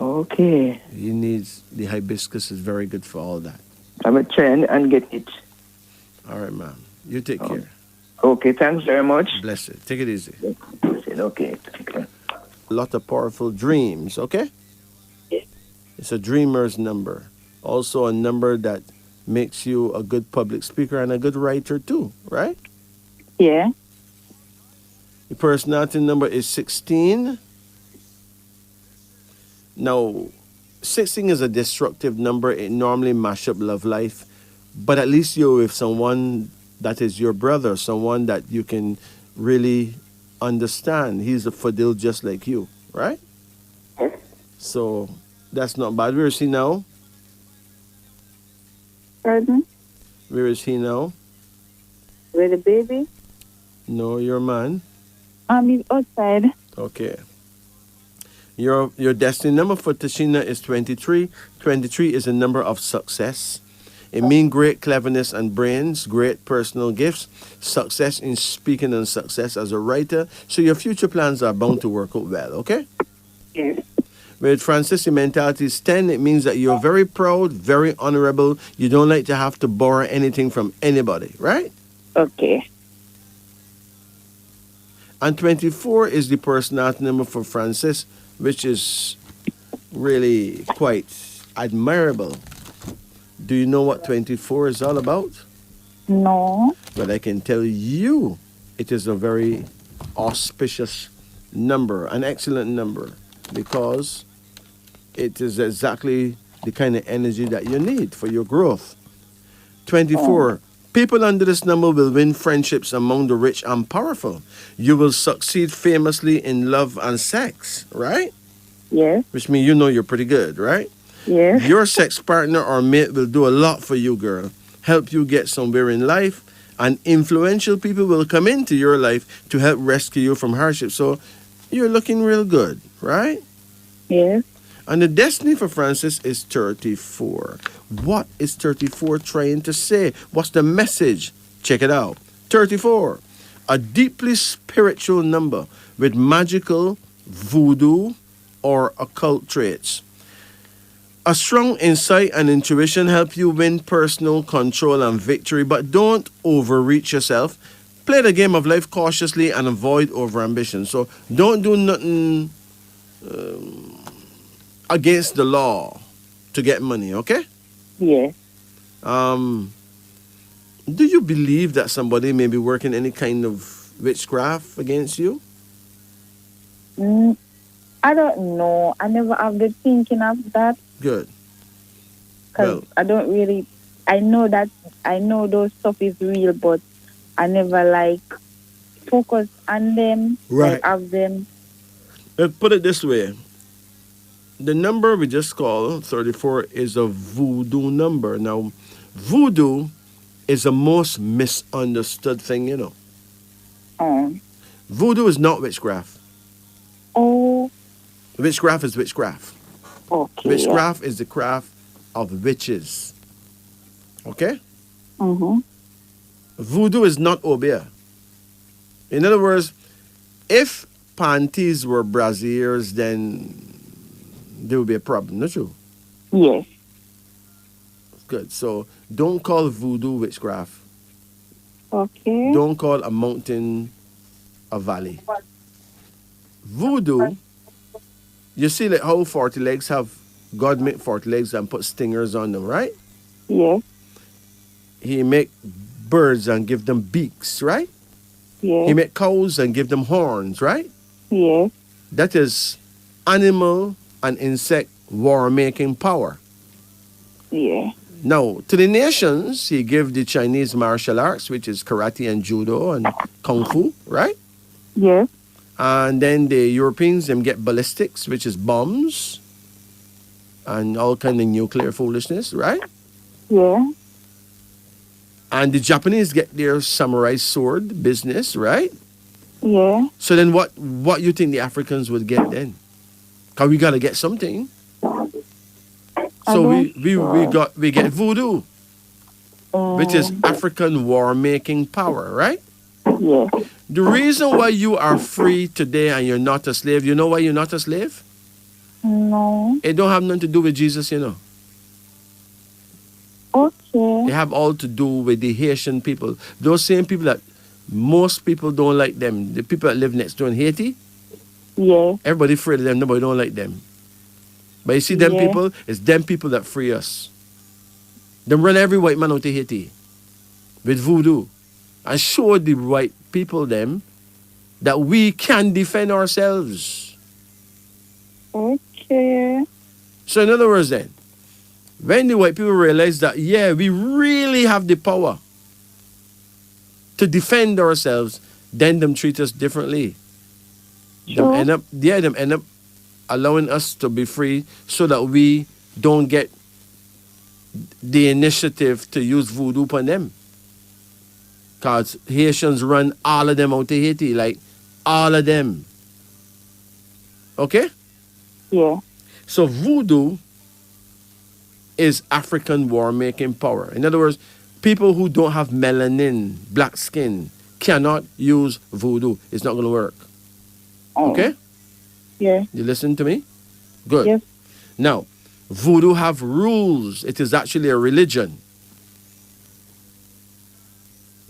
Speaker 4: Okay.
Speaker 1: He needs the hibiscus is very good for all that.
Speaker 4: I will try and get it.
Speaker 1: All right, ma'am. You take care.
Speaker 4: Okay, thanks very much.
Speaker 1: Bless it. Take it easy.
Speaker 4: Okay, thank you.
Speaker 1: A lot of powerful dreams, okay?
Speaker 3: Yes.
Speaker 1: It's a dreamer's number. Also a number that makes you a good public speaker and a good writer too, right?
Speaker 3: Yeah.
Speaker 1: The personality number is 16. Now, 16 is a destructive number. It normally mash up love life. But at least you're with someone that is your brother, someone that you can really understand. He's a Fadil just like you, right?
Speaker 3: Yes.
Speaker 1: So that's not bad. Where is he now?
Speaker 3: Pardon?
Speaker 1: Where is he now?
Speaker 3: With the baby?
Speaker 1: No, your man.
Speaker 3: He's outside.
Speaker 1: Okay. Your destiny number for Tashina is 23. 23 is a number of success. It means great cleverness and brains, great personal gifts, success in speaking and success as a writer. So your future plans are bound to work out well, okay?
Speaker 3: Yes.
Speaker 1: With Francis, your mentality is 10. It means that you're very proud, very honorable. You don't like to have to borrow anything from anybody, right?
Speaker 3: Okay.
Speaker 1: And 24 is the personality number for Francis, which is really quite admirable. Do you know what 24 is all about?
Speaker 3: No.
Speaker 1: But I can tell you it is a very auspicious number, an excellent number, because it is exactly the kind of energy that you need for your growth. 24. People under this number will win friendships among the rich and powerful. You will succeed famously in love and sex, right?
Speaker 3: Yes.
Speaker 1: Which means you know you're pretty good, right?
Speaker 3: Yes.
Speaker 1: Your sex partner or mate will do a lot for you, girl. Help you get somewhere in life. And influential people will come into your life to help rescue you from hardship. So you're looking real good, right?
Speaker 3: Yes.
Speaker 1: And the destiny for Francis is 34. What is 34 trying to say? What's the message? Check it out. 34, a deeply spiritual number with magical, voodoo, or occult traits. A strong insight and intuition help you win personal control and victory, but don't overreach yourself. Play the game of life cautiously and avoid overambition. So don't do nothing against the law to get money, okay?
Speaker 3: Yes.
Speaker 1: Do you believe that somebody may be working any kind of witchcraft against you?
Speaker 5: I don't know. I never have been thinking of that
Speaker 1: Good.
Speaker 5: because
Speaker 1: Well,
Speaker 5: I don't really. I know those stuff is real, but I never like focus on them,
Speaker 1: Right.
Speaker 5: like have them.
Speaker 1: let's put it this way. The number we just called, 34, is a voodoo number. Now, voodoo is the most misunderstood thing, you know.
Speaker 5: Oh,
Speaker 1: Voodoo is not witchcraft.
Speaker 5: oh,
Speaker 1: Witchcraft is witchcraft.
Speaker 5: okay.
Speaker 1: Witchcraft is the craft of witches. Okay?
Speaker 5: Mm-hmm.
Speaker 1: Voodoo is not Obia. In other words, if panties were braziers, then there would be a problem, not true?
Speaker 5: Yes.
Speaker 1: Good. So don't call voodoo witchcraft.
Speaker 5: Okay.
Speaker 1: Don't call a mountain a valley. Voodoo, you see like how 40 legs have, God make 40 legs and put stingers on them, right?
Speaker 5: Yes.
Speaker 1: He make birds and give them beaks, right?
Speaker 5: Yes.
Speaker 1: He make cows and give them horns, right?
Speaker 5: Yes.
Speaker 1: That is animal and insect war-making power.
Speaker 5: Yeah.
Speaker 1: Now, to the nations, he gave the Chinese martial arts, which is karate and judo and kung fu, right?
Speaker 5: Yes.
Speaker 1: And then the Europeans, them get ballistics, which is bombs and all kind of nuclear foolishness, right?
Speaker 5: Yeah.
Speaker 1: And the Japanese get their samurai sword business, right?
Speaker 5: Yeah.
Speaker 1: So then what you think the Africans would get then? Because we got to get something. So we get voodoo, which is African war-making power, right?
Speaker 5: Yeah.
Speaker 1: The reason why you are free today and you're not a slave, you know why you're not a slave?
Speaker 5: No.
Speaker 1: It don't have nothing to do with Jesus, you know.
Speaker 5: Okay.
Speaker 1: It have all to do with the Haitian people. Those same people that most people don't like them. The people that live next door in Haiti,
Speaker 5: Yeah.
Speaker 1: everybody afraid of them, nobody don't like them. But you see them
Speaker 5: Yeah.
Speaker 1: people, it's them people that free us. Them run every white man out of Haiti with voodoo and show the white people them that we can defend ourselves.
Speaker 5: Okay.
Speaker 1: So in other words then, when the white people realize that, yeah, we really have the power to defend ourselves, then them treat us differently.
Speaker 5: Sure.
Speaker 1: Them end up allowing us to be free so that we don't get the initiative to use voodoo upon them. Because Haitians run all of them out to Haiti, like all of them. Okay?
Speaker 5: Yeah.
Speaker 1: So voodoo is African war-making power. In other words, people who don't have melanin, black skin, cannot use voodoo. It's not going to work.
Speaker 5: Oh.
Speaker 1: Okay?
Speaker 5: Yeah.
Speaker 1: You listen to me? Good.
Speaker 5: Yes.
Speaker 1: Now, voodoo have rules. It is actually a religion.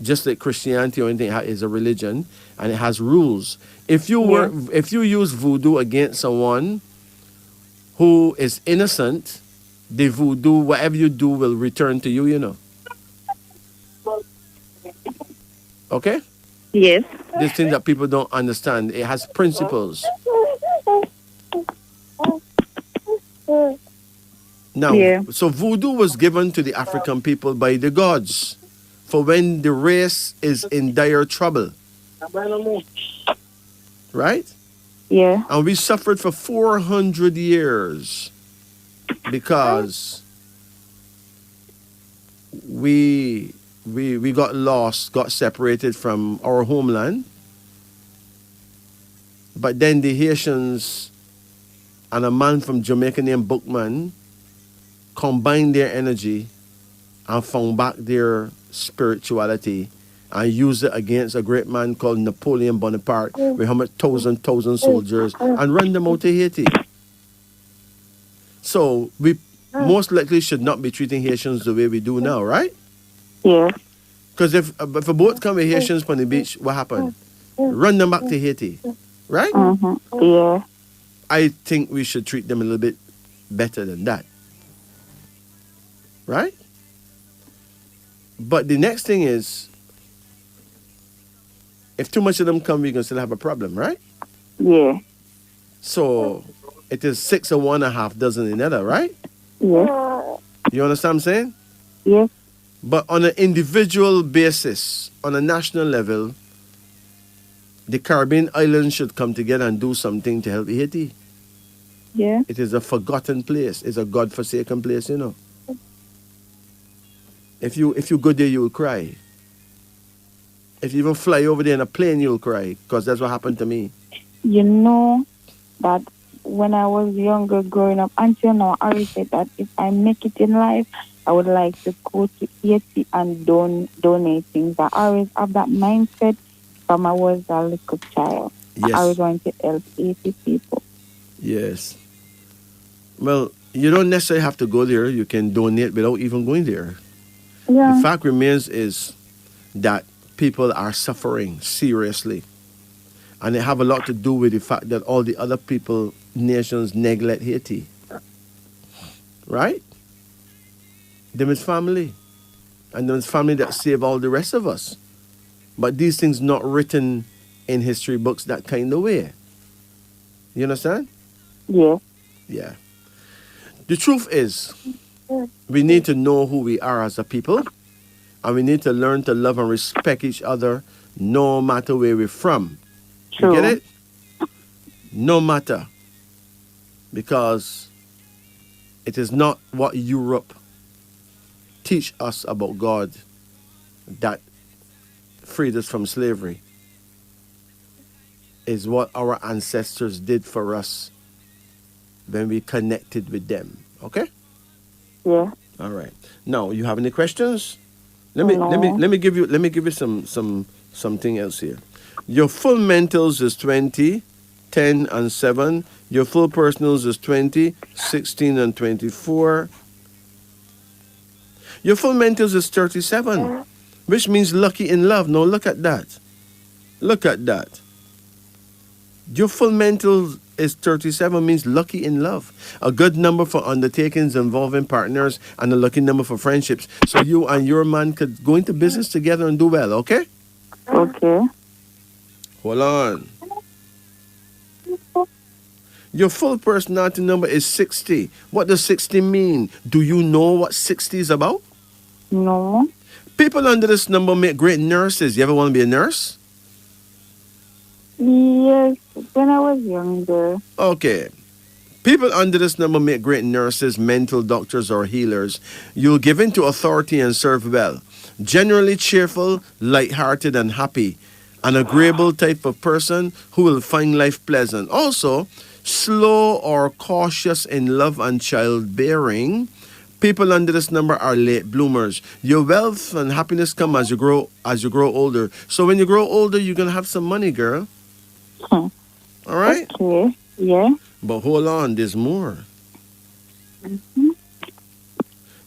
Speaker 1: Just like Christianity or anything is a religion, and it has rules. If you use voodoo against someone who is innocent, the voodoo, whatever you do, will return to you, you know. Okay?
Speaker 5: Yes.
Speaker 1: This thing that people don't understand. It has principles. Now,
Speaker 5: Yeah.
Speaker 1: so voodoo was given to the African people by the gods for when the race is in dire trouble. Right?
Speaker 5: Yeah.
Speaker 1: And we suffered for 400 years because we got lost, got separated from our homeland. But then the Haitians and a man from Jamaica named Bookman combined their energy and found back their spirituality and used it against a great man called Napoleon Bonaparte with how much thousand soldiers and ran them out of Haiti. So we most likely should not be treating Haitians the way we do now, right?
Speaker 5: Yeah.
Speaker 1: Because if a boat come with Haitians on the beach, what happened? Run them back to Haiti, right?
Speaker 5: Mm-hmm. Yeah.
Speaker 1: I think we should treat them a little bit better than that. Right? But the next thing is, if too much of them come, we're going to still have a problem, right?
Speaker 5: Yeah.
Speaker 1: So it is 6 of one and a half dozen in other, right?
Speaker 5: Yes.
Speaker 1: You understand what I'm saying?
Speaker 5: Yes.
Speaker 1: But on an individual basis, on a national level, the Caribbean islands should come together and do something to help Haiti.
Speaker 5: Yeah.
Speaker 1: It is a forgotten place. It's a God-forsaken place, you know. If you go there, you will cry. If you even fly over there in a plane, you'll cry, because that's what happened to me.
Speaker 5: You know that when I was younger, growing up, until now, I always said that if I make it in life, I would like to go to Haiti and donate things. I always have that mindset from I was a little child.
Speaker 1: Yes.
Speaker 5: I always want to help Haiti people.
Speaker 1: Yes. Well, you don't necessarily have to go there. You can donate without even going there.
Speaker 5: Yeah.
Speaker 1: The fact remains is that people are suffering seriously. And it have a lot to do with the fact that all the other nations neglect Haiti. Right? Them is family. And them is family that save all the rest of us. But these things not written in history books that kind of way. You understand?
Speaker 5: Yeah.
Speaker 1: Yeah. The truth is, we need to know who we are as a people, and we need to learn to love and respect each other no matter where we're from.
Speaker 5: True.
Speaker 1: You get it? No matter. Because it is not what Europe teach us about God that freed us from slavery. Is what our ancestors did for us when we connected with them. Okay?
Speaker 5: Yeah.
Speaker 1: All right. Now, you have any questions? Let me give you something else here. Your full mentals is 20, 10 and 7. Your full personals is 20, 16 and 24. Your full mentals is 37, which means lucky in love. Now look at that. Look at that. Your full mental is 37, means lucky in love. A good number for undertakings involving partners, and a lucky number for friendships. So you and your man could go into business together and do well, okay?
Speaker 5: Okay.
Speaker 1: Hold on. Your full personality number is 60. What does 60 mean? Do you know what 60 is about?
Speaker 5: No.
Speaker 1: People under this number make great nurses. You ever want to be a nurse?
Speaker 5: Yes, when I was younger.
Speaker 1: Okay. People under this number make great nurses, mental doctors, or healers. You'll give in to authority and serve well. Generally cheerful, light-hearted, and happy. An agreeable type of person who will find life pleasant. Also, slow or cautious in love and childbearing. People under this number are late bloomers. Your wealth and happiness come as you grow older. So when you grow older, you're gonna have some money, girl. All right?
Speaker 5: Okay. Yeah.
Speaker 1: But hold on, there's more.
Speaker 5: Mm-hmm.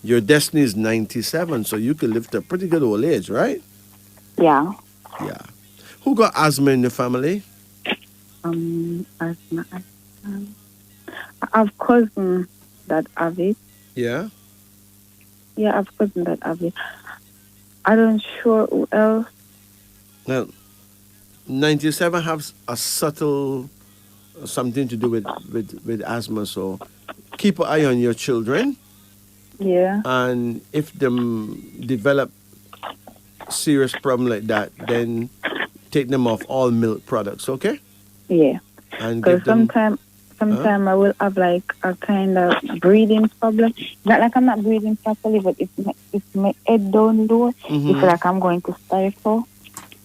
Speaker 1: Your destiny is 97, so you could live to a pretty good old age, right?
Speaker 5: Yeah.
Speaker 1: Yeah. Who got asthma in the family?
Speaker 5: Asthma. I have cousins that have it.
Speaker 1: Yeah.
Speaker 5: Yeah, I have cousins that have it. I don't sure who else.
Speaker 1: Now, 97 has a subtle something to do with asthma, so keep an eye on your children.
Speaker 5: Yeah.
Speaker 1: And if them develop serious problem like that, then take them off all milk products, okay?
Speaker 5: Yeah.
Speaker 1: And
Speaker 5: Because
Speaker 1: give them...
Speaker 5: sometimes I will have like a kind of breathing problem. Not like I'm not breathing properly, but if my head down low,
Speaker 1: Mhm.
Speaker 5: it's like I'm going to stifle.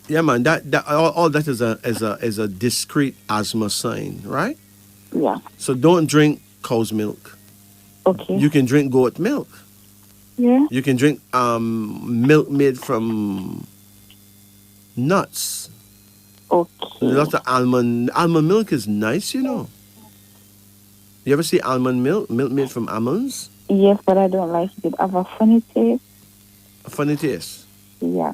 Speaker 1: Yeah, man. That all that is a discrete asthma sign, right?
Speaker 5: Yeah.
Speaker 1: So don't drink cow's milk.
Speaker 5: Okay.
Speaker 1: You can drink goat milk.
Speaker 5: Yeah.
Speaker 1: You can drink milk made from nuts.
Speaker 5: Okay.
Speaker 1: Lots of almond milk is nice, you know. You ever see almond milk made from almonds?
Speaker 5: Yes, but I don't like it. I have a funny taste.
Speaker 1: A funny taste.
Speaker 5: Yeah.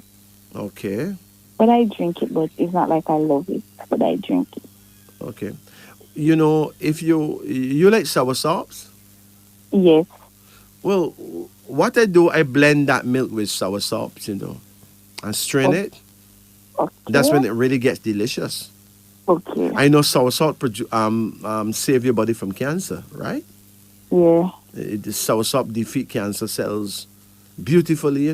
Speaker 1: Okay.
Speaker 5: But I drink it, but it's not like I love it. But I drink it.
Speaker 1: Okay. You know, if you like sour sops,
Speaker 5: Yes.
Speaker 1: well, what I do, I blend that milk with sour sops, you know, and strain it.
Speaker 5: Okay.
Speaker 1: That's when it really gets delicious.
Speaker 5: Okay.
Speaker 1: I know soursop save your body from cancer, right?
Speaker 5: Yeah.
Speaker 1: The soursop defeat cancer cells beautifully,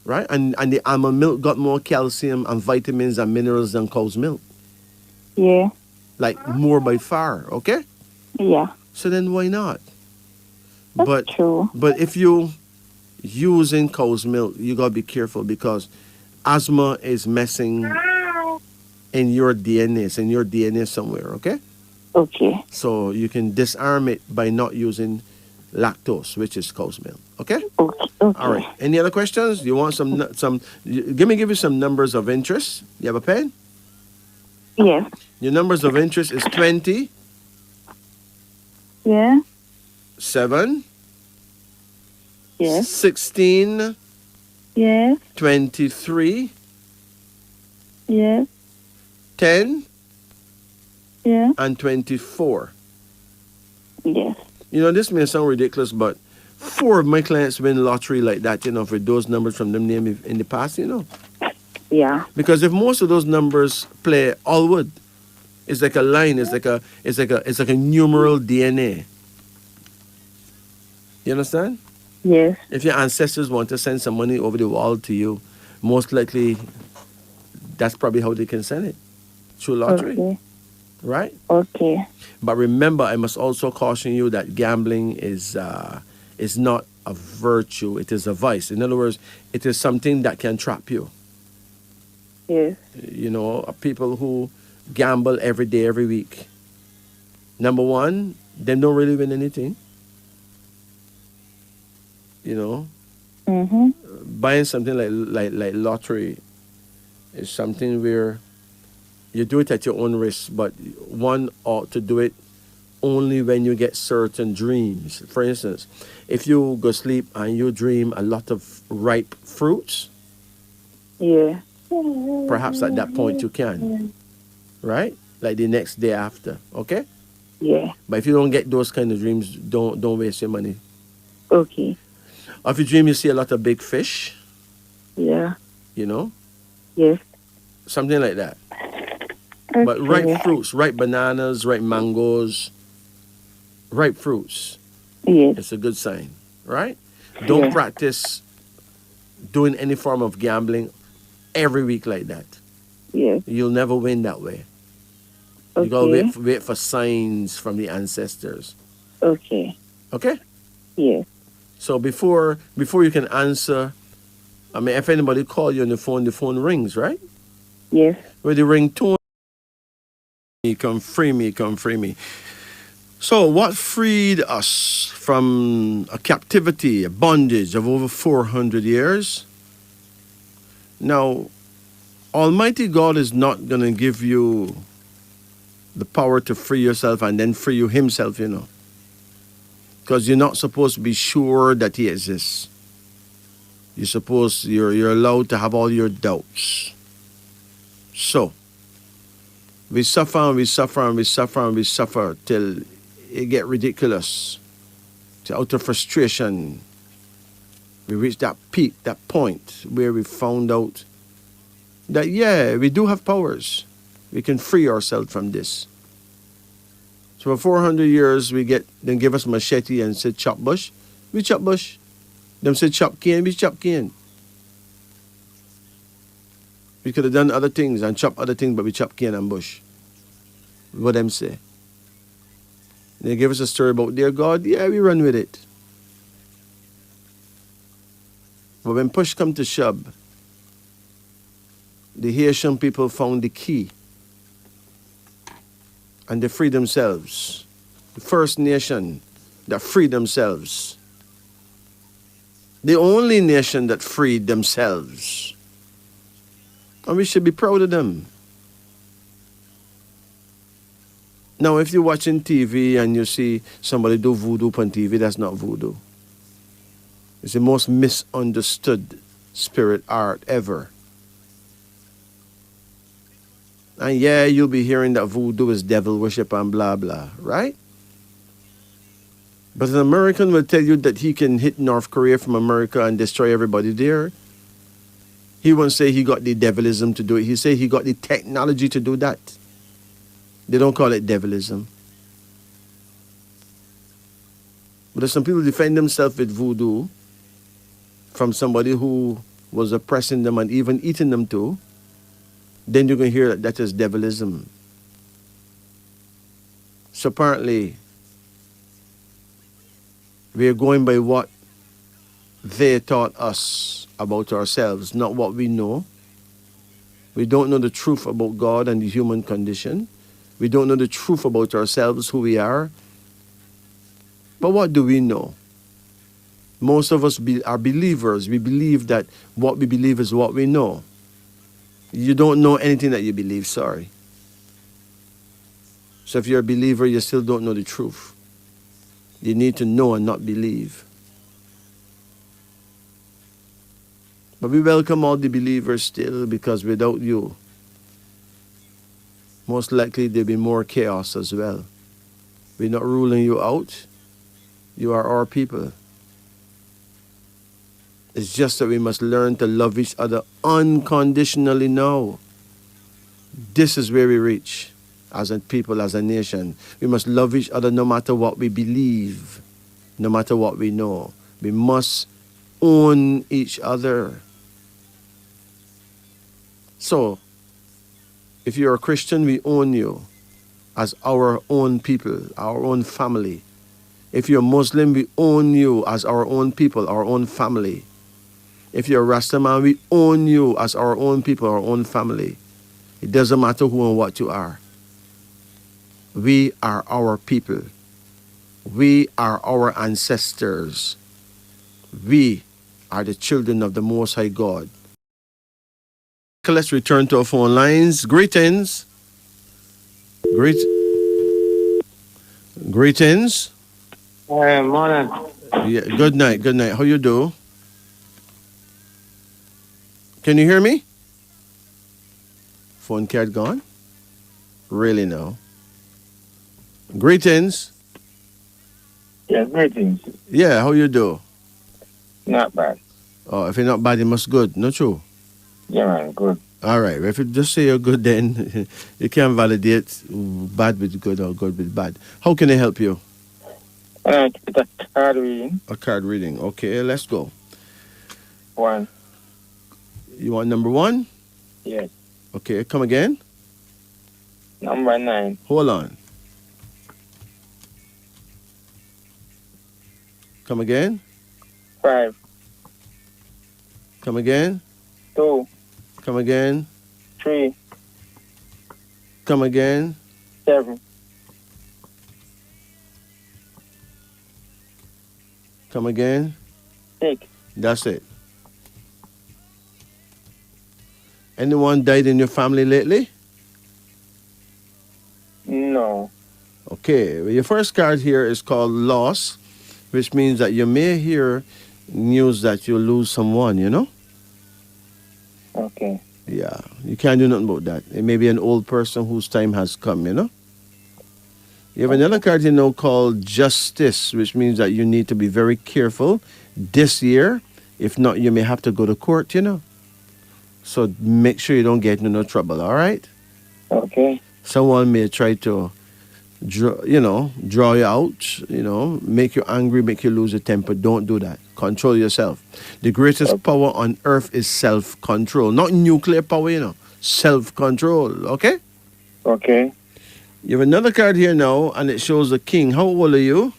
Speaker 1: right? And the almond milk got more calcium and vitamins and minerals than cow's milk,
Speaker 5: Yeah.
Speaker 1: like more by far. Okay,
Speaker 5: Yeah.
Speaker 1: so then why not?
Speaker 5: That's
Speaker 1: But
Speaker 5: true.
Speaker 1: if you using cow's milk, you gotta be careful because asthma is messing in your DNA. It's in your DNA somewhere. Okay,
Speaker 5: Okay.
Speaker 1: so you can disarm it by not using lactose, which is cow's milk. Okay.
Speaker 5: Okay. Okay.
Speaker 1: All right. Any other questions? You want give you some numbers of interest. You have a pen?
Speaker 5: Yes.
Speaker 1: Your numbers of interest is 20,
Speaker 5: Yeah.
Speaker 1: 7,
Speaker 5: Yes.
Speaker 1: 16,
Speaker 5: Yes.
Speaker 1: 23,
Speaker 5: Yes.
Speaker 1: 10,
Speaker 5: Yeah.
Speaker 1: and 24.
Speaker 5: Yes.
Speaker 1: This may sound ridiculous, but 4 of my clients win lottery like that, for those numbers from them name in the past,
Speaker 5: Yeah.
Speaker 1: Because if most of those numbers play all would, it's like a line, it's like a numeral DNA. You understand?
Speaker 5: Yes.
Speaker 1: If your ancestors want to send some money over the wall to you, most likely that's probably how they can send it. Through lottery.
Speaker 5: Okay.
Speaker 1: Right?
Speaker 5: Okay.
Speaker 1: But remember, I must also caution you that gambling is not a virtue, it is a vice. In other words, it is something that can trap you.
Speaker 5: Yes.
Speaker 1: People who gamble every day, every week. Number one, they don't really win anything.
Speaker 5: Mm-hmm.
Speaker 1: Buying something like lottery is something where you do it at your own risk, but one ought to do it only when you get certain dreams. For instance, if you go sleep and you dream a lot of ripe fruits,
Speaker 5: Yeah.
Speaker 1: perhaps at that point you can, right? Like the next day after, okay?
Speaker 5: Yeah.
Speaker 1: But if you don't get those kind of dreams, don't waste your money.
Speaker 5: Okay.
Speaker 1: Or if you dream you see a lot of big fish,
Speaker 5: Yeah.
Speaker 1: Yes, something like that.
Speaker 5: Okay.
Speaker 1: But ripe fruits, ripe bananas, ripe mangoes, ripe fruits,
Speaker 5: Yes.
Speaker 1: it's a good sign, right? Don't
Speaker 5: Yeah.
Speaker 1: practice doing any form of gambling every week like that.
Speaker 5: Yes.
Speaker 1: You'll never win that way.
Speaker 5: Okay.
Speaker 1: You gotta wait for signs from the ancestors.
Speaker 5: Okay.
Speaker 1: Okay?
Speaker 5: Yes.
Speaker 1: So before you can answer, if anybody call you on the phone rings, right?
Speaker 5: Yes.
Speaker 1: Where the ringtone, come free me. So what freed us from a captivity, a bondage of over 400 years? Now, Almighty God is not going to give you the power to free yourself and then free you himself, Because you're not supposed to be sure that he exists. You're allowed to have all your doubts. So, we suffer and we suffer and we suffer and we suffer till it get ridiculous. Out of frustration, we reach that peak, that point where we found out that, we do have powers. We can free ourselves from this. So for 400 years, then give us machete and said chop bush. We chop bush. Them said chop cane, we chop cane. We could have done other things and chop other things, but we chop cane and bush. What them say? They give us a story about their God. Yeah, we run with it. But when push come to shove, the Haitian people found the key. And they freed themselves. The first nation that freed themselves. The only nation that freed themselves. And we should be proud of them. Now, if you're watching TV and you see somebody do voodoo on TV, that's not voodoo. It's the most misunderstood spirit art ever. And you'll be hearing that voodoo is devil worship and blah, blah, right? But an American will tell you that he can hit North Korea from America and destroy everybody there. He won't say he got the devilism to do it. He say he got the technology to do that. They don't call it devilism. But if some people defend themselves with voodoo from somebody who was oppressing them and even eating them too, then you can hear that that is devilism. So apparently, we are going by what they taught us about ourselves, not what we know. We don't know the truth about God and the human condition. We don't know the truth about ourselves, who we are. But what do we know? Most of us are believers. We believe that what we believe is what we know. You don't know anything that you believe, sorry. So if you're a believer, you still don't know the truth. You need to know and not believe. But we welcome all the believers still, because without you, most likely there'll be more chaos as well. We're not ruling you out. You are our people. It's just that we must learn to love each other unconditionally now. This is where we reach as a people, as a nation. We must love each other no matter what we believe, no matter what we know. We must own each other. So, if you're a Christian, we own you as our own people, our own family. If you're Muslim, we own you as our own people, our own family. If you're a Rastaman, we own you as our own people, our own family. It doesn't matter who and what you are. We are our people. We are our ancestors. We are the children of the Most High God. Let's return to our phone lines. Greetings. Greetings.
Speaker 2: Morning.
Speaker 1: Yeah, good night. Good night. How you do? Can you hear me? Phone card gone? Really now? Greetings.
Speaker 2: Yeah, greetings.
Speaker 1: Yeah, how you do?
Speaker 2: Not bad.
Speaker 1: Oh, if you're not bad, you must good. Not true?
Speaker 2: Yeah, man, good.
Speaker 1: All right. If you just say you're good, then you can't validate bad with good or good with bad. How can I help you?
Speaker 2: It's a card reading.
Speaker 1: A card reading. Okay, let's go.
Speaker 2: 1.
Speaker 1: You want number 1?
Speaker 2: Yes.
Speaker 1: Okay, come again.
Speaker 2: Number 9.
Speaker 1: Hold on. Come again.
Speaker 2: 5.
Speaker 1: Come again.
Speaker 2: 2.
Speaker 1: Come again.
Speaker 2: 3.
Speaker 1: Come again.
Speaker 2: 7.
Speaker 1: Come again.
Speaker 2: 6.
Speaker 1: That's it. Anyone died in your family lately?
Speaker 2: No.
Speaker 1: Okay. Well, your first card here is called loss, which means that you may hear news that you lose someone, you know?
Speaker 2: Okay.
Speaker 1: Yeah. You can't do nothing about that. It may be an old person whose time has come, you know? You have another card, you know, called justice, which means that you need to be very careful this year. If not, you may have to go to court, you know? So make sure you don't get into no trouble, all right?
Speaker 2: Okay.
Speaker 1: Someone may try to, draw you out, make you angry, make you lose your temper. Don't do that. Control yourself. The greatest power on earth is self-control. Not nuclear power, self-control, okay?
Speaker 2: Okay.
Speaker 1: You have another card here now, and it shows the king. How old are you?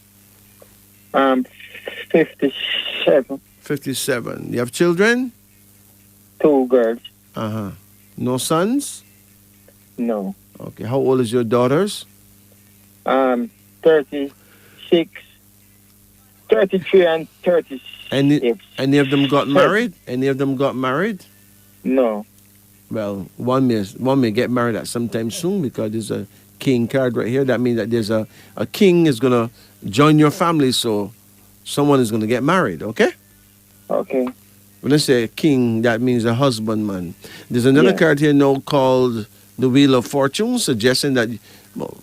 Speaker 2: 57.
Speaker 1: 57. You have children?
Speaker 2: 2 girls.
Speaker 1: Uh-huh. No sons?
Speaker 2: No.
Speaker 1: Okay. How old is your daughters?
Speaker 2: 36, 33 and 36.
Speaker 1: Any of them got married? Any of them got married?
Speaker 2: No.
Speaker 1: Well, one may get married at some time soon, because there's a king card right here. That means that there's a king is going to join your family, so someone is going to get married, okay?
Speaker 2: Okay.
Speaker 1: When I say a king, that means a husbandman. There's another card here now called the Wheel of Fortune, suggesting that, well,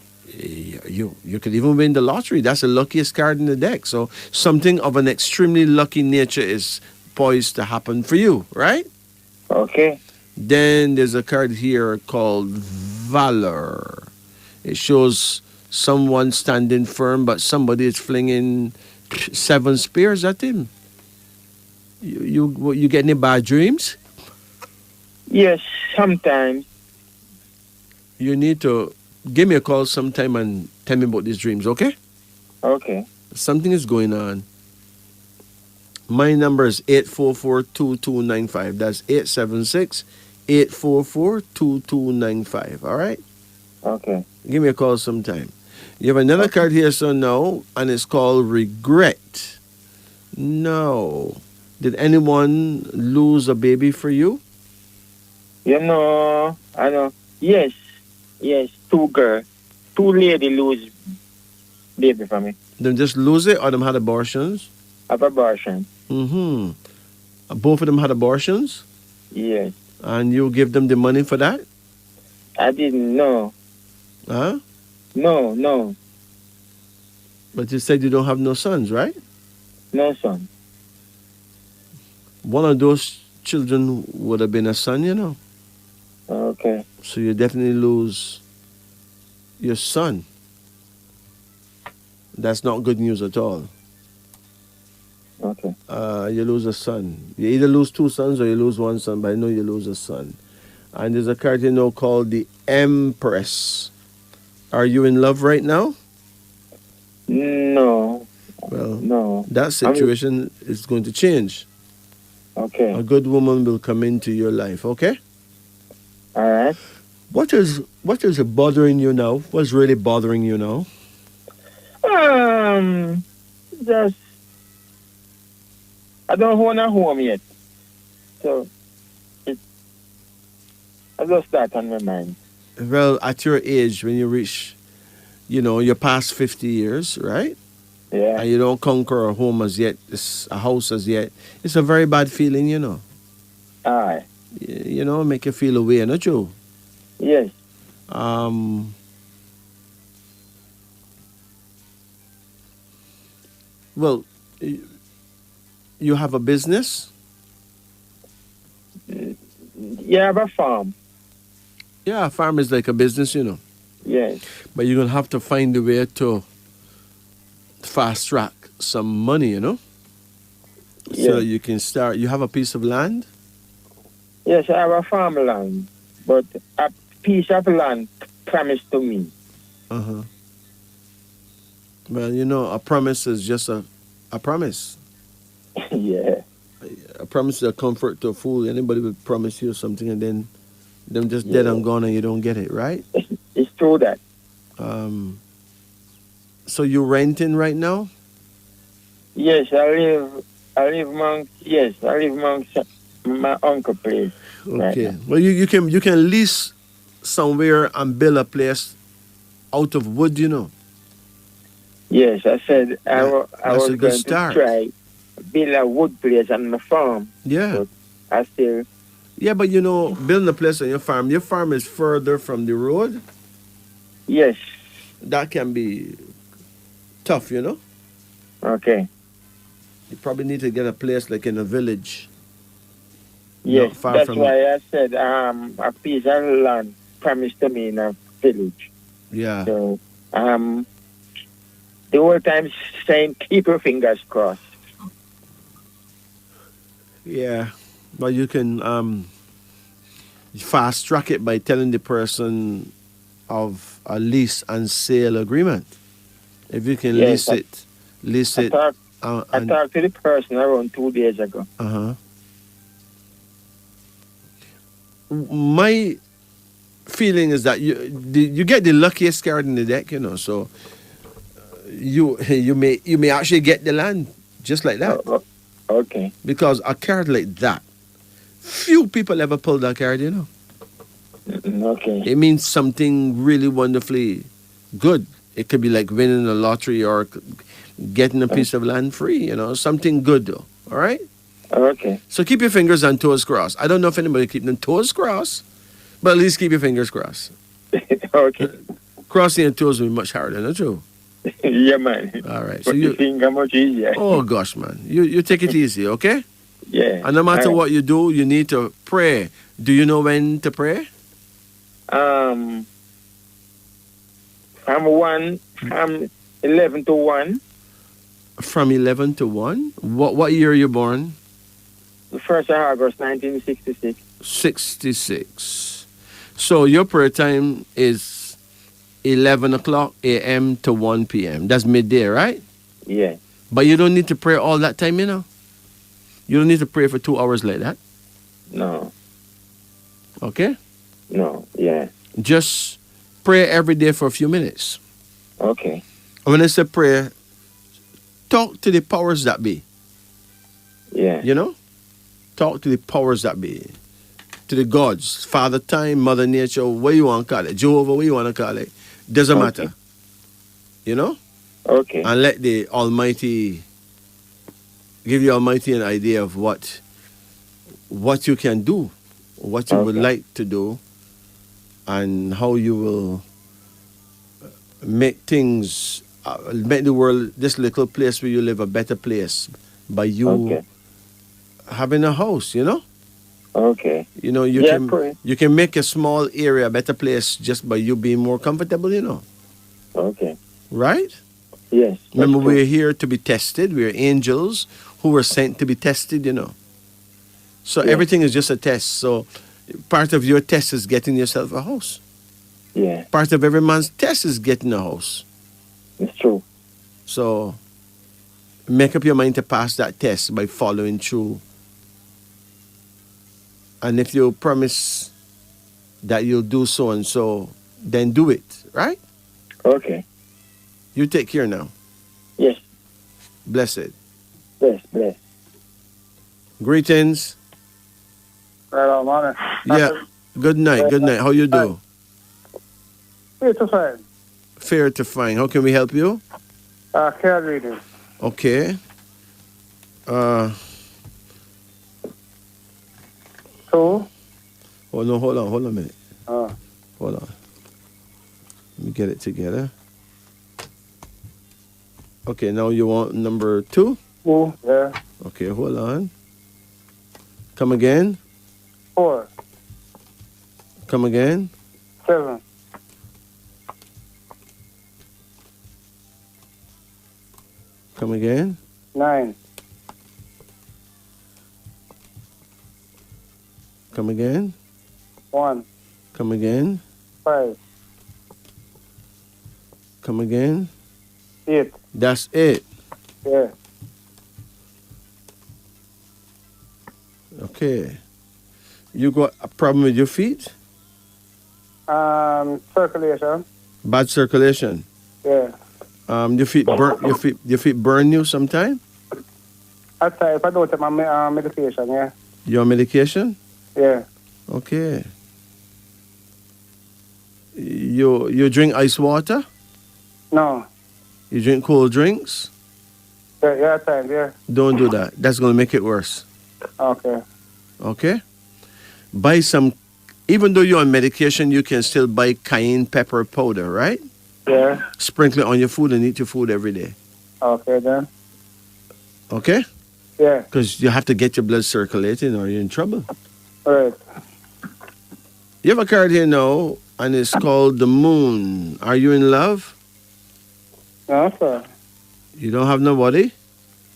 Speaker 1: you could even win the lottery. That's the luckiest card in the deck. So something of an extremely lucky nature is poised to happen for you, right?
Speaker 6: Okay.
Speaker 1: Then there's a card here called Valor. It shows someone standing firm, but somebody is flinging 7 spears at him. You get any bad dreams?
Speaker 6: Yes, sometimes.
Speaker 1: You need to give me a call sometime and tell me about these dreams, okay?
Speaker 6: Okay.
Speaker 1: Something is going on. My number is 844-2295. That's 876-844-2295. All right?
Speaker 6: Okay.
Speaker 1: Give me a call sometime. You have another card here, so no, and it's called Regret. No. Did anyone lose a baby for you?
Speaker 6: You know, I know. Yes. Yes, 2 girls. 2 lady lose baby for me.
Speaker 1: Them just lose it or them had abortions?
Speaker 6: Have abortion.
Speaker 1: Mm-hmm. Both of them had abortions?
Speaker 6: Yes.
Speaker 1: And you give them the money for that?
Speaker 6: I didn't know.
Speaker 1: Huh?
Speaker 6: No.
Speaker 1: But you said you don't have no sons, right?
Speaker 6: No son.
Speaker 1: One of those children would have been a son, you know.
Speaker 6: Okay.
Speaker 1: So you definitely lose your son. That's not good news at all.
Speaker 6: Okay.
Speaker 1: You lose a son. You either lose 2 sons or you lose 1 son, but I know you lose a son. And there's a card you know called the Empress. Are you in love right now?
Speaker 6: No.
Speaker 1: Well,
Speaker 6: No.
Speaker 1: that situation is going to change.
Speaker 6: Okay.
Speaker 1: A good woman will come into your life, okay?
Speaker 6: All right.
Speaker 1: What is bothering you now? What's really bothering you now?
Speaker 6: Just I don't own a home yet, so I just start on my mind.
Speaker 1: Well, at your age, when you reach, you're past 50 years, right?
Speaker 6: Yeah.
Speaker 1: And you don't conquer a home as yet, a house as yet, it's a very bad feeling,
Speaker 6: All right.
Speaker 1: Make you feel away, not you?
Speaker 6: Yes.
Speaker 1: Well, you have a business?
Speaker 6: You have a farm.
Speaker 1: Yeah, a farm is like a business,
Speaker 6: Yes.
Speaker 1: But you're going to have to find a way to fast track some money, So
Speaker 6: Yes.
Speaker 1: you can start. You have a piece of land?
Speaker 6: Yes, I have a farmland, but a piece of land promised to me.
Speaker 1: Uh-huh. Well, a promise is just a promise.
Speaker 6: Yeah.
Speaker 1: A promise is a comfort to a fool. Anybody would promise you something and then them just dead
Speaker 6: Yeah.
Speaker 1: and gone and you don't get it, right?
Speaker 6: It's true that.
Speaker 1: So you're renting right now?
Speaker 6: Yes, I live among my uncle place. Right
Speaker 1: Okay.
Speaker 6: now.
Speaker 1: Well, you can lease somewhere and build a place out of wood,
Speaker 6: Yes, I said I
Speaker 1: that's
Speaker 6: was
Speaker 1: a good
Speaker 6: going
Speaker 1: start.
Speaker 6: to try build a wood place on my farm.
Speaker 1: Yeah.
Speaker 6: But I still
Speaker 1: Yeah, but building a place on your farm is further from the road.
Speaker 6: yes.
Speaker 1: That can be tough,
Speaker 6: Okay.
Speaker 1: You probably need to get a place like in a village.
Speaker 6: Yes,
Speaker 1: Not far
Speaker 6: that's
Speaker 1: from
Speaker 6: why I said a piece of land promised to me in a village.
Speaker 1: Yeah.
Speaker 6: So the whole time saying keep your fingers crossed.
Speaker 1: Yeah. But you can fast track it by telling the person of a lease and sale agreement. If you can
Speaker 6: Yes,
Speaker 1: lease
Speaker 6: I
Speaker 1: it.
Speaker 6: talked to the person around 2 days ago.
Speaker 1: Uh-huh. My feeling is that you get the luckiest card in the deck, so you may actually get the land just like that.
Speaker 6: Okay.
Speaker 1: Because a card like that, few people ever pull that card,
Speaker 6: Okay.
Speaker 1: It means something really wonderfully good. It could be like winning a lottery or getting a piece of land free, something good though. All right?
Speaker 6: Okay.
Speaker 1: So keep your fingers and toes crossed. I don't know if anybody keep them toes crossed, but at least keep your fingers crossed.
Speaker 6: Okay.
Speaker 1: Crossing your toes will be much harder, not true?
Speaker 6: Yeah, man.
Speaker 1: All right.
Speaker 6: But
Speaker 1: So
Speaker 6: the finger much easier.
Speaker 1: oh gosh, man. You take it easy, okay?
Speaker 6: Yeah.
Speaker 1: And no matter
Speaker 6: All right.
Speaker 1: what you do, you need to pray. Do you know when to pray?
Speaker 6: I'm 11 to 1.
Speaker 1: From 11 to 1? What year are you born?
Speaker 6: The 1st of August 1966.
Speaker 1: 66. So your prayer time is 11 o'clock a.m. to 1 p.m. That's midday, right?
Speaker 6: Yeah.
Speaker 1: But you don't need to pray all that time, you know? You don't need to pray for 2 hours like that,
Speaker 6: No.
Speaker 1: okay?
Speaker 6: No. Yeah.
Speaker 1: Just pray every day for a few minutes.
Speaker 6: Okay.
Speaker 1: And when I say prayer, talk to the powers that be,
Speaker 6: Yeah.
Speaker 1: you know? Talk to the powers that be. To the gods, Father Time, Mother Nature, what you want to call it, Jehovah, what you want to call it. Doesn't
Speaker 6: Okay.
Speaker 1: matter. You know?
Speaker 6: Okay.
Speaker 1: And let the Almighty give you Almighty an idea of what you can do, what you would
Speaker 6: Okay.
Speaker 1: like to do, and how you will make things, make the world, this little place where you live, a better place by you
Speaker 6: Okay.
Speaker 1: having a house. You know,
Speaker 6: Okay.
Speaker 1: you know you
Speaker 6: Yeah,
Speaker 1: can
Speaker 6: pray.
Speaker 1: you can make a small area a better place just by you being more comfortable. You know,
Speaker 6: Okay.
Speaker 1: right?
Speaker 6: Yes. that's
Speaker 1: Remember,
Speaker 6: true.
Speaker 1: we're here to be tested. We're angels who were sent to be tested, you know. So
Speaker 6: Yeah.
Speaker 1: everything is just a test. So part of your test is getting yourself a house.
Speaker 6: Yeah.
Speaker 1: Part of every man's test is getting a house.
Speaker 6: It's true.
Speaker 1: So make up your mind to pass that test by following through. And if you promise that you'll do so and so, then do it, right?
Speaker 6: Okay.
Speaker 1: You take care now.
Speaker 6: Yes.
Speaker 1: Blessed.
Speaker 6: Bless.
Speaker 1: Greetings.
Speaker 7: Right on, man.
Speaker 1: Yeah. Good night. Good night. How you do?
Speaker 7: It's fine.
Speaker 1: Fair to find. How can we help you?
Speaker 7: Care reading.
Speaker 1: Okay.
Speaker 7: Two.
Speaker 1: Oh no, hold on a minute.
Speaker 7: Uh,
Speaker 1: Hold on. Let me get it together. Okay, now you want number 2?
Speaker 7: two. Yeah.
Speaker 1: Okay, hold on. Come again.
Speaker 7: 4.
Speaker 1: Come again.
Speaker 7: 7.
Speaker 1: Come again.
Speaker 7: 9.
Speaker 1: Come again.
Speaker 7: 1.
Speaker 1: Come again.
Speaker 7: 5.
Speaker 1: Come again.
Speaker 7: 8.
Speaker 1: That's it.
Speaker 7: Yeah.
Speaker 1: Okay. You got a problem with your feet?
Speaker 7: Circulation.
Speaker 1: Bad circulation.
Speaker 7: Yeah.
Speaker 1: Your feet burn you sometime?
Speaker 7: At times, if I don't take my medication, yeah.
Speaker 1: You on medication?
Speaker 7: Yeah.
Speaker 1: Okay. You drink ice water?
Speaker 7: No.
Speaker 1: You drink cold drinks?
Speaker 7: Yeah, at times, yeah.
Speaker 1: Don't do that. That's going to make it worse.
Speaker 7: Okay.
Speaker 1: Okay? Buy some, even though you're on medication, you can still buy cayenne pepper powder, right?
Speaker 7: Yeah.
Speaker 1: Sprinkle it on your food and eat your food every day.
Speaker 7: Okay, then.
Speaker 1: Okay?
Speaker 7: Yeah.
Speaker 1: Because you have to get your blood circulating or you're in trouble.
Speaker 7: All right.
Speaker 1: You have a card here now, and it's called the moon. Are you in love?
Speaker 7: No, sir.
Speaker 1: You don't have nobody?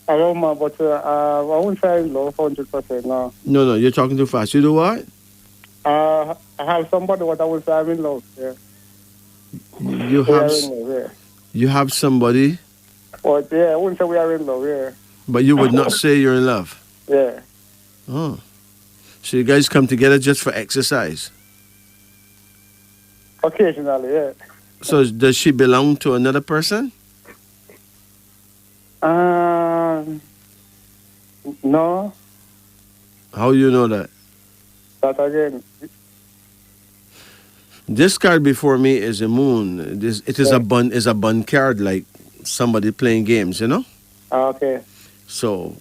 Speaker 7: I don't know, but I won't say love 100%, no.
Speaker 1: No, you're talking too fast. You do what?
Speaker 7: I have somebody what I would say I'm in love, yeah.
Speaker 1: You
Speaker 7: We are
Speaker 1: have
Speaker 7: in love, yeah.
Speaker 1: you have somebody,
Speaker 7: But yeah, I wouldn't say we are in love, yeah.
Speaker 1: but you would not say you're in love.
Speaker 7: Yeah.
Speaker 1: Oh. So you guys come together just for exercise.
Speaker 7: Occasionally, yeah.
Speaker 1: So does she belong to another person?
Speaker 7: No,
Speaker 1: How you know that?
Speaker 7: that again.
Speaker 1: This card before me is a moon. It is a bun card, like somebody playing games, you know?
Speaker 7: Okay.
Speaker 1: So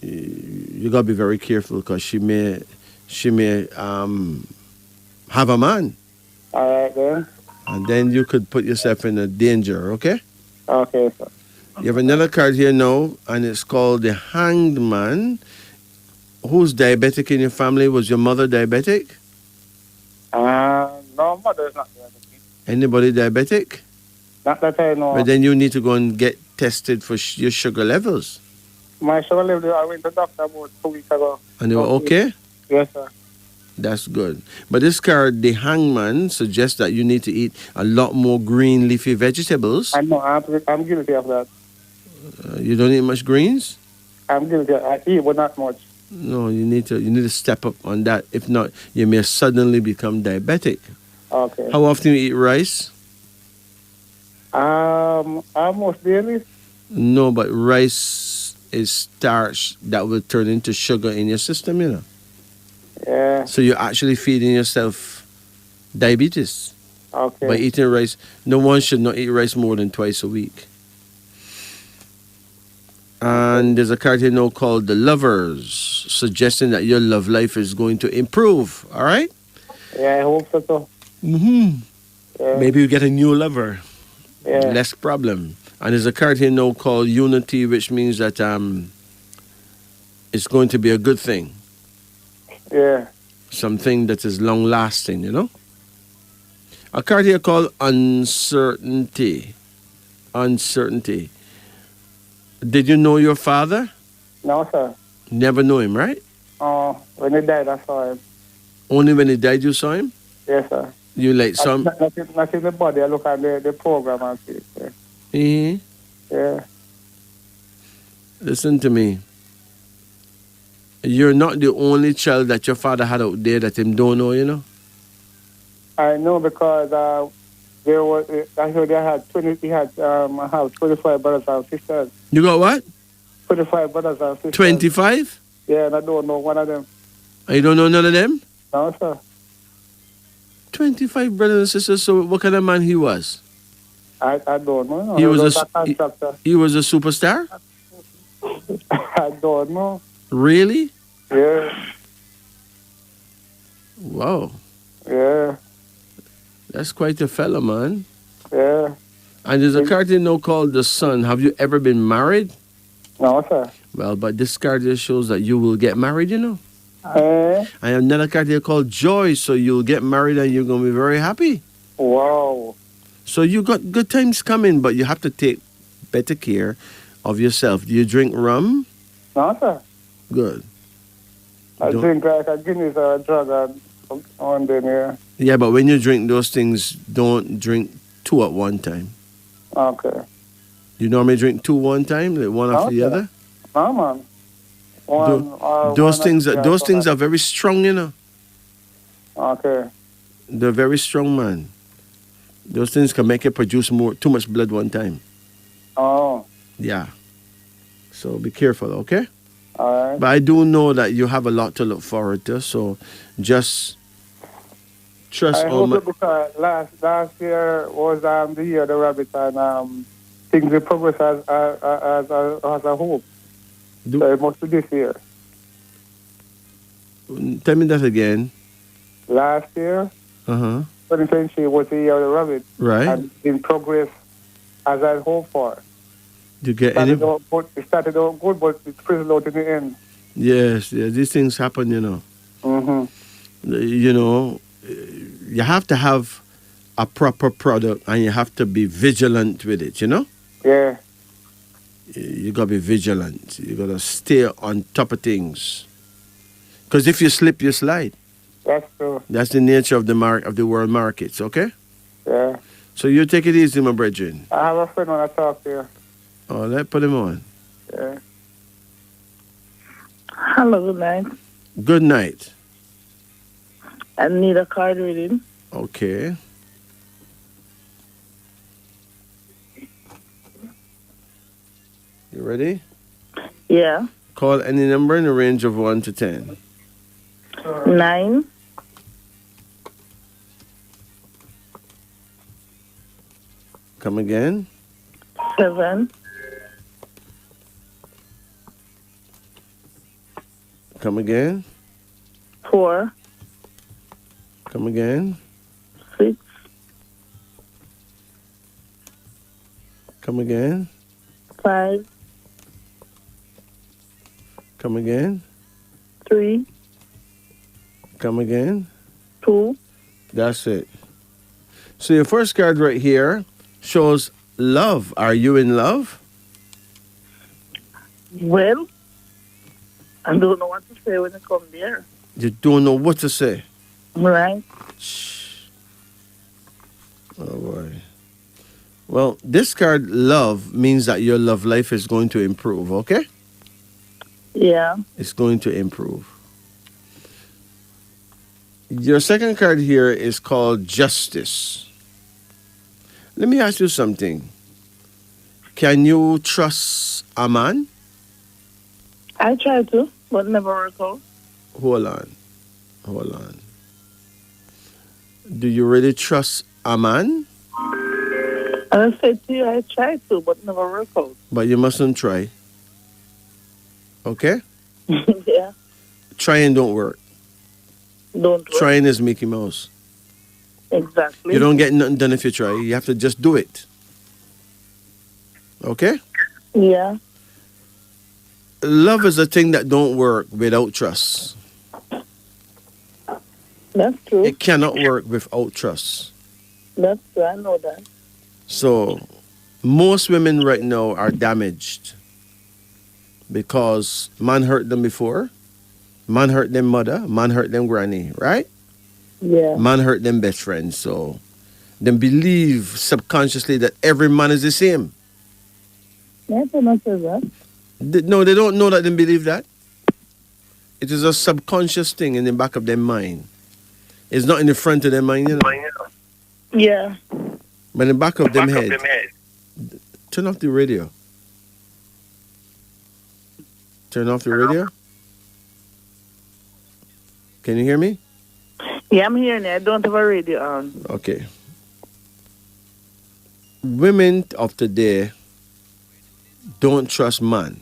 Speaker 1: you gotta be very careful because she may have a man,
Speaker 7: All right, then.
Speaker 1: and then you could put yourself in a danger. Okay.
Speaker 7: Okay, sir.
Speaker 1: You have another card here now, and it's called the Hanged Man. Who's diabetic in your family? Was your mother diabetic?
Speaker 7: No, mother's not diabetic.
Speaker 1: Anybody diabetic?
Speaker 7: Not that I know.
Speaker 1: But then you need to go and get tested for your sugar levels.
Speaker 7: My sugar level, I went to the doctor about 2 weeks ago.
Speaker 1: And they were okay?
Speaker 7: Yes, sir.
Speaker 1: That's good. But this card, the Hangman, suggests that you need to eat a lot more green leafy vegetables.
Speaker 7: I know, I'm guilty of that.
Speaker 1: You don't eat much greens?
Speaker 7: I'm guilty. I eat, but not much.
Speaker 1: No, you need to step up on that. If not, you may suddenly become diabetic.
Speaker 7: Okay.
Speaker 1: How often you eat rice?
Speaker 7: Almost daily.
Speaker 1: No, but rice is starch that will turn into sugar in your system, you know.
Speaker 7: Yeah.
Speaker 1: So you're actually feeding yourself diabetes
Speaker 7: Okay.
Speaker 1: by eating rice. No one should not eat rice more than twice a week. And there's a card here now called the Lovers, suggesting that your love life is going to improve. All right?
Speaker 7: Yeah, I hope so too.
Speaker 1: Mm-hmm.
Speaker 7: Yeah.
Speaker 1: Maybe you get a new lover.
Speaker 7: Yeah.
Speaker 1: Less problem. And there's a card here now called Unity, which means that it's going to be a good thing.
Speaker 7: Yeah.
Speaker 1: Something that is long lasting, you know? A card here called Uncertainty. Uncertainty. Did you know your father?
Speaker 7: No, sir.
Speaker 1: Never know him, right?
Speaker 7: When he died, I saw him.
Speaker 1: Only when he died you saw him?
Speaker 7: Yes, sir.
Speaker 1: You like some...
Speaker 7: Not in the body. I look at the program and see it. Yeah. Yeah.
Speaker 1: Listen to me. You're not the only child that your father had out there that him don't know, you know?
Speaker 7: I know because there was. I heard they had 20. He had I have 25 brothers and sisters.
Speaker 1: You got what?
Speaker 7: 25 brothers and sisters.
Speaker 1: 25?
Speaker 7: Yeah, and I don't know one of them.
Speaker 1: And you don't know none of them?
Speaker 7: No, sir.
Speaker 1: 25 brothers and sisters. So what kind of man he was?
Speaker 7: I don't know.
Speaker 1: He was
Speaker 7: a contractor.
Speaker 1: He was a superstar?
Speaker 7: I don't know.
Speaker 1: Really?
Speaker 7: Yeah.
Speaker 1: Wow.
Speaker 7: Yeah.
Speaker 1: That's quite a fella, man.
Speaker 7: Yeah.
Speaker 1: And there's a card here now called the Sun. Have you ever been married?
Speaker 7: No, sir.
Speaker 1: Well, but this card here shows that you will get married, you know.
Speaker 7: Eh?
Speaker 1: And another card here called Joy. So you'll get married and you're going to be very happy.
Speaker 7: Wow.
Speaker 1: So you got good times coming, but you have to take better care of yourself. Do you drink rum?
Speaker 7: No, sir.
Speaker 1: Good.
Speaker 7: I
Speaker 1: Don't-
Speaker 7: drink like a Guinness or a drug and then, yeah.
Speaker 1: Yeah, but when you drink those things, don't drink two at one time.
Speaker 7: Okay.
Speaker 1: You normally drink two one time, like one after the
Speaker 7: Okay.
Speaker 1: other?
Speaker 7: No, man.
Speaker 1: Those
Speaker 7: one
Speaker 1: things
Speaker 7: after
Speaker 1: those
Speaker 7: the
Speaker 1: things
Speaker 7: other.
Speaker 1: are very strong, you know.
Speaker 7: Okay.
Speaker 1: They're very strong, man. Those things can make you produce too much blood one time.
Speaker 7: Oh,
Speaker 1: Yeah. So be careful, okay?
Speaker 7: all right.
Speaker 1: But I do know that you have a lot to look forward to, so just trust
Speaker 7: I
Speaker 1: all
Speaker 7: hope
Speaker 1: my...
Speaker 7: it because last year was the year of the rabbit and things will progress as I hope. So it must be this year.
Speaker 1: Tell me that again.
Speaker 7: Last year,
Speaker 1: Uh-huh.
Speaker 7: 2020 was the year of the rabbit.
Speaker 1: Right.
Speaker 7: And in progress as I hoped for.
Speaker 1: Do you get any...
Speaker 7: It started out good, but it fizzled out in the end.
Speaker 1: Yes, these things happen, you know.
Speaker 7: Mm-hmm.
Speaker 1: You know, you have to have a proper product and you have to be vigilant with it, you know?
Speaker 7: Yeah.
Speaker 1: You got to be vigilant. You got to stay on top of things. Because if you slip, you slide.
Speaker 7: That's true.
Speaker 1: That's the nature of the world markets, okay?
Speaker 7: Yeah.
Speaker 1: So you take it easy, my brethren.
Speaker 7: I have a friend when I talk to you.
Speaker 1: Oh, let's put him on.
Speaker 7: Yeah.
Speaker 8: Hello, good night.
Speaker 1: Good night.
Speaker 8: I need a card reading.
Speaker 1: Okay. You ready?
Speaker 8: Yeah.
Speaker 1: Call any number in the range of 1 to 10.
Speaker 8: 9,
Speaker 1: Come again.
Speaker 8: 7,
Speaker 1: Come again.
Speaker 8: 4,
Speaker 1: Come again.
Speaker 8: 6,
Speaker 1: Come again.
Speaker 8: 5,
Speaker 1: Come again.
Speaker 8: 3,
Speaker 1: Come again.
Speaker 8: 2.
Speaker 1: That's it. So your first card right here shows love. Are you in love?
Speaker 8: Well, I don't know what to say when it comes there.
Speaker 1: You don't know what to say.
Speaker 8: Right?
Speaker 1: Oh boy. Well, this card, love, means that your love life is going to improve, okay?
Speaker 8: Yeah.
Speaker 1: It's going to improve. Your second card here is called justice. Let me ask you something. Can you trust a man?
Speaker 8: I try to, but never work out.
Speaker 1: Hold on. Do you really trust a man?
Speaker 8: I said to you, I try to, but never work out.
Speaker 1: But you mustn't try. Okay?
Speaker 8: Yeah.
Speaker 1: Trying don't work.
Speaker 8: Don't work.
Speaker 1: Trying is Mickey Mouse.
Speaker 8: Exactly.
Speaker 1: You don't get nothing done if you try. You have to just do it. Okay?
Speaker 8: Yeah.
Speaker 1: Love is a thing that don't work without trust.
Speaker 8: That's true.
Speaker 1: It cannot work without trust.
Speaker 8: That's true. I know that.
Speaker 1: So, most women right now are damaged because man hurt them before, man hurt them mother, man hurt them granny, right?
Speaker 8: Yeah.
Speaker 1: Man hurt them best friend. So, they believe subconsciously that every man is the same.
Speaker 8: I cannot say that.
Speaker 1: No, they don't know that they believe that. It is a subconscious thing in the back of their mind. It's not in the front of their mind, you know.
Speaker 8: Yeah.
Speaker 1: But in the back of them head. Turn off the radio. Turn off the radio. Can you hear me?
Speaker 8: Yeah, I'm hearing it. I don't have a radio on.
Speaker 1: Okay. Women of today don't trust man,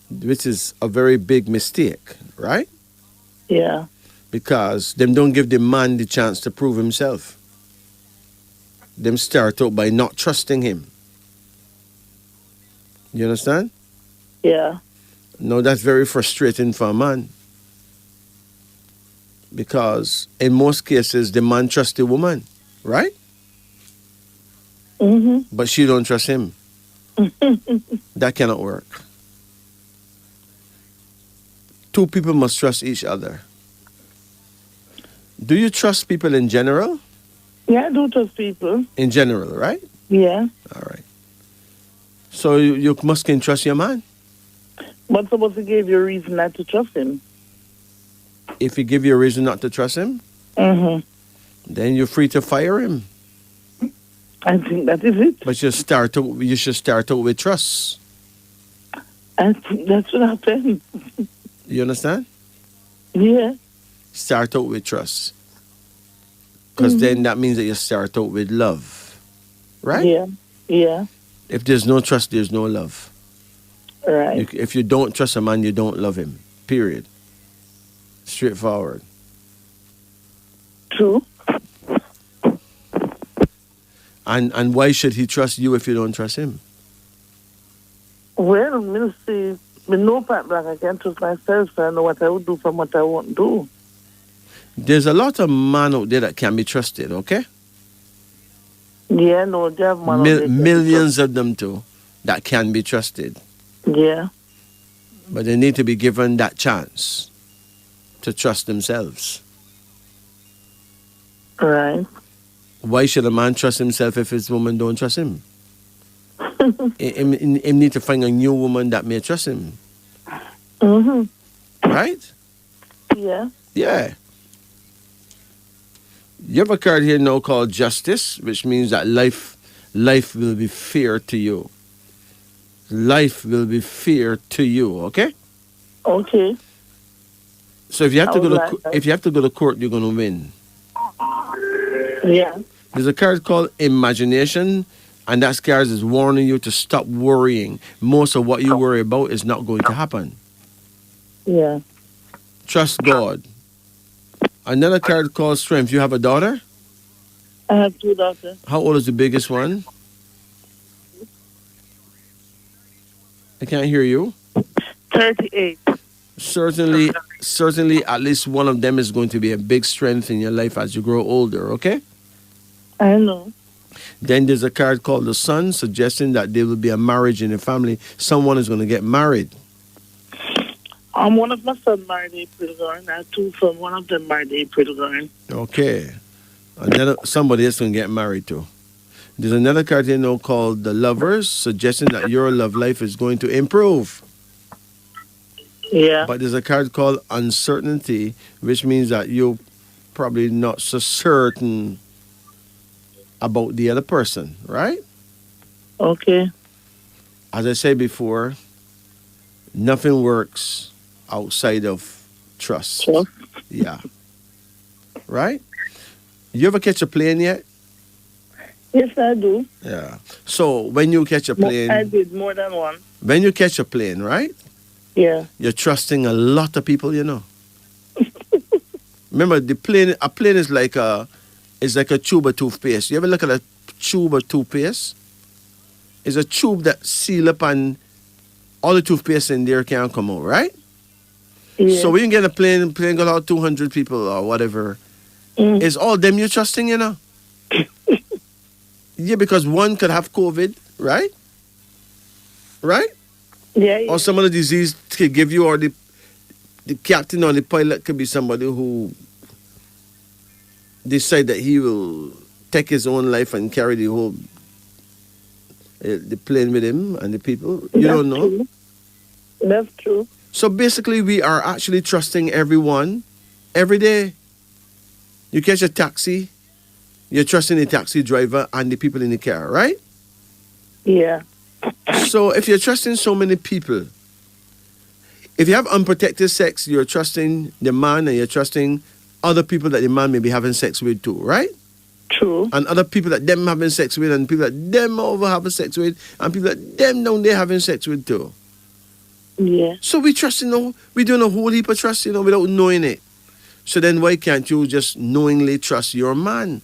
Speaker 1: which is a very big mistake, right?
Speaker 8: Yeah.
Speaker 1: Because them don't give the man the chance to prove himself. Them start out by not trusting him. You understand?
Speaker 8: Yeah.
Speaker 1: No, that's very frustrating for a man. Because in most cases, the man trusts the woman, right?
Speaker 8: Mm-hmm.
Speaker 1: But she don't trust him. That cannot work. Two people must trust each other. Do you trust people in general?
Speaker 8: Yeah, I do trust people.
Speaker 1: In general, right?
Speaker 8: Yeah.
Speaker 1: All right. So you must can trust your man.
Speaker 8: But supposed to give you a reason not to trust him.
Speaker 1: If he give you a reason not to trust him, then you're free to fire him.
Speaker 8: I think that is it.
Speaker 1: But you should start out with trust.
Speaker 8: I think that should happen.
Speaker 1: You understand?
Speaker 8: Yeah.
Speaker 1: Start out with trust. Because then that means that you start out with love. Right?
Speaker 8: Yeah. Yeah.
Speaker 1: If there's no trust, there's no love.
Speaker 8: Right.
Speaker 1: If you don't trust a man, you don't love him. Period. Straightforward.
Speaker 8: True.
Speaker 1: And why should he trust you if you don't trust him?
Speaker 8: Well, me no part black. I can trust myself, so I know what I would do from what I won't do.
Speaker 1: There's a lot of men out there that can be trusted, okay?
Speaker 8: Yeah, no, they have man
Speaker 1: millions of them too that can be trusted.
Speaker 8: Yeah.
Speaker 1: But they need to be given that chance to trust themselves.
Speaker 8: Right.
Speaker 1: Why should a man trust himself if his woman don't trust him? He need to find a new woman that may trust him.
Speaker 8: Mm-hmm.
Speaker 1: Right?
Speaker 8: Yeah.
Speaker 1: Yeah. You have a card here now called Justice, which means that life will be fair to you. Life will be fair to you, okay?
Speaker 8: Okay.
Speaker 1: So if you have to go to court, you're gonna win.
Speaker 8: Yeah.
Speaker 1: There's a card called Imagination, and that card is warning you to stop worrying. Most of what you worry about is not going to happen.
Speaker 8: Yeah.
Speaker 1: Trust God. Another card called Strength. You have a daughter?
Speaker 8: I have 2 daughters.
Speaker 1: How old is the biggest one? I can't hear you.
Speaker 8: 38.
Speaker 1: Certainly, at least one of them is going to be a big strength in your life as you grow older, okay?
Speaker 8: I know.
Speaker 1: Then there's a card called the Sun, suggesting that there will be a marriage in the family. Someone is going to get married.
Speaker 8: One of my sons married April going. I have two sons. One of them married April going.
Speaker 1: Okay. Another, somebody else going to get married too. There's another card here now called the Lovers, suggesting that your love life is going to improve.
Speaker 8: Yeah.
Speaker 1: But there's a card called Uncertainty, which means that you're probably not so certain about the other person, right?
Speaker 8: Okay.
Speaker 1: As I said before, nothing works outside of trust.
Speaker 8: Trust.
Speaker 1: Yeah. Right? You ever catch a plane yet?
Speaker 8: Yes, I do.
Speaker 1: Yeah. So when you catch a plane,
Speaker 8: I did more than one.
Speaker 1: when you catch a plane, right?
Speaker 8: Yeah.
Speaker 1: You're trusting a lot of people, you know. Remember, a plane is like a tube of toothpaste. You ever look at a tube of toothpaste? It's a tube that seal up and all the toothpaste in there can't come out, right?
Speaker 8: Yeah.
Speaker 1: So when you get a plane got out 200 people or whatever, it's all them you're trusting, you know? Yeah, because one could have COVID, right? Right?
Speaker 8: Yeah, yeah.
Speaker 1: Or some other disease could give you, or the captain or the pilot could be somebody who decide that he will take his own life and carry the whole the plane with him and the people. You don't know.
Speaker 8: True. That's true.
Speaker 1: So basically, we are actually trusting everyone every day. You catch a taxi, you're trusting the taxi driver and the people in the car, right?
Speaker 8: Yeah.
Speaker 1: So if you're trusting so many people, if you have unprotected sex, you're trusting the man and you're trusting other people that the man may be having sex with too, right?
Speaker 8: True.
Speaker 1: And other people that them having sex with and people that them over having sex with and people that them down there having sex with too.
Speaker 8: Yeah.
Speaker 1: So we trust, we doing a whole heap of trust, without knowing it. So then why can't you just knowingly trust your man?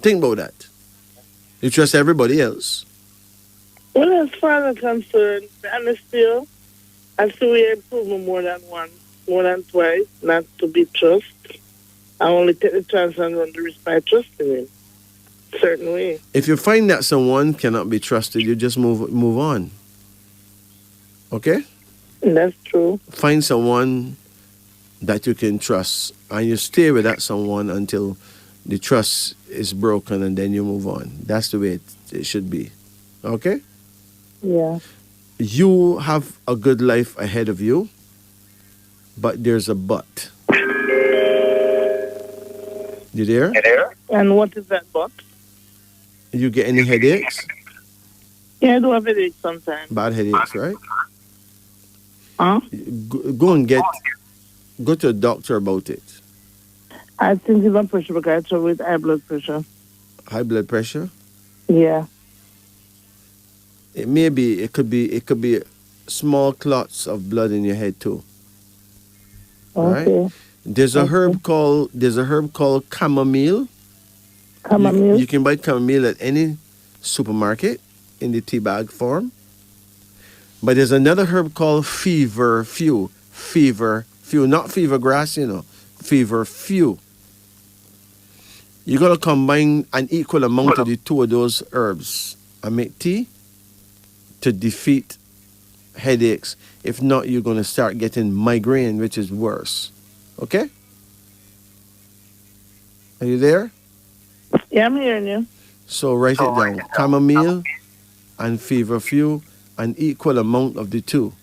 Speaker 1: Think about that. You trust everybody else.
Speaker 8: Well, as far as I'm concerned, and I still we improvement more than once, more than twice, not to be trust. I only take the chance and run the risk by trusting him. Certain way.
Speaker 1: If you find that someone cannot be trusted, you just move on. Okay?
Speaker 8: That's true.
Speaker 1: Find someone that you can trust and you stay with that someone until the trust is broken and then you move on. That's the way it should be. Okay?
Speaker 8: Yeah.
Speaker 1: You have a good life ahead of you, but there's a but. You there?
Speaker 8: And what is that but?
Speaker 1: You get any headaches?
Speaker 8: Yeah, I do have headaches sometimes.
Speaker 1: Bad headaches, right?
Speaker 8: Huh?
Speaker 1: Go to a doctor about it.
Speaker 8: I think it's on pressure because I trouble with high blood pressure.
Speaker 1: High blood pressure?
Speaker 8: Yeah.
Speaker 1: It could be small clots of blood in your head too.
Speaker 8: Okay.
Speaker 1: Right? There's a herb called chamomile.
Speaker 8: Chamomile?
Speaker 1: You can buy chamomile at any supermarket in the tea bag form. But there's another herb called feverfew. Feverfew, not fever grass, feverfew. You gotta combine an equal amount of the two of those herbs and make tea to defeat headaches. If not, you're gonna start getting migraine, which is worse. Okay? Are you there?
Speaker 8: Yeah, I'm hearing you.
Speaker 1: So write it down. Chamomile and feverfew, an equal amount of the two.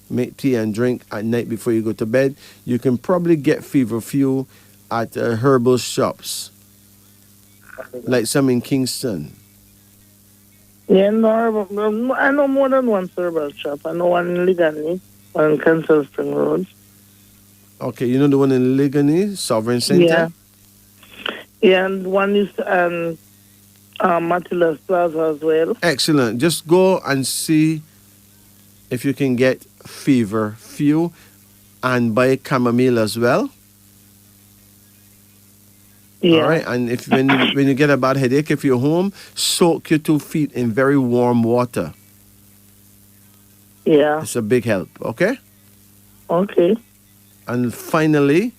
Speaker 1: Make tea and drink at night before you go to bed. You can probably get feverfew at herbal shops, like some in Kingston.
Speaker 8: Yeah, no, I know more than one herbal shop. I know one in Ligani, one in Kansas Spring Road.
Speaker 1: Okay, you know the one in Ligani, Sovereign Center?
Speaker 8: Yeah. Yeah, and one is Matilda's Plaza as well.
Speaker 1: Excellent. Just go and see if you can get feverfew and buy chamomile as well.
Speaker 8: Yeah.
Speaker 1: All right, and if when you get a bad headache, if you're home, soak your 2 feet in very warm water.
Speaker 8: Yeah.
Speaker 1: It's a big help, okay?
Speaker 8: Okay.
Speaker 1: And finally,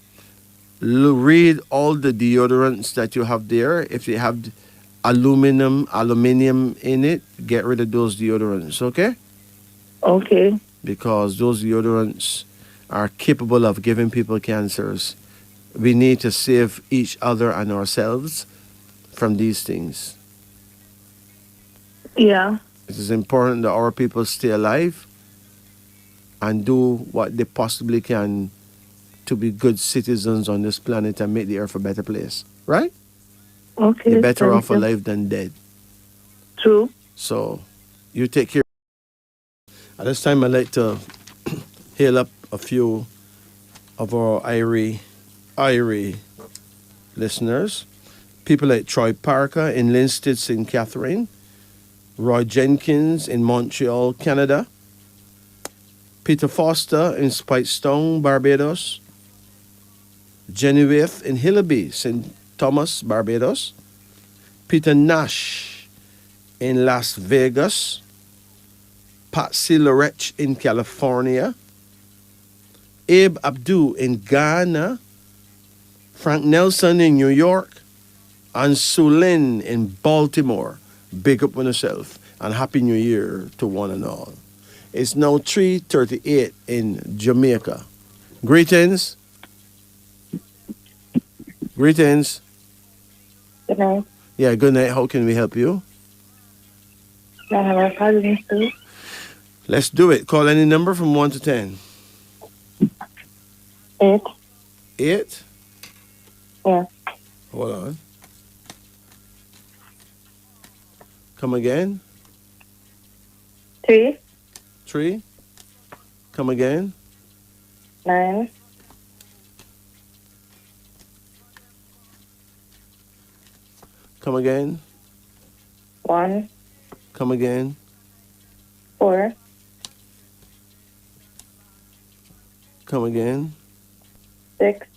Speaker 1: read all the deodorants that you have there. If they have aluminium in it, get rid of those deodorants, okay?
Speaker 8: Okay.
Speaker 1: Because those deodorants are capable of giving people cancers. We need to save each other and ourselves from these things.
Speaker 8: Yeah.
Speaker 1: It is important that our people stay alive and do what they possibly can to be good citizens on this planet and make the earth a better place. Right?
Speaker 8: Okay.
Speaker 1: You're better
Speaker 8: thank
Speaker 1: off
Speaker 8: you.
Speaker 1: alive than dead.
Speaker 8: True.
Speaker 1: So you take care. At this time, I'd like to hail up a few of our Irie listeners. People like Troy Parker in Linstead, St. Catherine. Roy Jenkins in Montreal, Canada. Peter Foster in Spitestone, Barbados. Genevieve in Hillaby, St. Thomas, Barbados. Peter Nash in Las Vegas. Patsy Lorech in California. Abe Abdu in Ghana. Frank Nelson in New York. And Sulin in Baltimore. Big up on yourself. And Happy New Year to one and all. It's now 3:38 in Jamaica. Greetings. Greetings.
Speaker 5: Good night.
Speaker 1: Yeah, good night. How can we help you?
Speaker 5: I have a problem too.
Speaker 1: Let's do it. Call any number from 1 to 10.
Speaker 5: 8.
Speaker 1: 8?
Speaker 5: Yeah.
Speaker 1: Hold on. Come again.
Speaker 5: 3.
Speaker 1: 3. Come again.
Speaker 5: 9.
Speaker 1: Come again.
Speaker 5: 1.
Speaker 1: Come again.
Speaker 5: 4.
Speaker 1: Come again.
Speaker 5: 6.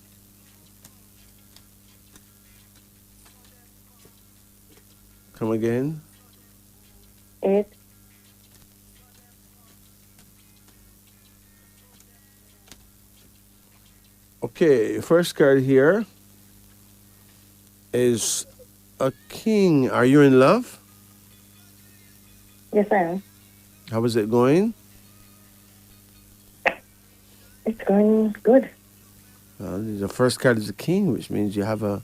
Speaker 1: Come again.
Speaker 5: 8.
Speaker 1: Okay, first card here is a king. Are you in love?
Speaker 5: Yes, I am.
Speaker 1: How is it going?
Speaker 5: It's going good.
Speaker 1: The first card is a king, which means you have a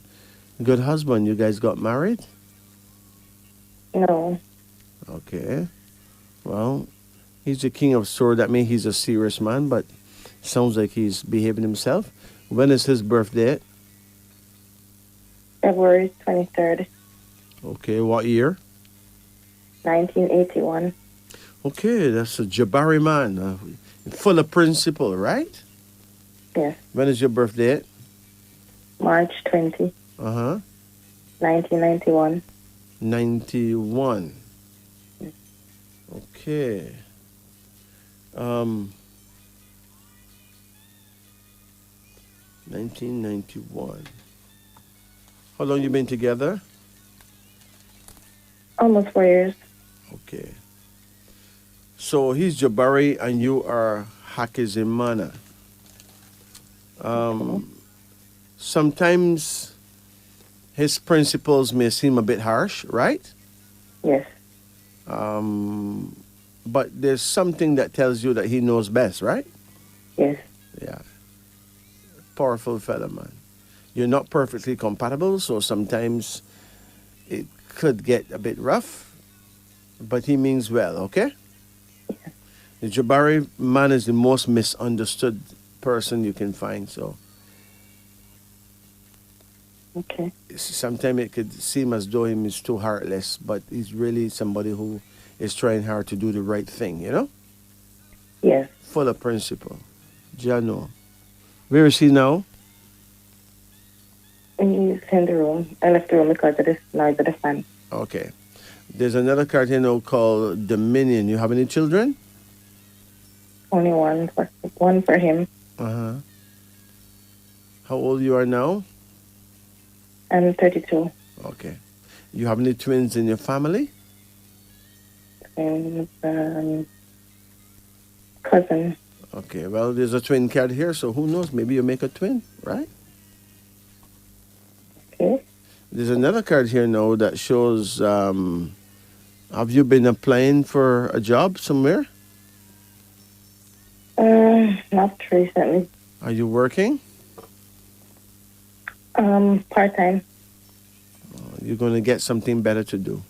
Speaker 1: good husband. You guys got married?
Speaker 5: No.
Speaker 1: Okay. Well, he's the king of swords. That means he's a serious man, but sounds like he's behaving himself. When is his birthday?
Speaker 5: February 23rd,
Speaker 1: Okay, what year?
Speaker 5: 1981.
Speaker 1: Okay, that's a Jabari man. Full of principle, right?
Speaker 5: Yes.
Speaker 1: When is your birthday?
Speaker 5: March 20,
Speaker 1: Uh-huh.
Speaker 5: 1991.
Speaker 1: 91. Okay. 1991. How long you been together?
Speaker 5: Almost 4 years.
Speaker 1: Okay. So he's Jabari and you are Hakizimana. Sometimes his principles may seem a bit harsh, right?
Speaker 5: Yes.
Speaker 1: But there's something that tells you that he knows best, right?
Speaker 5: Yes.
Speaker 1: Yeah. Powerful fella, man. You're not perfectly compatible, so sometimes it could get a bit rough, but he means well, okay? The Jabari man is the most misunderstood person you can find, so
Speaker 5: Okay.
Speaker 1: sometimes it could seem as though he is too heartless, but he's really somebody who is trying hard to do the right thing, you know?
Speaker 5: Yes.
Speaker 1: Full of principle. Jano. Where is he now?
Speaker 5: He's in the room. I left the room because of this noise of the fan.
Speaker 1: Okay. There's another card here now called Dominion. You have any children?
Speaker 5: Only one for him.
Speaker 1: Uh-huh. How old you are now?
Speaker 5: I'm 32.
Speaker 1: Okay. You have any twins in your family?
Speaker 5: And
Speaker 9: cousin.
Speaker 1: Okay, well, there's a twin card here, so who knows? Maybe you make a twin, right?
Speaker 9: Okay.
Speaker 1: There's another card here now that shows, have you been applying for a job somewhere?
Speaker 9: Not recently.
Speaker 1: Are you working?
Speaker 9: Part-time.
Speaker 1: You're going to get something better to do.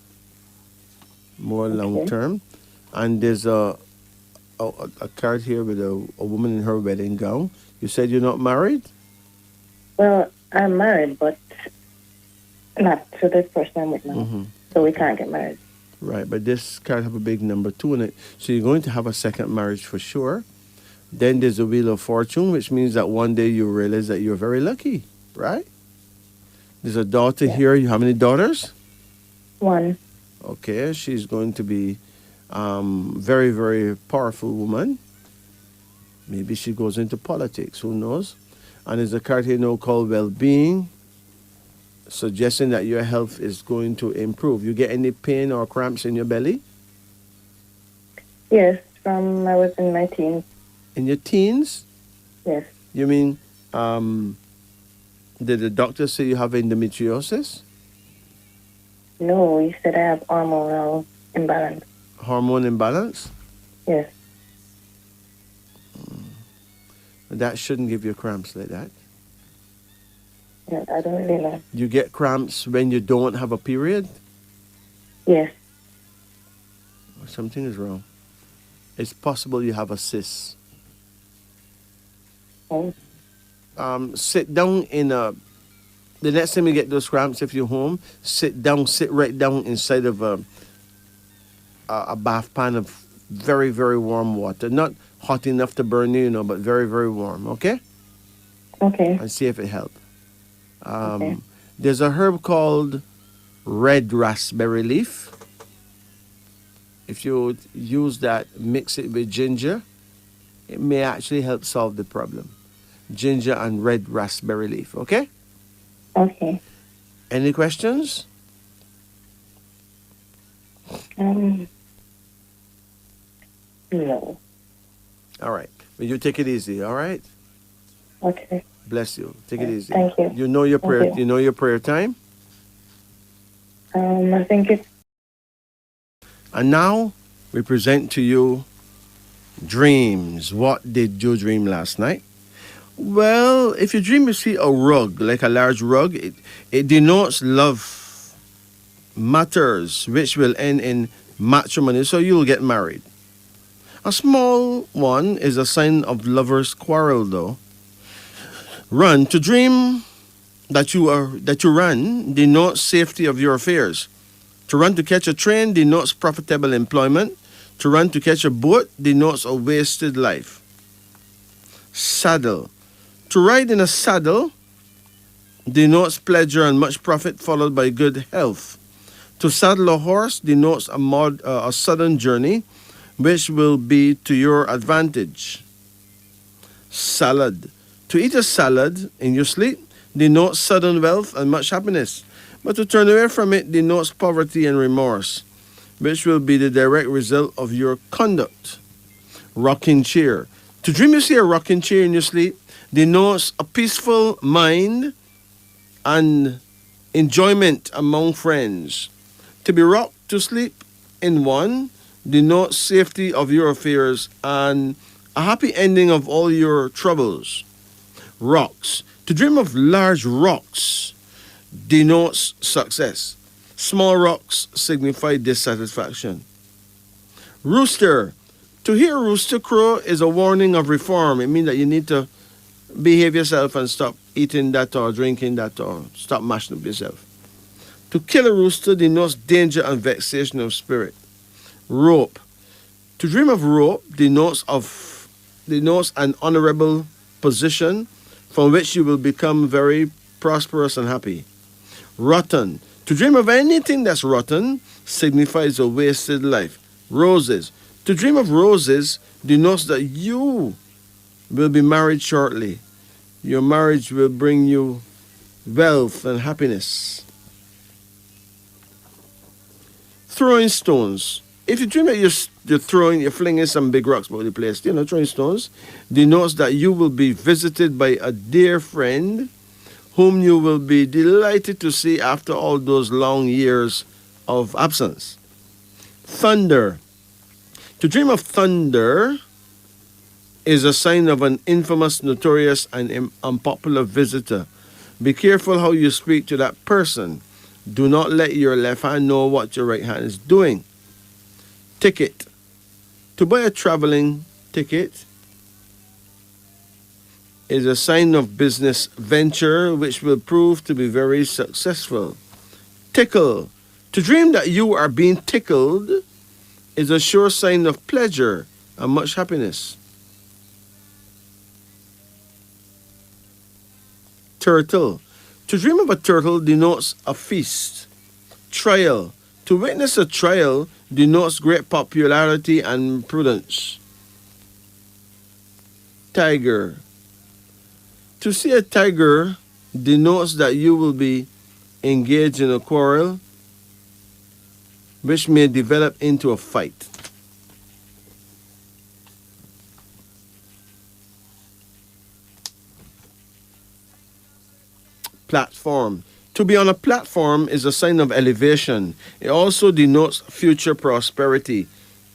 Speaker 1: More long term. And there's a card here with a woman in her wedding gown. You said you're not married?
Speaker 9: Well, I'm married, but not to the person I'm with now.
Speaker 1: Mm-hmm.
Speaker 9: So we can't get married.
Speaker 1: Right, but this card have a big number 2 in it. So you're going to have a second marriage for sure. Then there's a Wheel of Fortune, which means that one day you realize that you're very lucky, right? There's a daughter here. You have any daughters?
Speaker 9: One.
Speaker 1: Okay, she's going to be very, very powerful woman. Maybe she goes into politics, who knows? And there's a card here now called Well-Being, suggesting that your health is going to improve. You get any pain or cramps in your belly?
Speaker 9: Yes, from I was in my teens.
Speaker 1: In your teens?
Speaker 9: Yes.
Speaker 1: You mean, did the doctor say you have endometriosis?
Speaker 9: No, he said I have hormonal imbalance.
Speaker 1: Hormone imbalance?
Speaker 9: Yes.
Speaker 1: That shouldn't give you cramps like that.
Speaker 9: Yeah, I don't really know.
Speaker 1: You get cramps when you don't have a period?
Speaker 9: Yes.
Speaker 1: Something is wrong. It's possible you have a cyst.
Speaker 9: Oh.
Speaker 1: Sit down in a... The next time you get those cramps, if you're home, sit right down inside of a bath pan of very, very warm water. Not hot enough to burn you, but very, very warm, okay?
Speaker 9: Okay.
Speaker 1: And see if it helps. There's a herb called red raspberry leaf. If you use that, mix it with ginger, it may actually help solve the problem. Ginger and red raspberry leaf, okay?
Speaker 9: Okay.
Speaker 1: Any questions?
Speaker 9: No.
Speaker 1: All right. Well, you take it easy, all right?
Speaker 9: Okay.
Speaker 1: Bless you. Take it easy.
Speaker 9: Thank you.
Speaker 1: You know your
Speaker 9: Thank
Speaker 1: prayer.
Speaker 9: you.
Speaker 1: You know your prayer time?
Speaker 9: I think it's...
Speaker 1: And now we present to you dreams. What did you dream last night? Well, if you dream you see a rug, like a large rug, it denotes love matters, which will end in matrimony, so you'll get married. A small one is a sign of lovers' quarrel, though. Run. To dream that you run denotes safety of your affairs. To run to catch a train denotes profitable employment. To run to catch a boat denotes a wasted life. Saddle. To ride in a saddle denotes pleasure and much profit, followed by good health. To saddle a horse denotes a sudden journey, which will be to your advantage. Salad. To eat a salad in your sleep denotes sudden wealth and much happiness. But to turn away from it denotes poverty and remorse, which will be the direct result of your conduct. Rocking chair. To dream you see a rocking chair in your sleep denotes a peaceful mind and enjoyment among friends. To be rocked to sleep in one denotes safety of your affairs and a happy ending of all your troubles. Rocks. To dream of large rocks denotes success. Small rocks signify dissatisfaction. Rooster. To hear rooster crow is a warning of reform. It means that you need to behave yourself and stop eating that or drinking that or stop mashing up yourself. To kill a rooster denotes danger and vexation of spirit. Rope. To dream of rope denotes an honorable position from which you will become very prosperous and happy. Rotten. To dream of anything that's rotten signifies a wasted life. Roses. To dream of roses denotes that you will be married shortly. Your marriage will bring you wealth and happiness. Throwing stones. If you dream that you're flinging some big rocks about the place, throwing stones, denotes that you will be visited by a dear friend whom you will be delighted to see after all those long years of absence. Thunder. To dream of thunder is a sign of an infamous, notorious, and unpopular visitor. Be careful how you speak to that person. Do not let your left hand know what your right hand is doing. Ticket. To buy a traveling ticket is a sign of business venture which will prove to be very successful. Tickle. To dream that you are being tickled is a sure sign of pleasure and much happiness. Turtle. To dream of a turtle denotes a feast. Trial. To witness a trial denotes great popularity and prudence. Tiger. To see a tiger denotes that you will be engaged in a quarrel which may develop into a fight. Platform. To be on a platform is a sign of elevation. It also denotes future prosperity.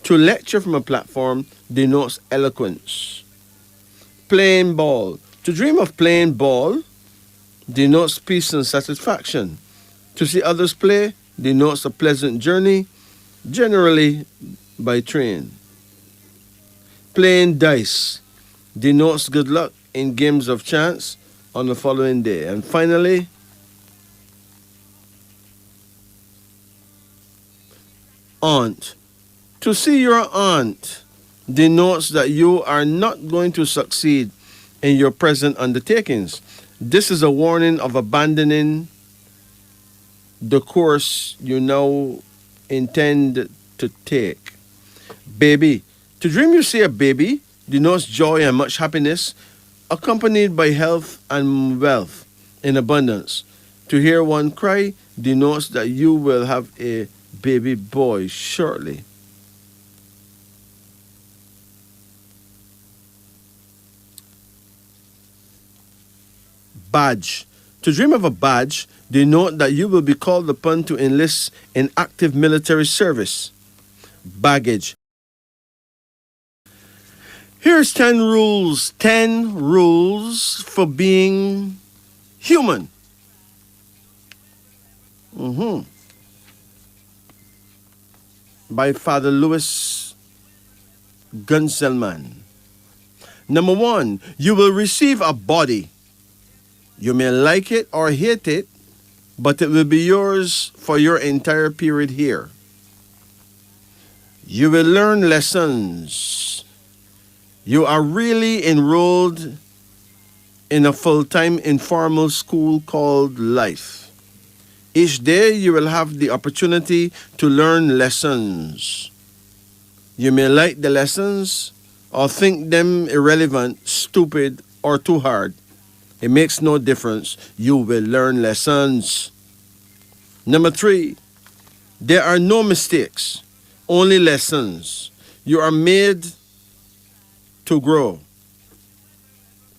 Speaker 1: To lecture from a platform denotes eloquence. Playing ball. To dream of playing ball denotes peace and satisfaction. To see others play denotes a pleasant journey, generally by train. Playing dice denotes good luck in games of chance on the following day. And finally, aunt. To see your aunt denotes that you are not going to succeed in your present undertakings. This is a warning of abandoning the course you now intend to take. Baby. To dream you see a baby denotes joy and much happiness, accompanied by health and wealth in abundance. To hear one cry denotes that you will have a baby boy shortly. Badge. To dream of a badge denote that you will be called upon to enlist in active military service. Baggage. Here's 10 rules. 10 rules for being human. By Father Louis Gunselman. Number 1, you will receive a body. You may like it or hate it, but it will be yours for your entire period here. You will learn lessons. You are really enrolled in a full-time informal school called life. Each day you will have the opportunity to learn lessons. You may like the lessons or think them irrelevant, stupid, or too hard. It makes no difference. You will learn lessons. Number 3, there are no mistakes, only lessons. You are made to grow.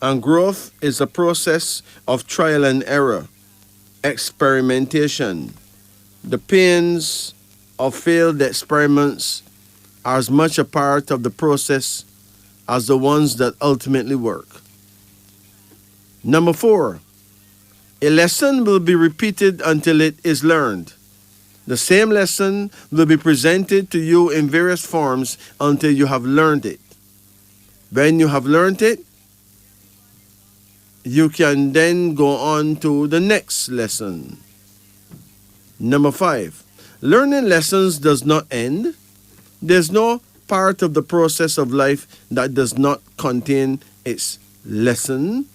Speaker 1: And growth is a process of trial and error, experimentation. The pains of failed experiments are as much a part of the process as the ones that ultimately work. Number 4, a lesson will be repeated until it is learned. The same lesson will be presented to you in various forms until you have learned it. When you have learned it, you can then go on to the next lesson. Number 5, learning lessons does not end. There's no part of the process of life that does not contain its lesson.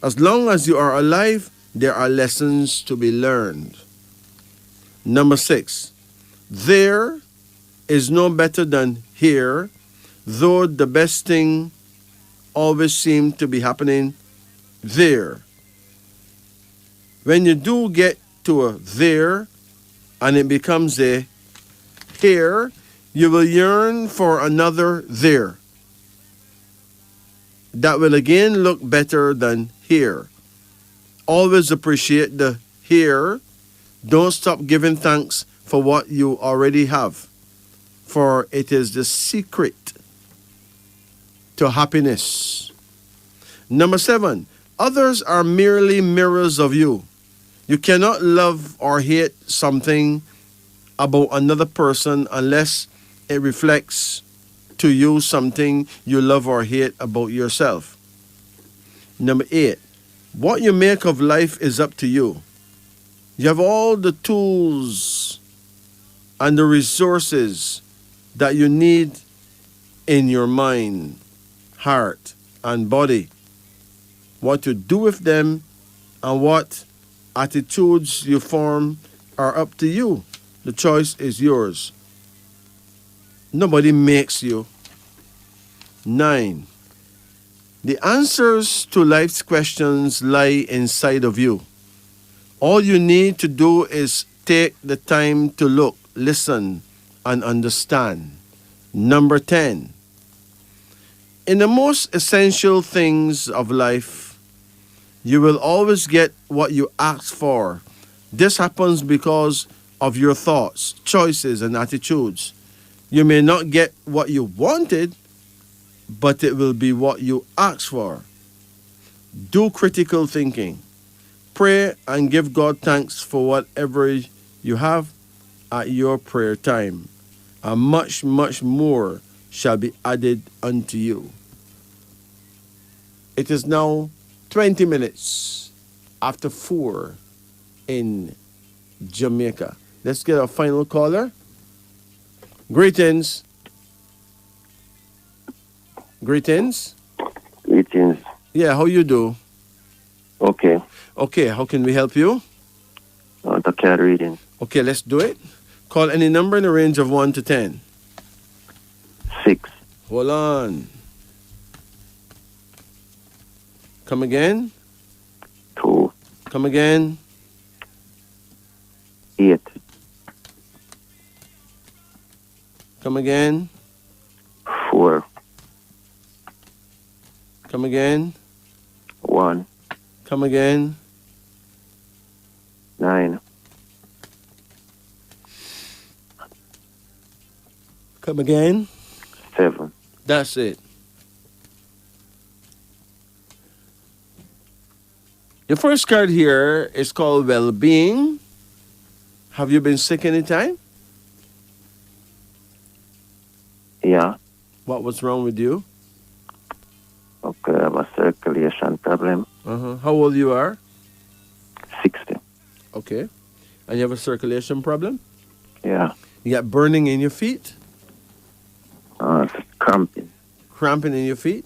Speaker 1: As long as you are alive, there are lessons to be learned. Number 6, there is no better than here, though the best thing always seems to be happening there. When you do get to a there and it becomes a here, You will yearn for another there that will again look better than here. Always appreciate the here. Don't stop giving thanks for what you already have, for it is the secret to happiness. Number 7, others are merely mirrors of you. You cannot love or hate something about another person unless it reflects to you something you love or hate about yourself. Number 8, what you make of life is up to you. You have all the tools and the resources that you need in your mind, heart, and body. What you do with them and what attitudes you form are up to you. The choice is yours. Nobody makes you. 9, the answers to life's questions lie inside of you. All you need to do is take the time to look, listen, and understand. Number 10, in the most essential things of life, you will always get what you ask for. This happens because of your thoughts, choices, and attitudes. You may not get what you wanted, but it will be what you asked for. Do critical thinking. Pray and give God thanks for whatever you have at your prayer time, and much, much more shall be added unto you. It is now 20 minutes after 4 in Jamaica. Let's get a final caller. Greetings. Greetings.
Speaker 10: Greetings.
Speaker 1: Yeah, how you do?
Speaker 10: Okay.
Speaker 1: Okay, how can we help you?
Speaker 10: The card reading.
Speaker 1: Okay, let's do it. Call any number in the range of 1 to 10.
Speaker 10: 6.
Speaker 1: Hold on. Come again?
Speaker 10: 2.
Speaker 1: Come again?
Speaker 10: 8.
Speaker 1: Come again?
Speaker 10: 4.
Speaker 1: Come again?
Speaker 10: 1.
Speaker 1: Come again?
Speaker 10: 9.
Speaker 1: Come again?
Speaker 10: 7.
Speaker 1: That's it. The first card here is called Well-Being. Have you been sick any time?
Speaker 10: Yeah.
Speaker 1: What was wrong with you?
Speaker 10: Okay, I have a circulation problem.
Speaker 1: How old you are?
Speaker 10: 60.
Speaker 1: Okay. And you have a circulation problem?
Speaker 10: Yeah.
Speaker 1: You got burning in your feet?
Speaker 10: Cramping.
Speaker 1: Cramping in your feet?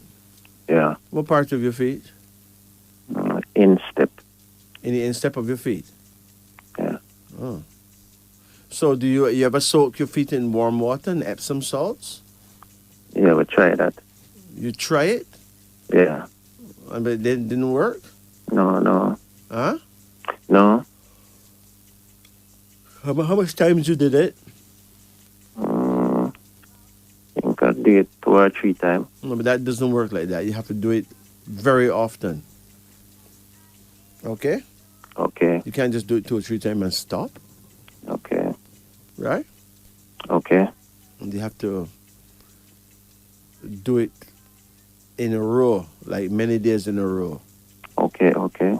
Speaker 10: Yeah.
Speaker 1: What part of your feet?
Speaker 10: Instep.
Speaker 1: In the instep of your feet?
Speaker 10: Yeah.
Speaker 1: Oh. So do you ever soak your feet in warm water and Epsom salts?
Speaker 10: Yeah, we try that.
Speaker 1: You try it?
Speaker 10: Yeah.
Speaker 1: But it didn't work?
Speaker 10: No.
Speaker 1: Huh?
Speaker 10: No.
Speaker 1: How much times you did it?
Speaker 10: I think I did it 2 or 3 times.
Speaker 1: No, but that doesn't work like that. You have to do it very often. Okay?
Speaker 10: Okay.
Speaker 1: You can't just do it 2 or 3 times and stop.
Speaker 10: Okay.
Speaker 1: Right?
Speaker 10: Okay.
Speaker 1: And you have to do it in a row, like many days in a row.
Speaker 10: Okay.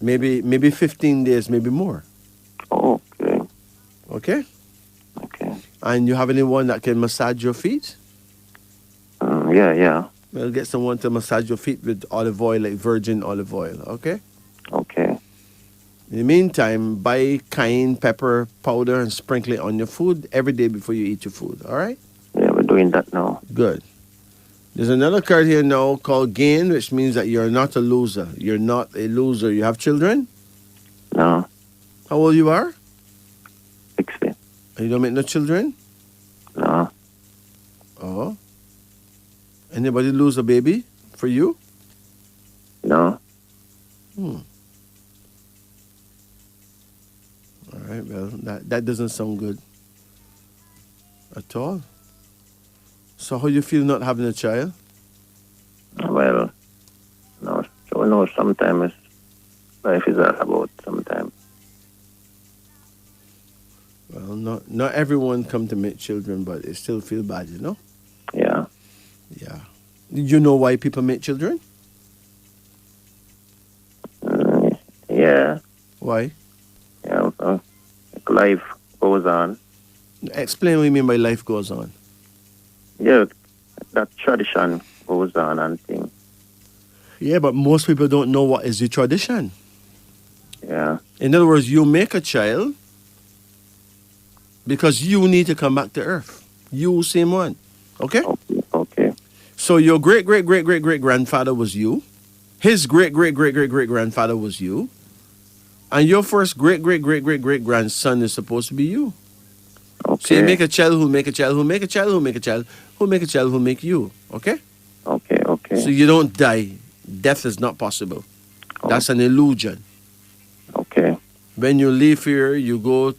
Speaker 1: Maybe 15 days, maybe more.
Speaker 10: Okay.
Speaker 1: Okay?
Speaker 10: Okay.
Speaker 1: And you have anyone that can massage your feet?
Speaker 10: Yeah.
Speaker 1: Well, get someone to massage your feet with olive oil, like virgin olive oil, okay?
Speaker 10: Okay.
Speaker 1: In the meantime, buy cayenne pepper powder and sprinkle it on your food every day before you eat your food, all right?
Speaker 10: Yeah, we're doing that now.
Speaker 1: Good. There's another card here now called Gain, which means that you're not a loser. You're not a loser. You have children?
Speaker 10: No.
Speaker 1: How old you are?
Speaker 10: 60.
Speaker 1: And you don't make no children?
Speaker 10: No.
Speaker 1: Oh. Anybody lose a baby for you?
Speaker 10: No.
Speaker 1: All right, well, that doesn't sound good. At all. So how you feel not having a child?
Speaker 10: Well, no, sometimes life is all about sometimes.
Speaker 1: Well, not everyone come to make children, but they still feel bad, you know?
Speaker 10: Yeah.
Speaker 1: Yeah. Did you know why people make children?
Speaker 10: Yeah.
Speaker 1: Why?
Speaker 10: Yeah. Life goes on.
Speaker 1: Explain what you mean by life goes on.
Speaker 10: Yeah, that tradition goes on and things.
Speaker 1: Yeah, but most people don't know what is the tradition.
Speaker 10: Yeah.
Speaker 1: In other words, you make a child because you need to come back to earth. You, same one. Okay?
Speaker 10: Okay.
Speaker 1: So your great great great great great grandfather was you. His great great great great great grandfather was you. And your first great great great great great grandson is supposed to be you.
Speaker 10: Okay.
Speaker 1: So you make a child who make a child who make a child who make a child who make a child who make you. Okay?
Speaker 10: Okay.
Speaker 1: So you don't die. Death is not possible. That's an illusion.
Speaker 10: Okay.
Speaker 1: When you leave here, you go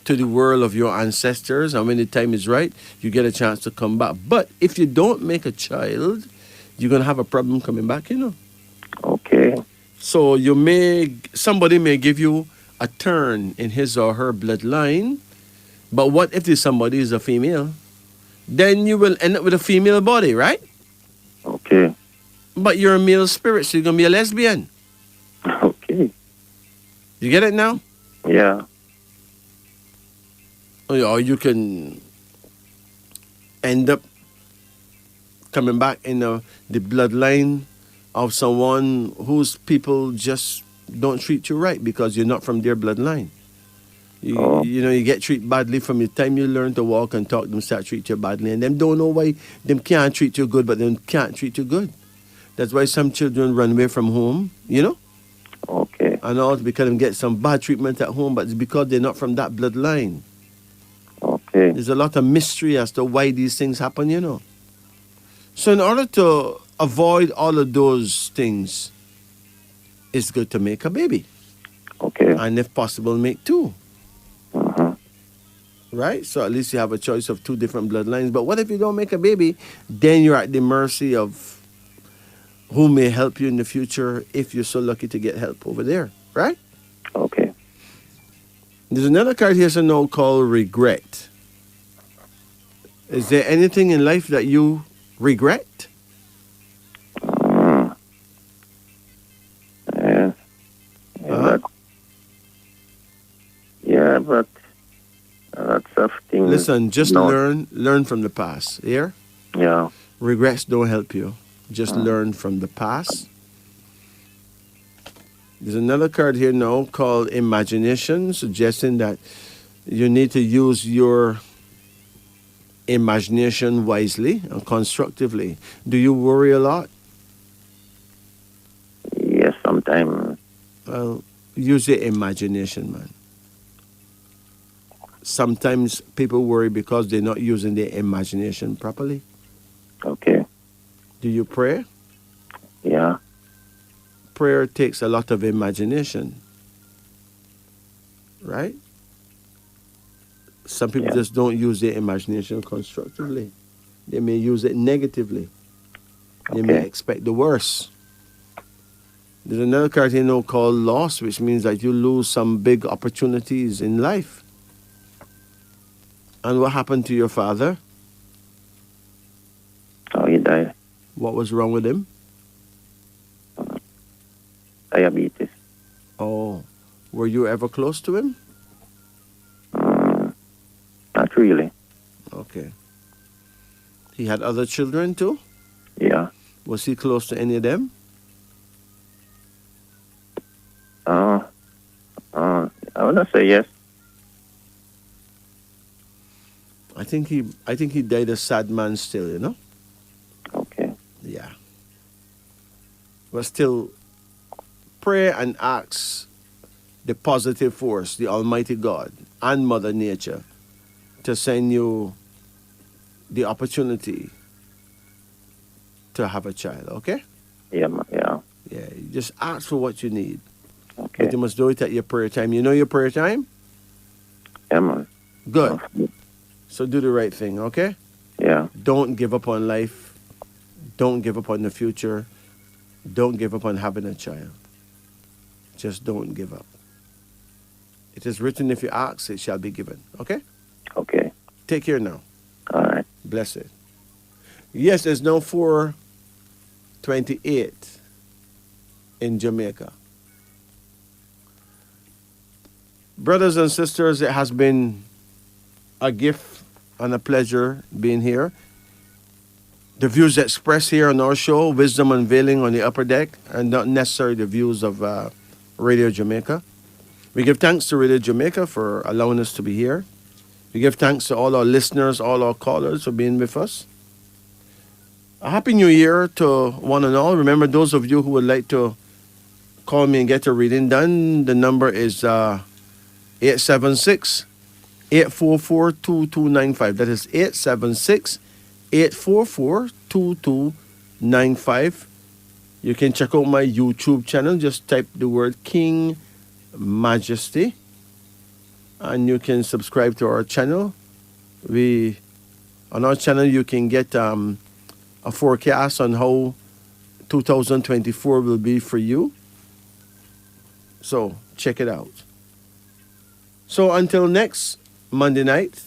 Speaker 1: to the world of your ancestors, and when the time is right, you get a chance to come back. But if you don't make a child, you're gonna have a problem coming back, you know.
Speaker 10: Okay.
Speaker 1: So somebody may give you a turn in his or her bloodline, but what if this somebody is a female? Then you will end up with a female body, right?
Speaker 10: Okay.
Speaker 1: But you're a male spirit, so you're gonna be a lesbian.
Speaker 10: Okay.
Speaker 1: You get it now?
Speaker 10: Yeah.
Speaker 1: Or you can end up coming back in the bloodline of someone whose people just don't treat you right because you're not from their bloodline. You know, you get treated badly from the time you learn to walk and talk, them start treat you badly, and them don't know why them can't treat you good, but them can't treat you good. That's why some children run away from home, you know?
Speaker 10: Okay.
Speaker 1: And all because them get some bad treatment at home, but it's because they're not from that bloodline.
Speaker 10: Okay.
Speaker 1: There's a lot of mystery as to why these things happen, you know. So in order to avoid all of those things, it's good to make a baby.
Speaker 10: Okay.
Speaker 1: And if possible, make two.
Speaker 10: Uh-huh.
Speaker 1: Right? So at least you have a choice of two different bloodlines. But what if you don't make a baby? Then you're at the mercy of who may help you in the future if you're so lucky to get help over there. Right?
Speaker 10: Okay.
Speaker 1: There's another card here so now called regret. Is there anything in life that you regret?
Speaker 10: Yeah. But lots of things.
Speaker 1: Listen, just learn from the past. Here?
Speaker 10: Yeah.
Speaker 1: Regrets don't help you. Just learn from the past. There's another card here now called imagination, suggesting that you need to use your imagination wisely and constructively. Do you worry a lot?
Speaker 10: Yes, sometimes.
Speaker 1: Well, use your imagination, man. Sometimes people worry because they're not using their imagination properly.
Speaker 10: Okay.
Speaker 1: Do you pray?
Speaker 10: Yeah.
Speaker 1: Prayer takes a lot of imagination. Right? Some people just don't use their imagination constructively. They may use it negatively. They may expect the worst. There's another card here now called loss, which means that you lose some big opportunities in life. And what happened to your father?
Speaker 10: Oh, he died.
Speaker 1: What was wrong with him?
Speaker 10: Diabetes.
Speaker 1: Oh, were you ever close to him?
Speaker 10: Not really.
Speaker 1: Okay. He had other children too?
Speaker 10: Yeah.
Speaker 1: Was he close to any of them?
Speaker 10: I would not say yes.
Speaker 1: I think he died a sad man still, you know?
Speaker 10: Okay.
Speaker 1: Yeah. But still, pray and ask the positive force, the Almighty God and Mother Nature, to send you the opportunity to have a child, okay?
Speaker 10: Yeah.
Speaker 1: Yeah, you just ask for what you need.
Speaker 10: Okay.
Speaker 1: But you must do it at your prayer time. You know your prayer time?
Speaker 10: Yeah, man.
Speaker 1: Good. So do the right thing, okay?
Speaker 10: Yeah.
Speaker 1: Don't give up on life. Don't give up on the future. Don't give up on having a child. Just don't give up. It is written, if you ask, it shall be given. Okay?
Speaker 10: Okay.
Speaker 1: Take care now.
Speaker 10: All right.
Speaker 1: Blessed. Yes, there's now 4:28 in Jamaica. Brothers and sisters, it has been a gift and a pleasure being here. The views expressed here on our show, Wisdom Unveiling on the Upper Deck, are not necessarily the views of Radio Jamaica. We give thanks to Radio Jamaica for allowing us to be here. We give thanks to all our listeners, all our callers for being with us. A Happy New Year to one and all. Remember, those of you who would like to call me and get a reading done, the number is 876-844-2295. That is 876-844-2295. You can check out my YouTube channel. Just type the word King Majesty, and you can subscribe to our channel. On our channel you can get a forecast on how 2024 will be for you. So check it out. So until next Monday night,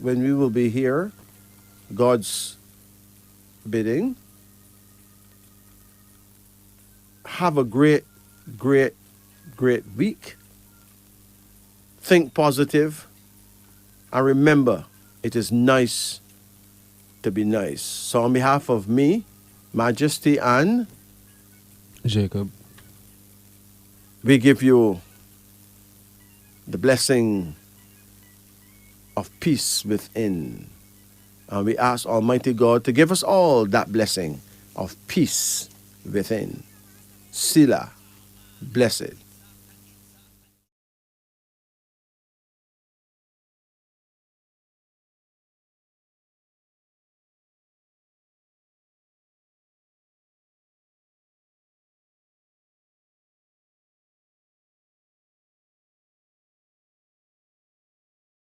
Speaker 1: when we will be here, God's bidding, have a great week. Think positive, and remember, it is nice to be nice. So on behalf of me, Majesty, and
Speaker 11: Jacob,
Speaker 1: we give you the blessing of peace within. And we ask Almighty God to give us all that blessing of peace within. Sila, blessed.